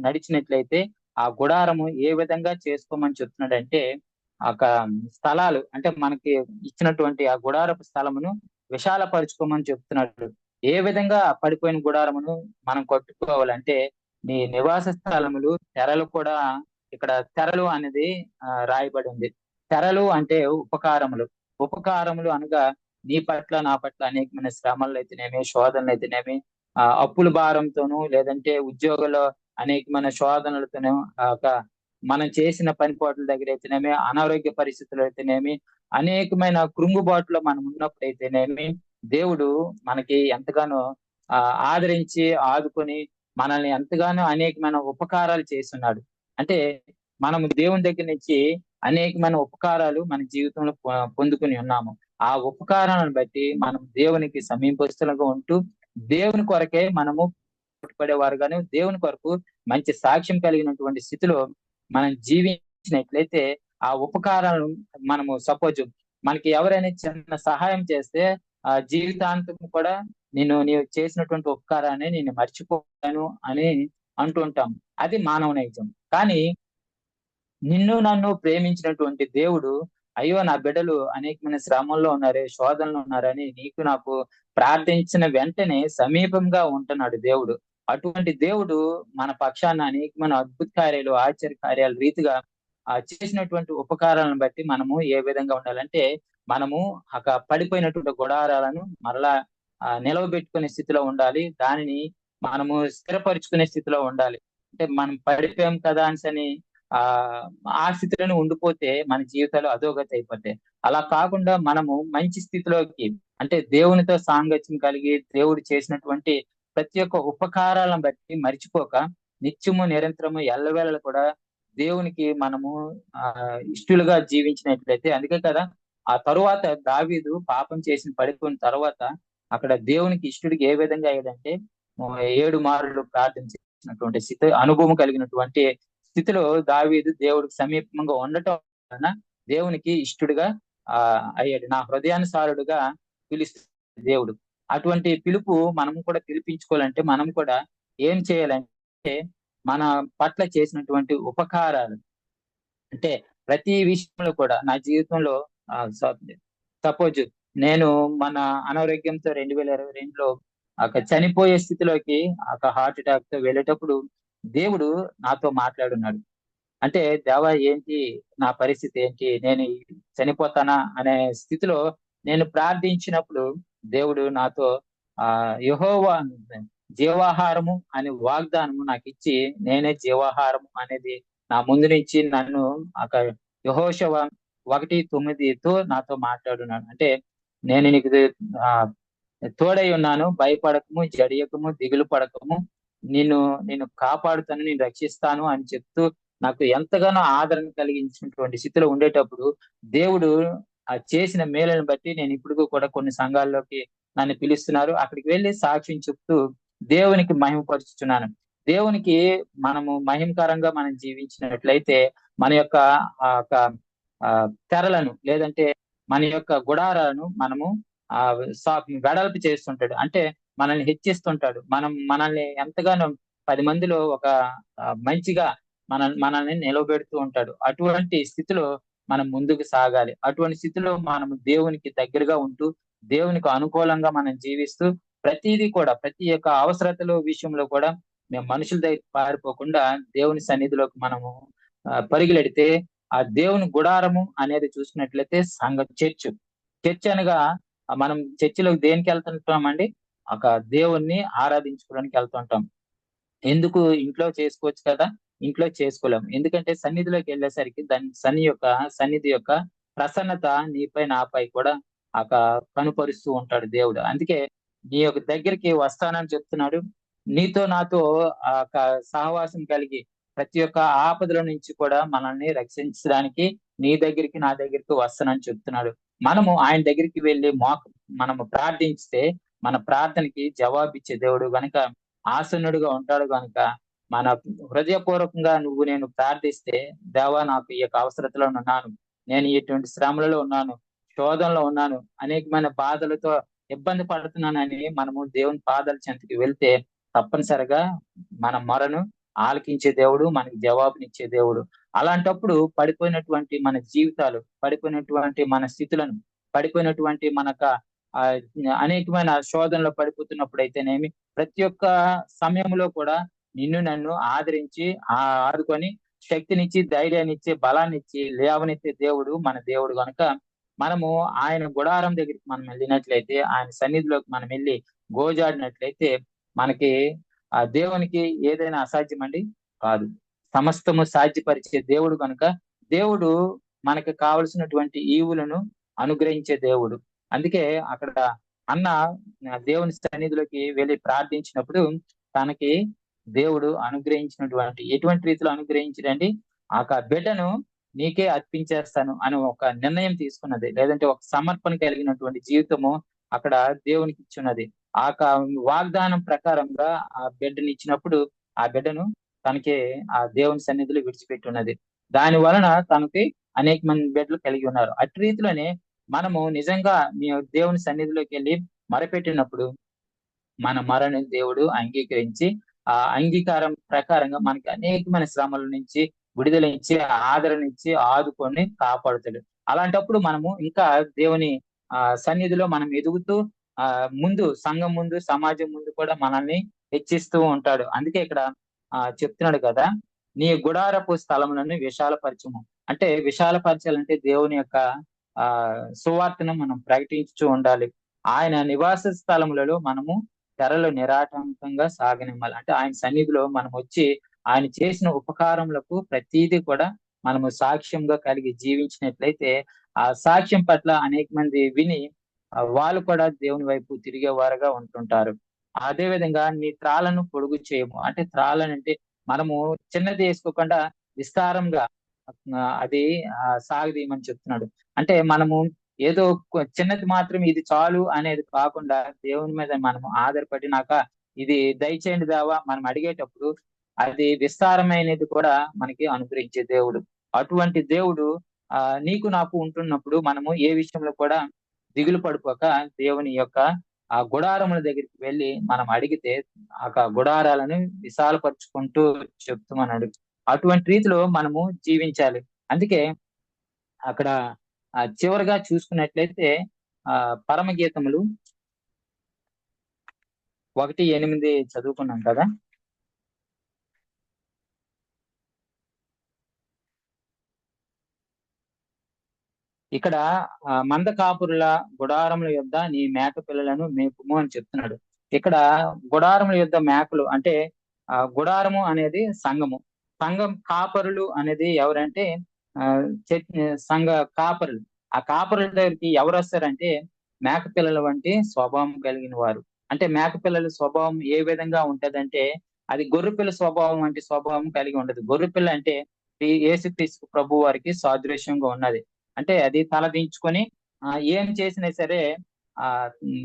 నడిచినట్లయితే ఆ గుడారము ఏ విధంగా చేసుకోమని చెప్తున్నాడంటే స్థలాలు అంటే మనకి ఇచ్చినటువంటి ఆ గుడారపు స్థలమును విశాలపరుచుకోమని చెప్తున్నాడు. ఏ విధంగా పడిపోయిన గుడారమును మనం కట్టుకోవాలంటే నీ నివాస స్థలములు తెరలు కూడా ఇక్కడ తెరలు అనేది రాయబడి ఉంది. తెరలు అంటే ఉపకారములు అనగా నీ పట్ల నా పట్ల అనేకమైన శ్రమలు అయితేనేమి శోధనలు అయితేనేమి అప్పుల భారంతోనూ లేదంటే ఉద్యోగంలో అనేకమైన శోధనలతోనూ మనం చేసిన పనిపాట్ల దగ్గర అయితేనేమి అనారోగ్య పరిస్థితులు అయితేనేమి అనేకమైన కృంగుబాటులో మనం ఉన్నప్పుడు అయితేనేమి దేవుడు మనకి ఎంతగానో ఆదరించి ఆదుకొని మనల్ని ఎంతగానో అనేకమైన ఉపకారాలు చేస్తున్నాడు. అంటే మనము దేవుని దగ్గర నుంచి అనేకమైన ఉపకారాలు మన జీవితంలో పొందుకుని ఉన్నాము. ఆ ఉపకారాలను బట్టి మనం దేవునికి సమీపస్తులుగా ఉంటూ దేవుని కొరకే మనము పడేవారుగాను దేవుని కొరకు మంచి సాక్ష్యం కలిగినటువంటి స్థితిలో మనం జీవించినట్లయితే ఆ ఉపకారాలను మనము సపోజ్ మనకి ఎవరైనా చిన్న సహాయం చేస్తే ఆ జీవితాంతం కూడా నీవు చేసినటువంటి ఉపకారాన్ని నేను మర్చిపోయాను అని అంటుంటాం. అది మానవ నైజం. కానీ నిన్ను నన్ను ప్రేమించినటువంటి దేవుడు అయ్యో నా బిడ్డలు అనేకమైన శ్రమంలో ఉన్నారే శోధనలు ఉన్నారని నీకు నాకు ప్రార్థించిన వెంటనే సమీపంగా ఉంటున్నాడు దేవుడు. అటువంటి దేవుడు మన పక్షాన అనేకమైన అద్భుత కార్యాలు, ఆశ్చర్య కార్యాల రీతిగా చేసినటువంటి ఉపకారాలను బట్టి మనము ఏ విధంగా ఉండాలంటే, మనము పడిపోయినటువంటి గుడారాలను మరలా నిలవబెట్టుకునే స్థితిలో ఉండాలి. దానిని మనము స్థిరపరుచుకునే స్థితిలో ఉండాలి. అంటే మనం పడిపోయాం కదా అని ఆ స్థితిలోనే ఉండిపోతే మన జీవితాలు అధోగతి అయిపోతాయి. అలా కాకుండా మనము మంచి స్థితిలోకి, అంటే దేవునితో సాంగత్యం కలిగి దేవుడు చేసినటువంటి ప్రతి ఒక్క ఉపకారాలను బట్టి మర్చిపోక నిత్యము నిరంతరము ఎల్లవేళలు కూడా దేవునికి మనము ఇష్టలుగా జీవించినట్లయితే, అందుకే కదా ఆ తరువాత దావీదు పాపం చేసిన పడిపోయిన తర్వాత అక్కడ దేవునికి ఇష్టడికి ఏ విధంగా అయ్యాడంటే 7 మార్లు ప్రార్థన చేసినటువంటి స్థితి, అనుభవం కలిగినటువంటి స్థితిలో దావీదు దేవుడికి సమీపంగా ఉండటం వలన దేవునికి ఇష్టడుగా అయ్యాడు. నా హృదయానుసారుడుగా పిలుస్తుంది దేవుడు. అటువంటి పిలుపు మనము కూడా పిలిపించుకోవాలంటే మనం కూడా ఏం చేయాలంటే, మన పట్ల చేసినటువంటి ఉపకారాలు, అంటే ప్రతి విషయంలో కూడా నా జీవితంలో సపోజ్ నేను మన అనారోగ్యంతో 2022లో చనిపోయే స్థితిలోకి హార్ట్ అటాక్ తో వెళ్ళేటప్పుడు దేవుడు నాతో మాట్లాడున్నాడు. అంటే దేవా ఏంటి నా పరిస్థితి ఏంటి, నేను చనిపోతానా అనే స్థితిలో నేను ప్రార్థించినప్పుడు దేవుడు నాతో యెహోవా జీవాహారము అనే వాగ్దానము నాకు ఇచ్చి, నేనే జీవాహారము అనేది నా ముందు నుంచి నన్ను యెహోషువ 1:9తో నాతో మాట్లాడున్నాడు. అంటే నేను నీకు తోడై ఉన్నాను, భయపడకము, జడియకము, దిగులు పడకము, నేను కాపాడుతాను, నేను రక్షిస్తాను అని చెప్తూ నాకు ఎంతగానో ఆదరణ కలిగించినటువంటి స్థితిలో ఉండేటప్పుడు దేవుడు చేసిన మేలను బట్టి నేను ఇప్పుడు కూడా కొన్ని సంఘాల్లోకి నన్ను పిలుస్తున్నారు. అక్కడికి వెళ్ళి సాక్ష్యం చెప్తూ దేవునికి మహిమపరుచుతున్నాను. దేవునికి మనము మహిమకరంగా మనం జీవించినట్లయితే మన యొక్క తెరలను, లేదంటే మన యొక్క గుడారాలను మనము వెడల్పు చేస్తుంటాడు. అంటే మనల్ని హెచ్చిస్తుంటాడు. మనల్ని ఎంతగానో 10 మందిలో ఒక మంచిగా మనల్ని నిలబెడుతూ ఉంటాడు. అటువంటి స్థితిలో మనం ముందుకు సాగాలి. అటువంటి స్థితిలో మనము దేవునికి దగ్గరగా ఉంటూ, దేవునికి అనుకూలంగా మనం జీవిస్తూ, ప్రతిదీ కూడా ప్రతి ఒక్క అవసరతల విషయంలో కూడా మేము మనుషుల దగ్గర పారిపోకుండా దేవుని సన్నిధిలోకి మనము పరిగెడితే, ఆ దేవుని గుడారము అనేది చూసినట్లయితే చర్చ్ అనగా మనం చర్చిలోకి దేనికి వెళ్తుంటామండి? దేవుణ్ణి ఆరాధించుకోవడానికి వెళ్తుంటాం. ఎందుకు? ఇంట్లో చేసుకోవచ్చు కదా, ఇంట్లో చేసుకోలేము. ఎందుకంటే సన్నిధిలోకి వెళ్ళేసరికి సన్నిధి యొక్క ప్రసన్నత నీపై నాపై కూడా కనుపరుస్తూ ఉంటాడు దేవుడు. అందుకే నీ యొక్క దగ్గరికి వస్తానని చెప్తున్నాడు. నీతో నాతో సహవాసం కలిగి ప్రతి ఒక్క ఆపదల నుంచి కూడా మనల్ని రక్షించడానికి నీ దగ్గరికి, నా దగ్గరికి వస్తానని చెప్తున్నాడు. మనము ఆయన దగ్గరికి వెళ్ళి మనము ప్రార్థించితే మన ప్రార్థనకి జవాబిచ్చే దేవుడు గనుక, ఆసన్నుడుగా ఉంటాడు గనుక, మన హృదయపూర్వకంగా నేను ప్రార్థిస్తే, దేవా నాకు ఈ యొక్క అవసరతలో ఉన్నాను, నేను ఇటువంటి శ్రమలలో ఉన్నాను, శోధనలో ఉన్నాను, అనేకమైన బాధలతో ఇబ్బంది పడుతున్నానని మనము దేవుని పాదాల చెంతకి వెళ్తే తప్పనిసరిగా మన మొరను ఆలకించే దేవుడు, మనకి జవాబునిచ్చే దేవుడు. అలాంటప్పుడు పడిపోయినటువంటి మన జీవితాలు, పడిపోయినటువంటి మన స్థితులను, పడిపోయినటువంటి అనేకమైన శోధనలో పడిపోతున్నప్పుడు అయితేనేమి, ప్రతి ఒక్క సమయంలో కూడా నన్ను ఆదరించి ఆదుకొని శక్తినిచ్చి, ధైర్యాన్ని ఇచ్చి, బలాన్ని ఇచ్చి, లేవనెత్తే దేవుడు మన దేవుడు కనుక, మనము ఆయన గుడారం దగ్గరికి మనం వెళ్ళినట్లయితే, ఆయన సన్నిధిలోకి మనం వెళ్ళి గోజాడినట్లయితే మనకి ఆ దేవునికి ఏదైనా అసాధ్యం అండి? కాదు. సమస్తము సాధ్యపరిచే దేవుడు కనుక, దేవుడు మనకి కావలసినటువంటి ఈవులను అనుగ్రహించే దేవుడు. అందుకే అక్కడ అన్న దేవుని సన్నిధిలోకి వెళ్ళి ప్రార్థించినప్పుడు తనకి దేవుడు అనుగ్రహించినటువంటి, ఎటువంటి రీతిలో అనుగ్రహించడండి? బిడ్డను నీకే అర్పించేస్తాను అని ఒక నిర్ణయం తీసుకున్నది, లేదంటే ఒక సమర్పణ కలిగినటువంటి జీవితము అక్కడ దేవునికి ఇచ్చున్నది. వాగ్దానం ప్రకారంగా ఆ బిడ్డని ఇచ్చినప్పుడు ఆ బిడ్డను తనకి ఆ దేవుని సన్నిధిలో విడిచిపెట్టున్నది. దాని వలన తనకి అనేక మంది బిడ్డలు కలిగి ఉన్నారు. అటు రీతిలోనే మనము నిజంగా దేవుని సన్నిధిలోకి వెళ్ళి మొరపెట్టినప్పుడు మన మొరని దేవుడు అంగీకరించి, ఆ అంగీకారం ప్రకారంగా మనకి అనేకమైన శ్రమల నుంచి విడుదల ఇచ్చి, ఆదరణ ఇచ్చి, ఆదుకొని కాపాడుతాడు. అలాంటప్పుడు మనము ఇంకా దేవుని సన్నిధిలో మనం ఎదుగుతూ ముందు సంఘం ముందు, సమాజం ముందు కూడా మనల్ని హెచ్చిస్తూ ఉంటాడు. అందుకే ఇక్కడ చెప్తున్నాడు కదా, నీ గుడారపు స్థలములను విశాలపరచుము. అంటే విశాలపరచాలంటే దేవుని యొక్క సువార్తను మనం ప్రకటించుతూ ఉండాలి. ఆయన నివాస స్థలములలో మనము తెరలు నిరాటంకంగా సాగనివ్వాలి. అంటే ఆయన సన్నిధిలో మనం వచ్చి ఆయన చేసిన ఉపకారములకు ప్రతిదీ కూడా మనము సాక్ష్యంగా కలిగి జీవించినట్లయితే ఆ సాక్ష్యం పట్ల అనేక మంది విని వాళ్ళు కూడా దేవుని వైపు తిరిగేవారుగా ఉంటుంటారు. అదే విధంగా నీ త్రాళ్ళను పొడుగు చేయము. అంటే త్రాళ్ళనంటే మనము చిన్నది వేసుకోకుండా విస్తారంగా అది సాగదీయమని చెప్తున్నాడు. అంటే మనము ఏదో చిన్నది మాత్రం ఇది చాలు అనేది కాకుండా దేవుని మీద మనము ఆధారపడినాక ఇది దయచేయండి దేవా మనం అడిగేటప్పుడు అది విస్తారమైనది కూడా మనకి అనుగ్రహించే దేవుడు. అటువంటి దేవుడు నీకు నాకు ఉంటున్నప్పుడు మనము ఏ విషయంలో కూడా దిగులు పడిపోక దేవుని యొక్క ఆ గుడారముల దగ్గరికి వెళ్ళి మనం అడిగితే ఆ గుడారాలను విశాలపరుచుకుంటూ చెప్తున్నాడు. అటువంటి రీతిలో మనము జీవించాలి. అందుకే అక్కడ చివరిగా చూసుకున్నట్లయితే పరమగీతములు 1:8 చదువుకున్నాం కదా. ఇక్కడ మంద కాపురుల గుడారముల యొద్ద నీ మేక పిల్లలను మేపుము అని చెప్తున్నాడు. ఇక్కడ గుడారముల యొద్ద మేకలు అంటే గుడారము అనేది సంఘము. సంఘం కాపరులు అనేది ఎవరంటే సంఘ కాపరులు. ఆ కాపరుల దగ్గరికి ఎవరు వస్తారంటే మేక పిల్లల వంటి స్వభావం కలిగిన వారు. అంటే మేక పిల్లల స్వభావం ఏ విధంగా ఉంటదంటే అది గొర్రెపిల్ల స్వభావం వంటి స్వభావం కలిగి ఉండదు. గొర్రెపిల్ల అంటే యేసుక్రీస్తు ప్రభు వారికి సాదృశ్యంగా ఉన్నది. అంటే అది తల దించుకొని ఏం చేసినా సరే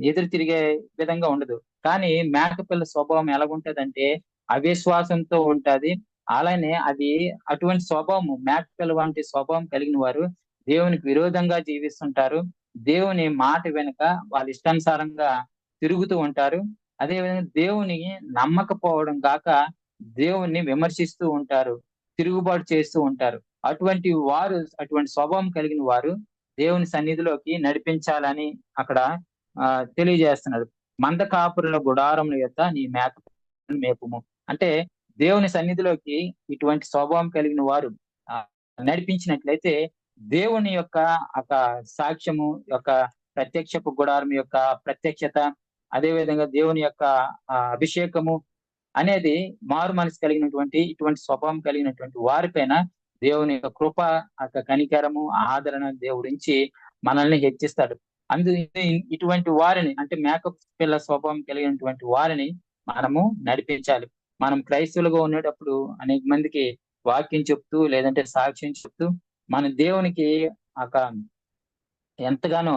ఎదురు తిరిగే విధంగా ఉండదు. కానీ మేకపిల్ల స్వభావం ఎలాగుంటదంటే అవిశ్వాసంతో ఉంటది. అలానే అది అటువంటి స్వభావం మేకపిల్ల వంటి స్వభావం కలిగిన వారు దేవునికి విరోధంగా జీవిస్తుంటారు. దేవుని మాట వెనుక వాళ్ళ ఇష్టానుసారంగా తిరుగుతూ ఉంటారు. అదేవిధంగా దేవుని నమ్మకపోవడం కాక దేవుణ్ణి విమర్శిస్తూ ఉంటారు, తిరుగుబాటు చేస్తూ ఉంటారు. అటువంటి వారు, అటువంటి స్వభావం కలిగిన వారు దేవుని సన్నిధిలోకి నడిపించాలని అక్కడ తెలియజేస్తున్నాడు. మంద కాపురుల గుడారముల యొక్క నీ మేపుము అంటే దేవుని సన్నిధిలోకి ఇటువంటి స్వభావం కలిగిన వారు నడిపించినట్లయితే దేవుని యొక్క సాక్ష్యము యొక్క ప్రత్యక్షపు గుడారం యొక్క ప్రత్యక్షత, అదే విధంగా దేవుని యొక్క అభిషేకము అనేది మారు మనసు కలిగినటువంటి ఇటువంటి స్వభావం కలిగినటువంటి వారిపైన దేవుని యొక్క కృప, కనికరము, ఆదరణ దేవుడించి మనల్ని హెచ్చిస్తాడు. ఇటువంటి వారిని అంటే మేకప్ పిల్ల స్వభావం కలిగినటువంటి వారిని మనము నడిపించాలి. మనం క్రైస్తవులుగా ఉండేటప్పుడు అనేక మందికి వాక్యం చెప్తూ లేదంటే సాక్ష్యం చెప్తూ మన దేవునికి ఎంతగానో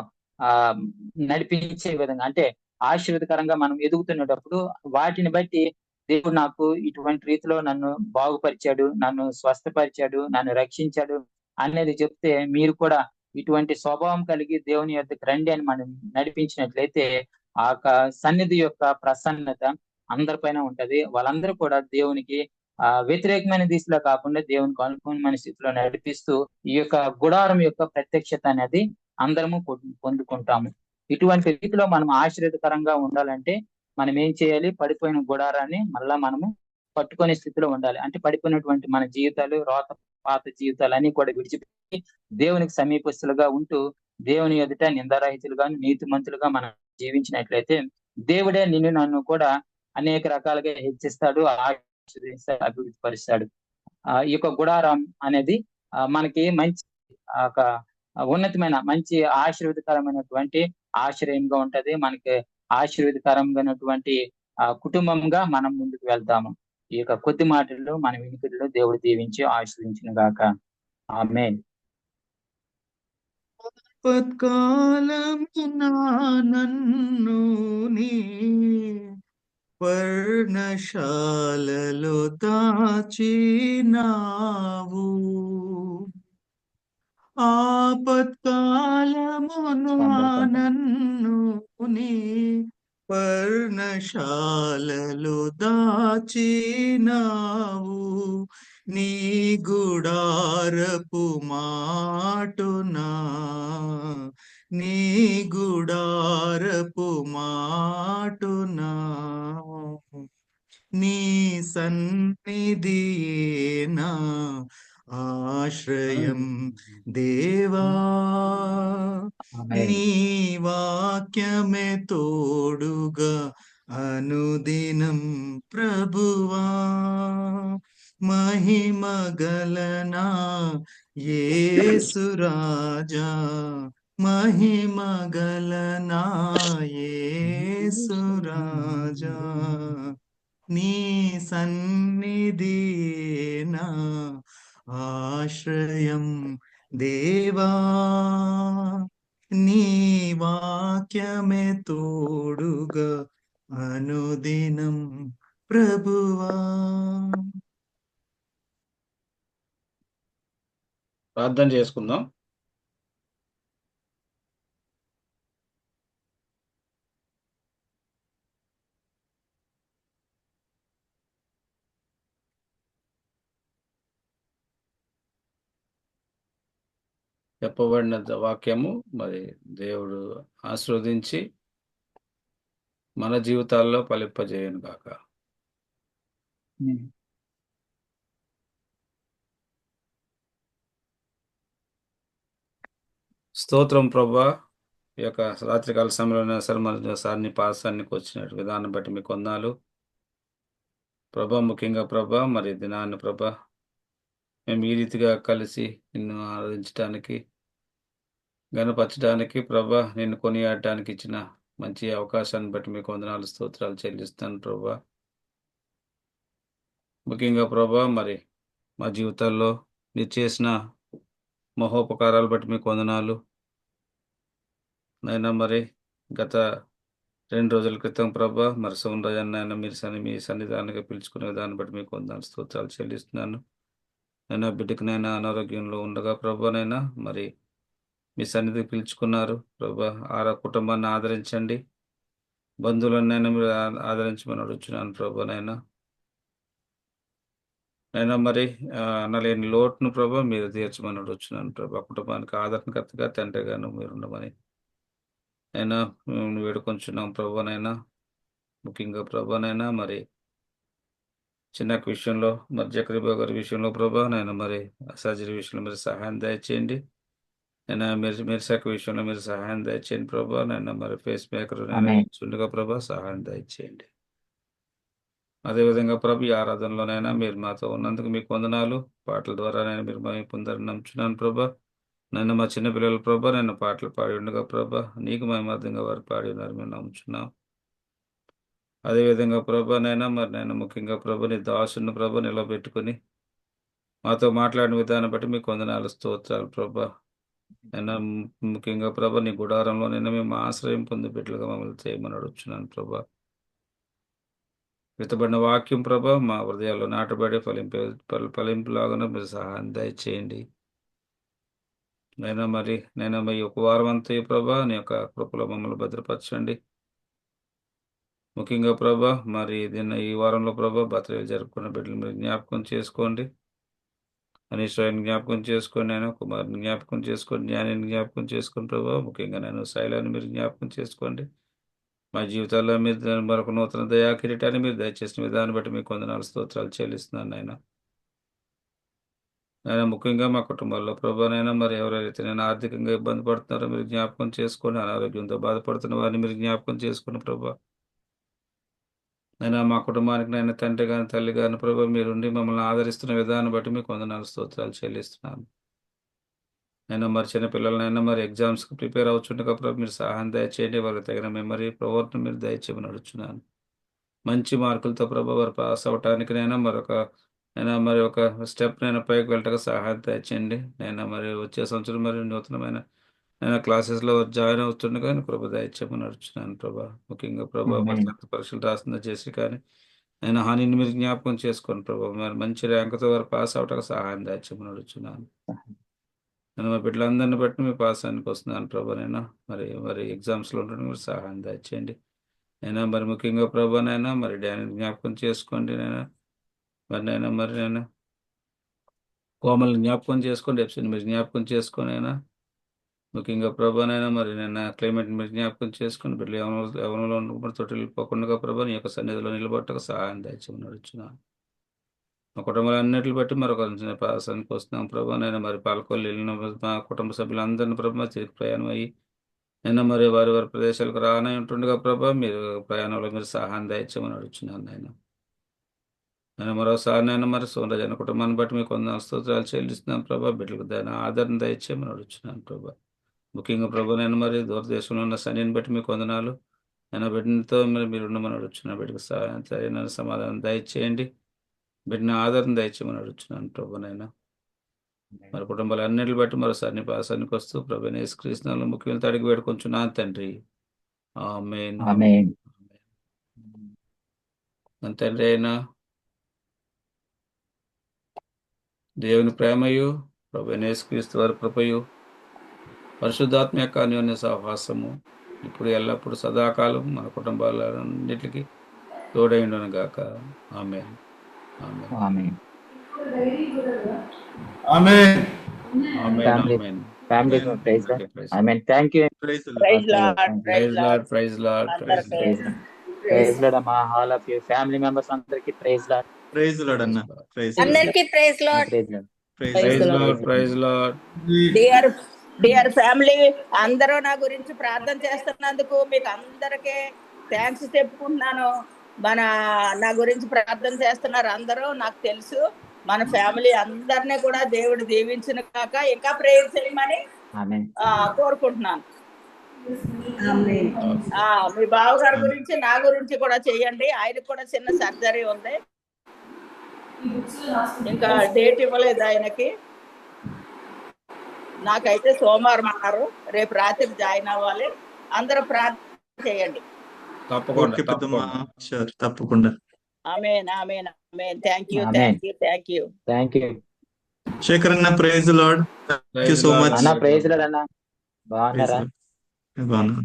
నడిపించే విధంగా అంటే ఆశీర్వదకరంగా మనం ఎదుగుతున్నప్పుడు వాటిని బట్టి దేవుడు నాకు ఇటువంటి రీతిలో నన్ను బాగుపరిచాడు, నన్ను స్వస్థపరిచాడు, నన్ను రక్షించాడు అనేది చెప్తే మీరు కూడా ఇటువంటి స్వభావం కలిగి దేవుని యొద్దకు రండి అని మనం నడిపించినట్లయితే ఆ సన్నిధి యొక్క ప్రసన్నత అందరిపైన ఉంటది. వాళ్ళందరూ కూడా దేవునికి వ్యతిరేకమైన దిశలో కాకుండా దేవునికి అనుకూలమైన స్థితిలో నడిపిస్తూ ఈ యొక్క గుడారం యొక్క ప్రత్యక్షత అనేది అందరము పొందుకుంటాము. ఇటువంటి రీతిలో మనం ఆశీర్వదకరంగా ఉండాలంటే మనం ఏం చేయాలి? పడిపోయిన గుడారాన్ని మళ్ళా మనము పట్టుకునే స్థితిలో ఉండాలి. అంటే పడిపోయినటువంటి మన జీవితాలు, పాత జీవితాలు అన్ని కూడా విడిచిపెట్టి దేవునికి సమీపస్తులుగా ఉంటూ దేవుని ఎదుట నిందారహితులుగా, నీతిమంతులుగా మనం జీవించినట్లయితే దేవుడే నిన్ను నన్ను కూడా అనేక రకాలుగా హెచ్చిస్తాడు, ఆశీర్వదిస్తాడు, అభివృద్ధి పరుస్తాడు. ఈ యొక్క గుడారం అనేది మనకి మంచి ఉన్నతమైన మంచి ఆశీర్వదకరమైనటువంటి ఆశ్రయంగా ఉంటది. మనకి ఆశీర్వదకరమైనటువంటి కుటుంబంగా మనం ముందుకు వెళ్తాము. ఈ యొక్క కొద్ది మాటల్లో మన వినికిడిలో దేవుడు దీవించి ఆశీర్వదించును గాక. ఆమేన్. నన్ను నీ పర్ణశాలలో దాచినావు, ఆపత్కాలమున నన్ను నీ పర్ణశాలలో దాచినావు, నీ గుడారపు మాటునా నీ గుడారపు మాటునా నీ సన్నిధియే నా ఆశ్రయం దేవా నీ వాక్యమే తోడుగా అనుదినం ప్రభువా మహిమగలనా యేసురాజా మహిమగలనా యేసురాజా నీ సన్నిధి నా ఆశ్రయం దేవా నీ వాక్యమే తోడుగా అనుదినం ప్రభువా. ప్రార్థన చేసుకుందాం. చెప్పబడిన వాక్యము మరి దేవుడు ఆశీర్వదించి మన జీవితాల్లో ఫలింపజేయను గాక. స్తోత్రం ప్రభా. ఈ యొక్క రాత్రికాల సమయంలో సరే మన సార్ని పాసానికి వచ్చిన విధానం బట్టి మీకు వందనాలు ప్రభా. ముఖ్యంగా ప్రభా మరి దినాన్ని ప్రభా మేము ఈ రీతిగా కలిసి నిన్ను ఆరాధించడానికి గణపరచడానికి ప్రభా నిన్ను కొనియాడటానికి ఇచ్చిన మంచి అవకాశాన్ని బట్టి మీకు వందనాలు స్తోత్రాలు చెల్లిస్తాను ప్రభా. ముఖ్యంగా ప్రభా మరి మా జీవితాల్లో మీరు చేసిన మహోపకారాలు బట్టి మీకు వందనాలు నైనా. మరి గత 2 రోజుల క్రితం ప్రభా మరి సౌందర్యాన్ని ఆయన మీరు మీ సన్నిధానానికి పిలుచుకునే విధాన్ని బట్టి మీకు వందనాలు స్తోత్రాలు చెల్లిస్తున్నాను. నైనా బిడ్డకి నైనా అనారోగ్యంలో ఉండగా ప్రభానైనా మరి మీ సన్నిధికి పిలుచుకున్నారు ప్రభా. కుటుంబాన్ని ఆదరించండి, బంధువులనైనా మీరు ఆదరించమని అడుగుతున్నాను ప్రభానైనా. అయినా మరి అనలేని లోటును ప్రభా మీరు తీర్చమని అడుగుతున్నాను ప్రభా. కుటుంబానికి ఆదరణకర్తగా తండ్రిగాను మీరు ఉండమని అయినా మేము వేడుకొంచున్నాం ప్రభానైనా. ముఖ్యంగా ప్రభానైనా మరి చిన్న విషయంలో మరి జకరీబా గారి విషయంలో ప్రభా నైనా మరి సర్జరీ విషయంలో మీరు సహాయం దయచేయండి. నేను మెరిసాక విషయంలో మీరు సహాయం దయచేయండి ప్రభా. నైనా మరి ఫేస్ మేకర్ చుండగా ప్రభా సహాయం దయచేయండి. అదేవిధంగా ప్రభు ఈ ఆరాధనలోనైనా మీరు మాతో ఉన్నందుకు మీకు వందనాలు. పాటల ద్వారా నేను మీరు మేము పొందారని నమ్ముచున్నాను ప్రభా. నన్ను మా చిన్నపిల్లల ప్రభా నేను పాటలు పాడి ఉండగా ప్రభా నీకు మహిమార్థంగా వారు పాడి ఉన్నారు మేము నమ్ముచున్నాం. అదేవిధంగా ప్రభా నైనా మరి నేను ముఖ్యంగా ప్రభు నీ దాసుని ప్రభ నిలబెట్టుకుని మాతో మాట్లాడిన విధానం బట్టి మీకు వందనాలు స్తోత్రాలు ప్రభా. అయినా ముఖ్యంగా ప్రభా నీ గుడారంలో నేను మేము ఆశ్రయం పొంది బిడ్డలుగా మమ్మల్ని చేయమని అడుగుచున్నాను ప్రభా. విత్తబడిన వాక్యం ప్రభా మా హృదయాల్లో నాటబడి ఫలింపులాగా మీరు సహాయం దయచేయండి. నైనా మీ ఒక వారం అంతా ప్రభా నీ యొక్క కృపలో మమ్మల్ని భద్రపరచండి. ముఖ్యంగా ప్రభా మరి ఈ వారంలో ప్రభా బర్త్డే జరుపుకున్న బిడ్డలు మీరు జ్ఞాపకం చేసుకోండి. అనీశ్వరాన్ని జ్ఞాపకం చేసుకోండి, నేను కుమారుని జ్ఞాపకం చేసుకోండి, జ్ఞానాన్ని జ్ఞాపకం చేసుకోండి ప్రభా. ముఖ్యంగా నేను శైలాన్ని మీరు జ్ఞాపకం చేసుకోండి. మా జీవితాల్లో మీరు మరొక నూతన దయా కిరీటాన్ని మీరు దయచేసిన విధాన్ని బట్టి మీకు వందనాలు స్తోత్రాలు చెల్లిస్తున్నాను నాయన. ముఖ్యంగా మా కుటుంబాల్లో ప్రభానైనా మరి ఎవరైతే నేను ఆర్థికంగా ఇబ్బంది పడుతున్నారో మీరు జ్ఞాపకం చేసుకోండి. అనారోగ్యంతో బాధపడుతున్న వారిని మీరు జ్ఞాపకం చేసుకోండి ప్రభా. మా కుటుంబానికి నేను తండ్రి కానీ తల్లి కానీ ప్రభా మీరుండి మమ్మల్ని ఆదరిస్తున్న విధానం బట్టి మీకు వందనాలు స్తోత్రాలు చెల్లిస్తున్నాను. మరి చిన్న పిల్లలనైనా మరి ఎగ్జామ్స్కి ప్రిపేర్ అవుతుండగా ప్రభు మీరు సహాయం దయచేయండి. వాళ్ళకి తగిన మెమరీ ప్రవర్తన మీరు దయచేయమని అడుగుతున్నాను. మంచి మార్కులతో ప్రభు వారు పాస్ అవ్వటానికి మరి ఒక స్టెప్ పైకి వెళ్ళటగా సహాయం దయచేయండి. మరి వచ్చే సంవత్సరం మరి నూతనమైన క్లాసెస్లో జాయిన్ అవుతుండగా ప్రభు దయచేయమని అడుగుతున్నాను ప్రభా. ముఖ్యంగా ప్రభా పరీక్షలు రాస్తుందా చేసి కానీ హానిని మీరు జ్ఞాపకం చేసుకోండి ప్రభా. మరి మంచి ర్యాంకుతో వారు పాస్ అవటకు సహాయం దయచేయమని అడుగుతున్నాను. మా బిడ్డలందరిని బట్టి మీ పాసానికి వస్తున్నాను ప్రభానైనా. మరి ఎగ్జామ్స్లో ఉండడం మీరు సహాయం దయచేయండి. మరి ముఖ్యంగా ప్రభానైనా మరి డానీని జ్ఞాపకం చేసుకోండి మరి కోమల్ని జ్ఞాపకం చేసుకోండి. ఎప్సిని మీరు జ్ఞాపకం చేసుకోండి ముఖ్యంగా ప్రభానైనా మరి నిన్న క్లైమేట్ మీరు జ్ఞాపకం చేసుకుని బిడ్డలు ఎవరిలో ఉండకుండా తోటి వెళ్ళిపోకుండా ప్రభా నీ యొక్క సన్నిధిలో నిలబట్టక సహాయం దయచేయమని అడుగుచున్నాను. మా కుటుంబాలన్నిటిని బట్టి మరొక పాసానికి వస్తున్నాం ప్రభా. నేను మరి పాలకొల్లు వెళ్ళిన మా కుటుంబ సభ్యులందరినీ ప్రభా తిరిగి ప్రయాణం అయ్యి నిన్న మరి వారి వారి ప్రదేశాలకు రానే ఉంటుండగా ప్రభా మీరు ప్రయాణంలో మీరు సహాయం దయచేయమని అడుగుచున్నాను. నేను మరోసారి నేను మరి సోమరాజన కుటుంబాన్ని బట్టి మీకు కొంత స్తోత్రాలు చెల్లిస్తున్నాను ప్రభా. బిడ్డలకు దాని ఆదరణ దయచేయమని అడుగుచున్నాను ప్రభా. ముఖ్యంగా ప్రభు నేను మరి దూరదేశంలో ఉన్న శనిని బట్టి మీకు వందనాలు. నేను బిడ్డతో మరి మీరు ఉండమని అడుగుచున్నాను. బిడ్డకు సరైన సమాధానం దయచేయండి. బిడ్డను ఆదరణ దయచేయమని అడుగుచున్నాను ప్రభు. నేను మరి కుటుంబాలన్నిటిని బట్టి మరోసారి నీ పాసానికి వస్తూ ప్రభు యేసుక్రీస్తునామములో ముఖ్యమైన అడిగి వేడుకొంచున్నాను తండ్రి. ఆమేన్. ఆమేన్. మన తండ్రి అయిన దేవుని ప్రేమయు ప్రభు యేసుక్రీస్తు వారి కృపయు పరిశుద్ధాత్మ యొక్క అన్యోన్య సహవాసము ఇప్పుడు ఎల్లప్పుడు సదాకాలం మన కుటుంబాలన్నిటికీ తోడైండును గాక. Amen. Amen. Amen. Amen. Amen. Family amen. Family praise Lord. Amen. Thank you. Praise the Lord. Praise Lord, praise praise Lord, Lord. Praise Lord, praise అందరికీ లార్డ్. ప్రైజ్ లార్డ్ అమ్మా. All of you family members అందరికి praise Lord. Praise the Lord అన్న. Praise the Lord. అందరికీ praise Lord. Praise Lord. Praise praise the Lord. Lord, praise Lord. Dear family, అందరూ నా గురించి ప్రార్థన చేస్తున్నందుకు మీకు అందరికీ థ్యాంక్స్ చెప్పుకుంటున్నాను. నా గురించి ప్రార్థన చేస్తున్నారు అందరూ, నాకు తెలుసు. మన ఫ్యామిలీ అందరినీ కూడా దేవుడు దీవించిన కాక ఇంకా ప్రేయర్ చేయమని ఆమేన్. కోరుకుంటున్నాను. ఆమేన్. మీ బావగారి గురించి నా గురించి కూడా చెయ్యండి. ఆయనకు కూడా చిన్న సర్జరీ ఉంది, ఇంకా డేట్ ఇవ్వలేదు ఆయనకి. నాకైతే సోమవారం అన్నారు, రేపు రాత్రి జాయిన్ అవ్వాలి. అందరూ ప్రార్థన చేయండి. తప్పకుండా ఓకే పెద్దమ్మా. తప్పకుండా. షూర్, తప్పకుండా. Amen, amen, amen. Thank you, amen. Thank you, thank you. Thank you Shekhar అన్న, praise the Lord. Thank you praise so Lord, much. అన్న. Praise praise Lord. లార్డ్ అన్న. బాగున్నారా? బాగున్నాను.